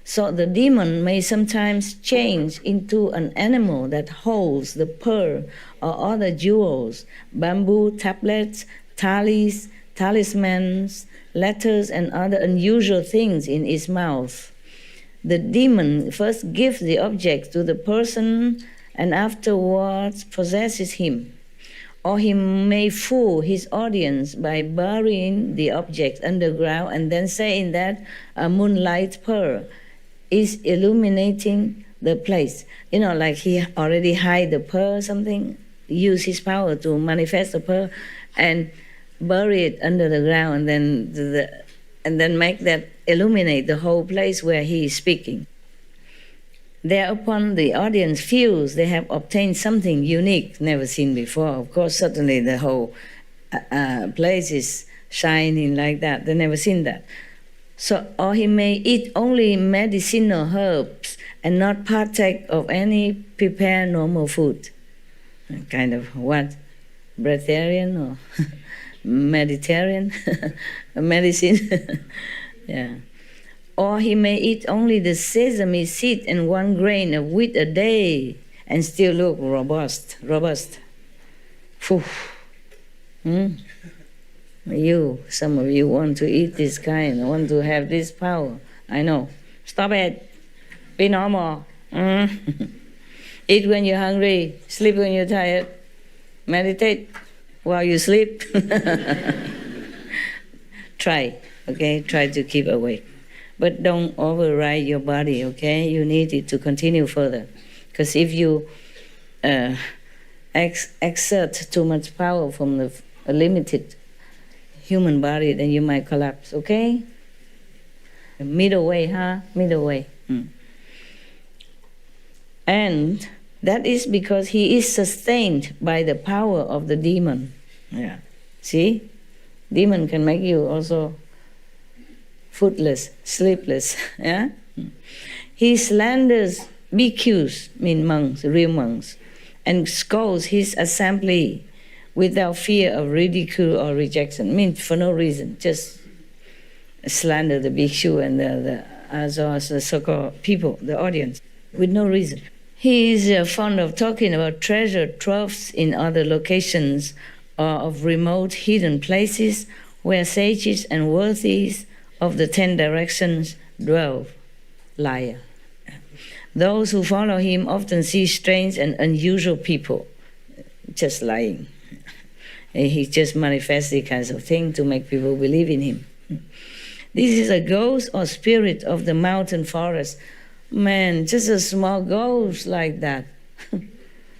So the demon may sometimes change into an animal that holds the pearl or other jewels, bamboo tablets, talismans, letters, and other unusual things in its mouth. The demon first gives the object to the person and afterwards possesses him. Or he may fool his audience by burying the object underground and then saying that a moonlight pearl is illuminating the place. Like he already hide the pearl or something, use his power to manifest the pearl and bury it under the ground, and then make that illuminate the whole place where he is speaking. Thereupon the audience feels they have obtained something unique, never seen before. Of course, suddenly the whole place is shining like that. They never seen that. So, or he may eat only medicinal herbs and not partake of any prepared normal food. Kind of what? Breatharian or Mediterranean? Medicine? Yeah. Or he may eat only the sesame seed and 1 grain of wheat a day and still look robust. Phew. Some of you want to eat this kind, want to have this power. I know. Stop it. Be normal. Eat when you're hungry, sleep when you're tired, meditate while you sleep. Try to keep awake. But don't override your body, okay? You need it to continue further. Because if you exert too much power from a limited human body, then you might collapse, okay? Middle way, huh? Middle way. And that is because he is sustained by the power of the demon. Yeah. See? Demon can make you also foodless, sleepless. Yeah? He slanders bhikkhus, mean monks, real monks, and scolds his assembly without fear of ridicule or rejection. Means for no reason, just slander the bhikshu and the so-called people, the audience, with no reason. He is fond of talking about treasure troves in other locations or of remote hidden places where sages and worthies of the 10 directions dwell. Liar. Those who follow him often see strange and unusual people. Just lying. He just manifests these kinds of things to make people believe in him. This is a ghost or spirit of the mountain forest. Man, just a small ghost like that.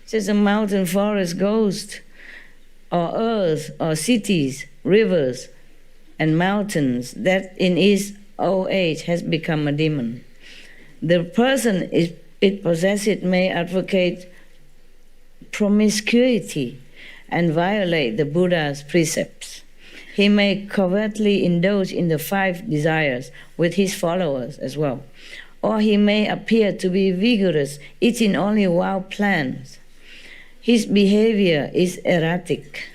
Just a mountain forest ghost. Or earth, or cities, rivers, and mountains that in his old age has become a demon. The person it possessed may advocate promiscuity and violate the Buddha's precepts. He may covertly indulge in the 5 desires with his followers as well. Or he may appear to be vigorous, eating only wild plants. His behavior is erratic,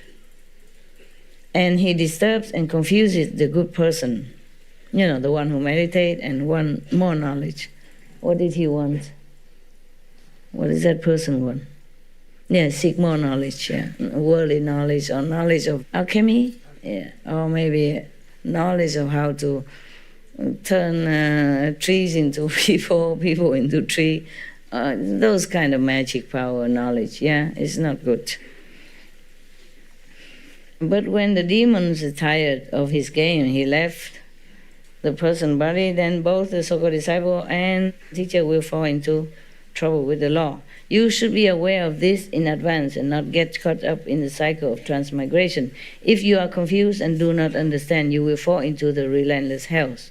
and he disturbs and confuses the good person. The one who meditates and want more knowledge. What did he want? What does that person want? Yeah, seek more knowledge, yeah. Worldly knowledge or knowledge of alchemy, yeah. Or maybe knowledge of how to turn trees into people into tree. Those kind of magic power knowledge, yeah, it's not good. But when the demons are tired of his game, he left the person's body, then both the so-called disciple and teacher will fall into trouble with the law. You should be aware of this in advance and not get caught up in the cycle of transmigration. If you are confused and do not understand, you will fall into the relentless hells.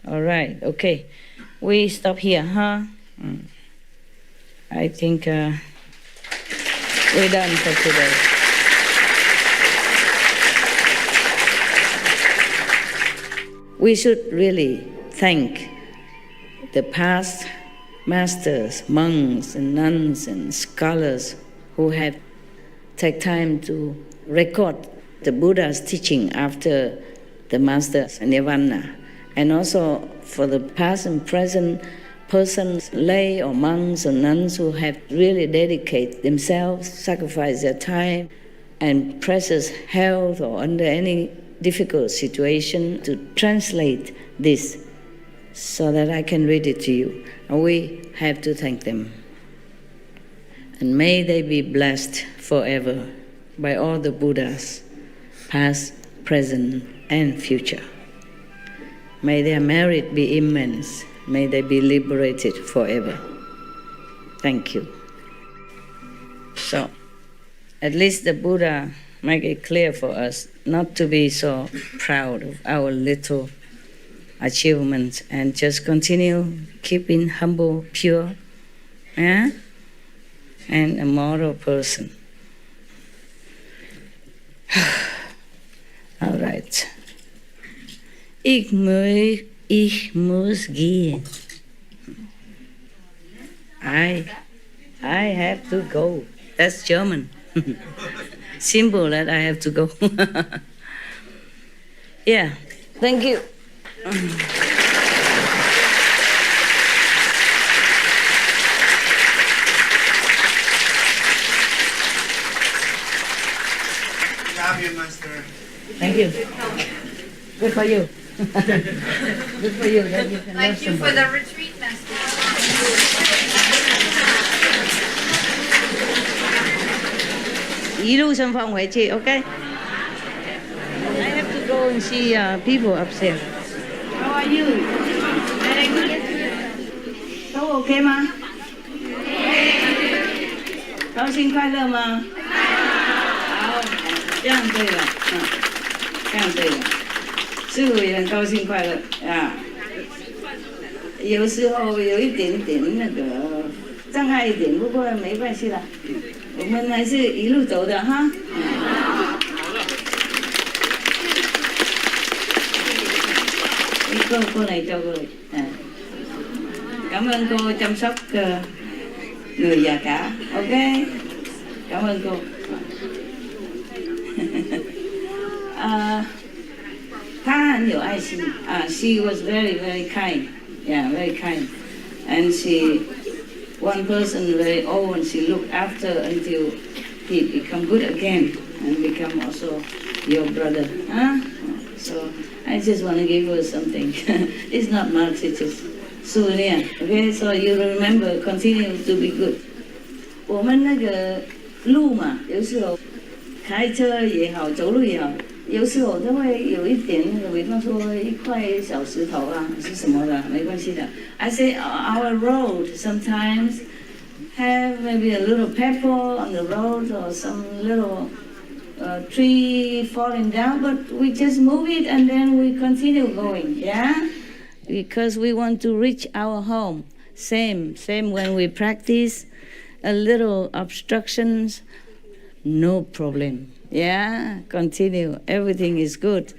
All right, okay. We stop here, huh? I think we're done for today. We should really thank the past masters, monks and nuns and scholars who have taken time to record the Buddha's teaching after the master's nirvana, and also for the past and present persons, lay or monks or nuns who have really dedicated themselves, sacrificed their time and precious health or under any difficult situation to translate this so that I can read it to you. And we have to thank them. And may they be blessed forever by all the Buddhas, past, present, and future. May their merit be immense. May they be liberated forever. Thank you. So, at least the Buddha make it clear for us not to be so proud of our little achievements and just continue keeping humble, pure, and a moral person. All right. Ich muss gehen. I have to go. That's German. Simple that I have to go. Yeah, thank you. Love you, Master. Thank you. Good for you. Good for you. That you can Thank you for the retreat, Master. 一路顺风回去 OK? I have to go and see people upstairs. How are you? Very good. 都 OK 吗？高兴快乐吗？好，这样对了，这样对了。师父也很高兴快乐啊。有时候有一点点那个障碍一点，不过没关系啦。我们还是一路走的哈。你過嚟就過嚟，感恩cô chăm sóc người già cả, OK? Cảm ơn cô. She was very, very kind. Yeah, very kind. And one person very old, and she looked after until he become good again and become also your brother. Huh? So I just want to give her something. It's not much, it's just souvenir. Okay, so you remember, continue to be good. 我们那个路嘛，有时候开车也好，走路也好，有时候都会有一点那个，比方说一块小石头啊，是什么的，没关系的。I say our road sometimes have maybe a little pebble on the road or some little tree falling down, but we just move it and then we continue going, yeah? Because we want to reach our home. Same when we practice, a little obstructions, no problem. Yeah, continue. Everything is good.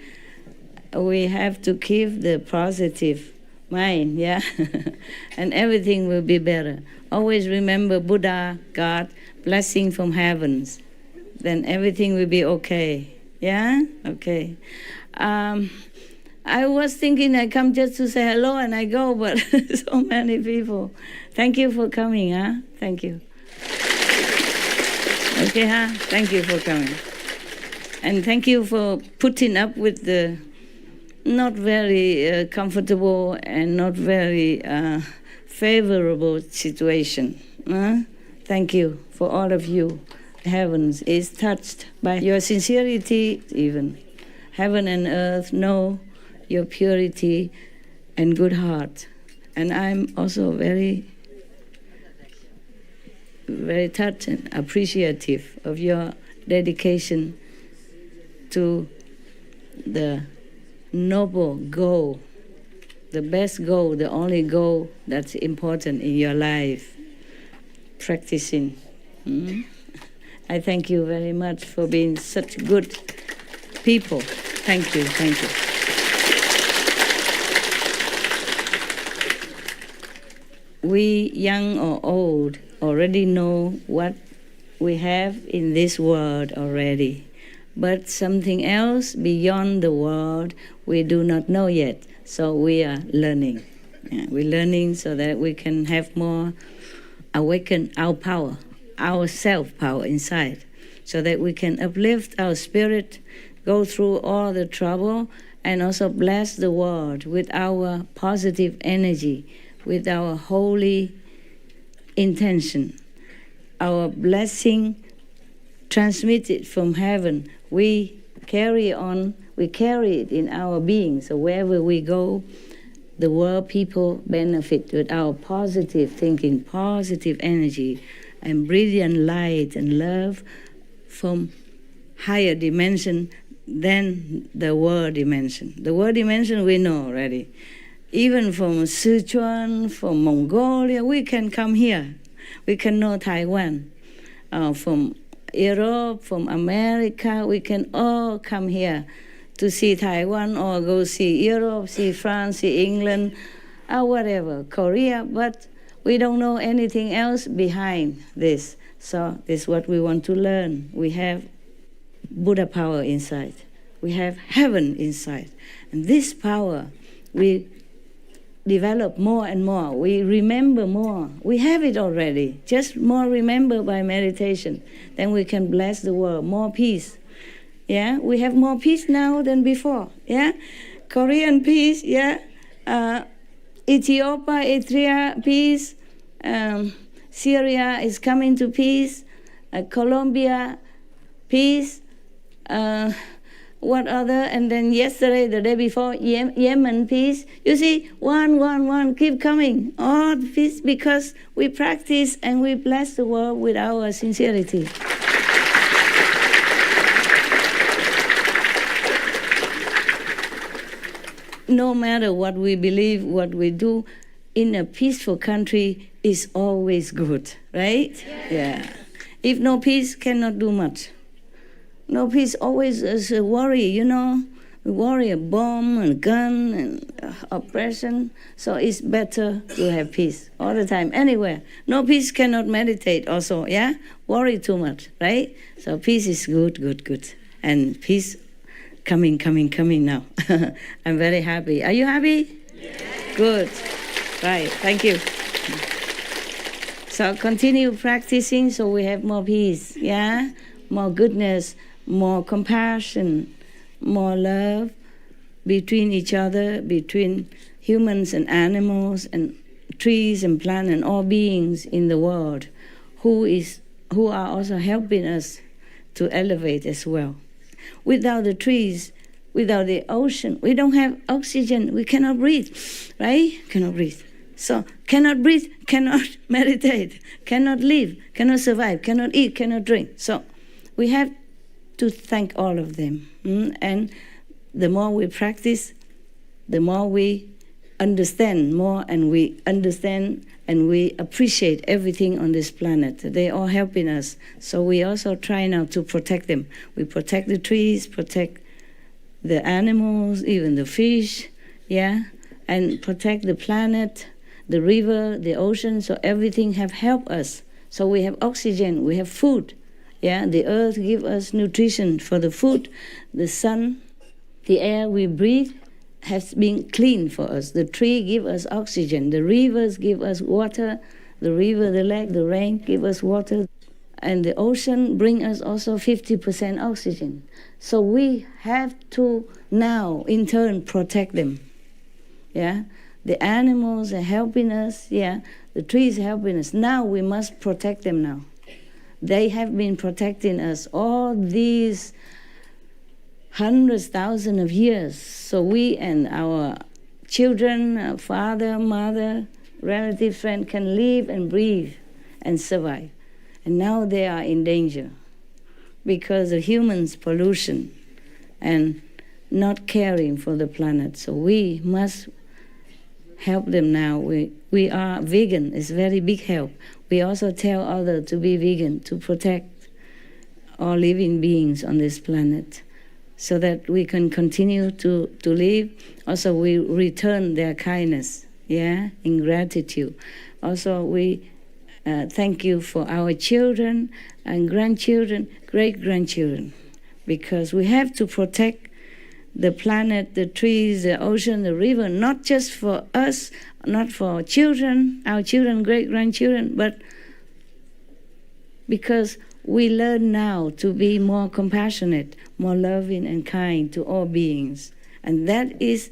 We have to keep the positive mind, yeah? And everything will be better. Always remember Buddha, God, blessing from heavens. Then everything will be okay. Yeah? Okay. I was thinking I come just to say hello and I go, but so many people. Thank you for coming, huh? Thank you. Okay, huh? Thank you for coming. And thank you for putting up with the not very comfortable and not very favorable situation. Thank you for all of you. Heavens is touched by your sincerity even. Heaven and earth know your purity and good heart. And I'm also very very touched and appreciative of your dedication to the noble goal, the best goal, the only goal that's important in your life, practicing. I thank you very much for being such good people. Thank you, thank you. We, young or old, already know what we have in this world already. But something else beyond the world we do not know yet. So we are learning. We're learning so that we can have more awaken our power, our self-power inside, so that we can uplift our spirit, go through all the trouble, and also bless the world with our positive energy, with our holy intention, our blessing transmitted from heaven. We carry it in our being. So wherever we go, the world people benefit with our positive thinking, positive energy, and brilliant light and love from higher dimension than the world dimension. The world dimension we know already. Even from Sichuan, from Mongolia, we can come here. We can know Taiwan. From Europe, from America, we can all come here to see Taiwan or go see Europe, see France, see England, or whatever, Korea, but we don't know anything else behind this. So this is what we want to learn. We have Buddha power inside. We have heaven inside. And this power, we develop more and more. We remember more. We have it already. Just more remember by meditation. Then we can bless the world. More peace. Yeah, we have more peace now than before. Yeah, Korean peace. Yeah, Ethiopia, Eritrea peace. Syria is coming to peace. Colombia peace. What other? And then yesterday, the day before, Yemen peace. You see, one, keep coming. All peace because we practice and we bless the world with our sincerity. No matter what we believe, what we do, in a peaceful country is always good, right? Yeah. If no peace, cannot do much. No peace always is a worry, you know. We worry a bomb and gun and oppression. So it's better to have peace all the time, anywhere. No peace cannot meditate also, yeah? Worry too much, right? So peace is good. And peace coming now. I'm very happy. Are you happy? Yes. Good. Right, thank you. So continue practicing so we have more peace, yeah? More goodness, more compassion, more love between each other, between humans and animals and trees and plants and all beings in the world who are also helping us to elevate as well. Without the trees, without the ocean, we don't have oxygen, we cannot breathe, right? Cannot breathe. So cannot breathe, cannot meditate, cannot live, cannot survive, cannot eat, cannot drink. So we have to thank all of them. And the more we practice, the more we understand more, and we understand and we appreciate everything on this planet. They are helping us. So we also try now to protect them. We protect the trees, protect the animals, even the fish, yeah, and protect the planet, the river, the ocean, so everything have helped us. So we have oxygen, we have food. Yeah, the earth gives us nutrition for the food. The sun, the air we breathe has been clean for us. The tree gives us oxygen. The rivers give us water. The river, the lake, the rain give us water. And the ocean bring us also 50% oxygen. So we have to now, in turn, protect them. Yeah, the animals are helping us. Yeah, the trees are helping us. Now we must protect them now. They have been protecting us all these hundreds, thousands of years. So we and our children, our father, mother, relative, friend can live and breathe and survive. And now they are in danger because of humans' pollution and not caring for the planet. So we must help them now. We are vegan. It's very big help. We also tell others to be vegan, to protect all living beings on this planet so that we can continue to live. Also, we return their kindness, in gratitude. Also, we thank you for our children and grandchildren, great-grandchildren, because we have to protect the planet, the trees, the ocean, the river, not just for us, not for children, our children, great-grandchildren, but because we learn now to be more compassionate, more loving and kind to all beings. And that is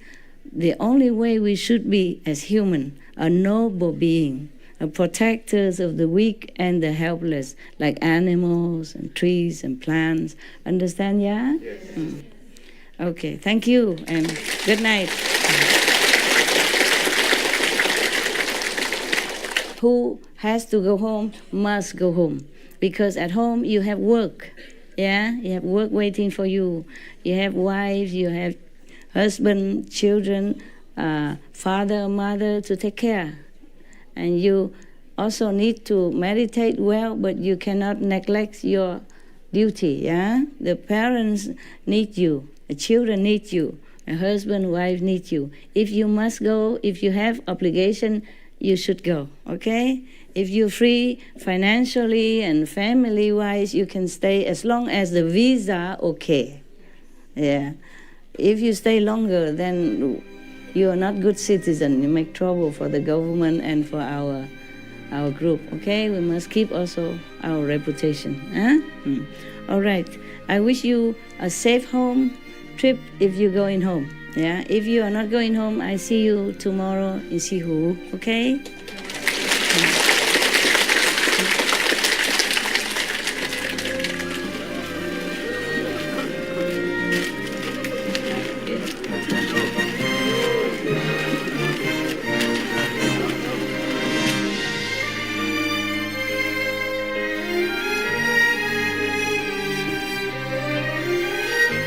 the only way we should be as human, a noble being, a protectors of the weak and the helpless, like animals and trees and plants. Understand, yeah? Yes. Okay, thank you and good night. Who has to go home must go home, because at home you have work, you have work waiting for you. You have wives, you have husband, children, father, mother to take care. And you also need to meditate well, but you cannot neglect your duty, The parents need you, the children need you, a husband, wife need you. If you must go, if you have obligation, you should go, okay? If you're free financially and family-wise, you can stay as long as the visa okay. If you stay longer, then you are not good citizen. You make trouble for the government and for our group, okay? We must keep also our reputation, All right. I wish you a safe home trip if you're going home, If you are not going home, I see you tomorrow in Sihu, okay?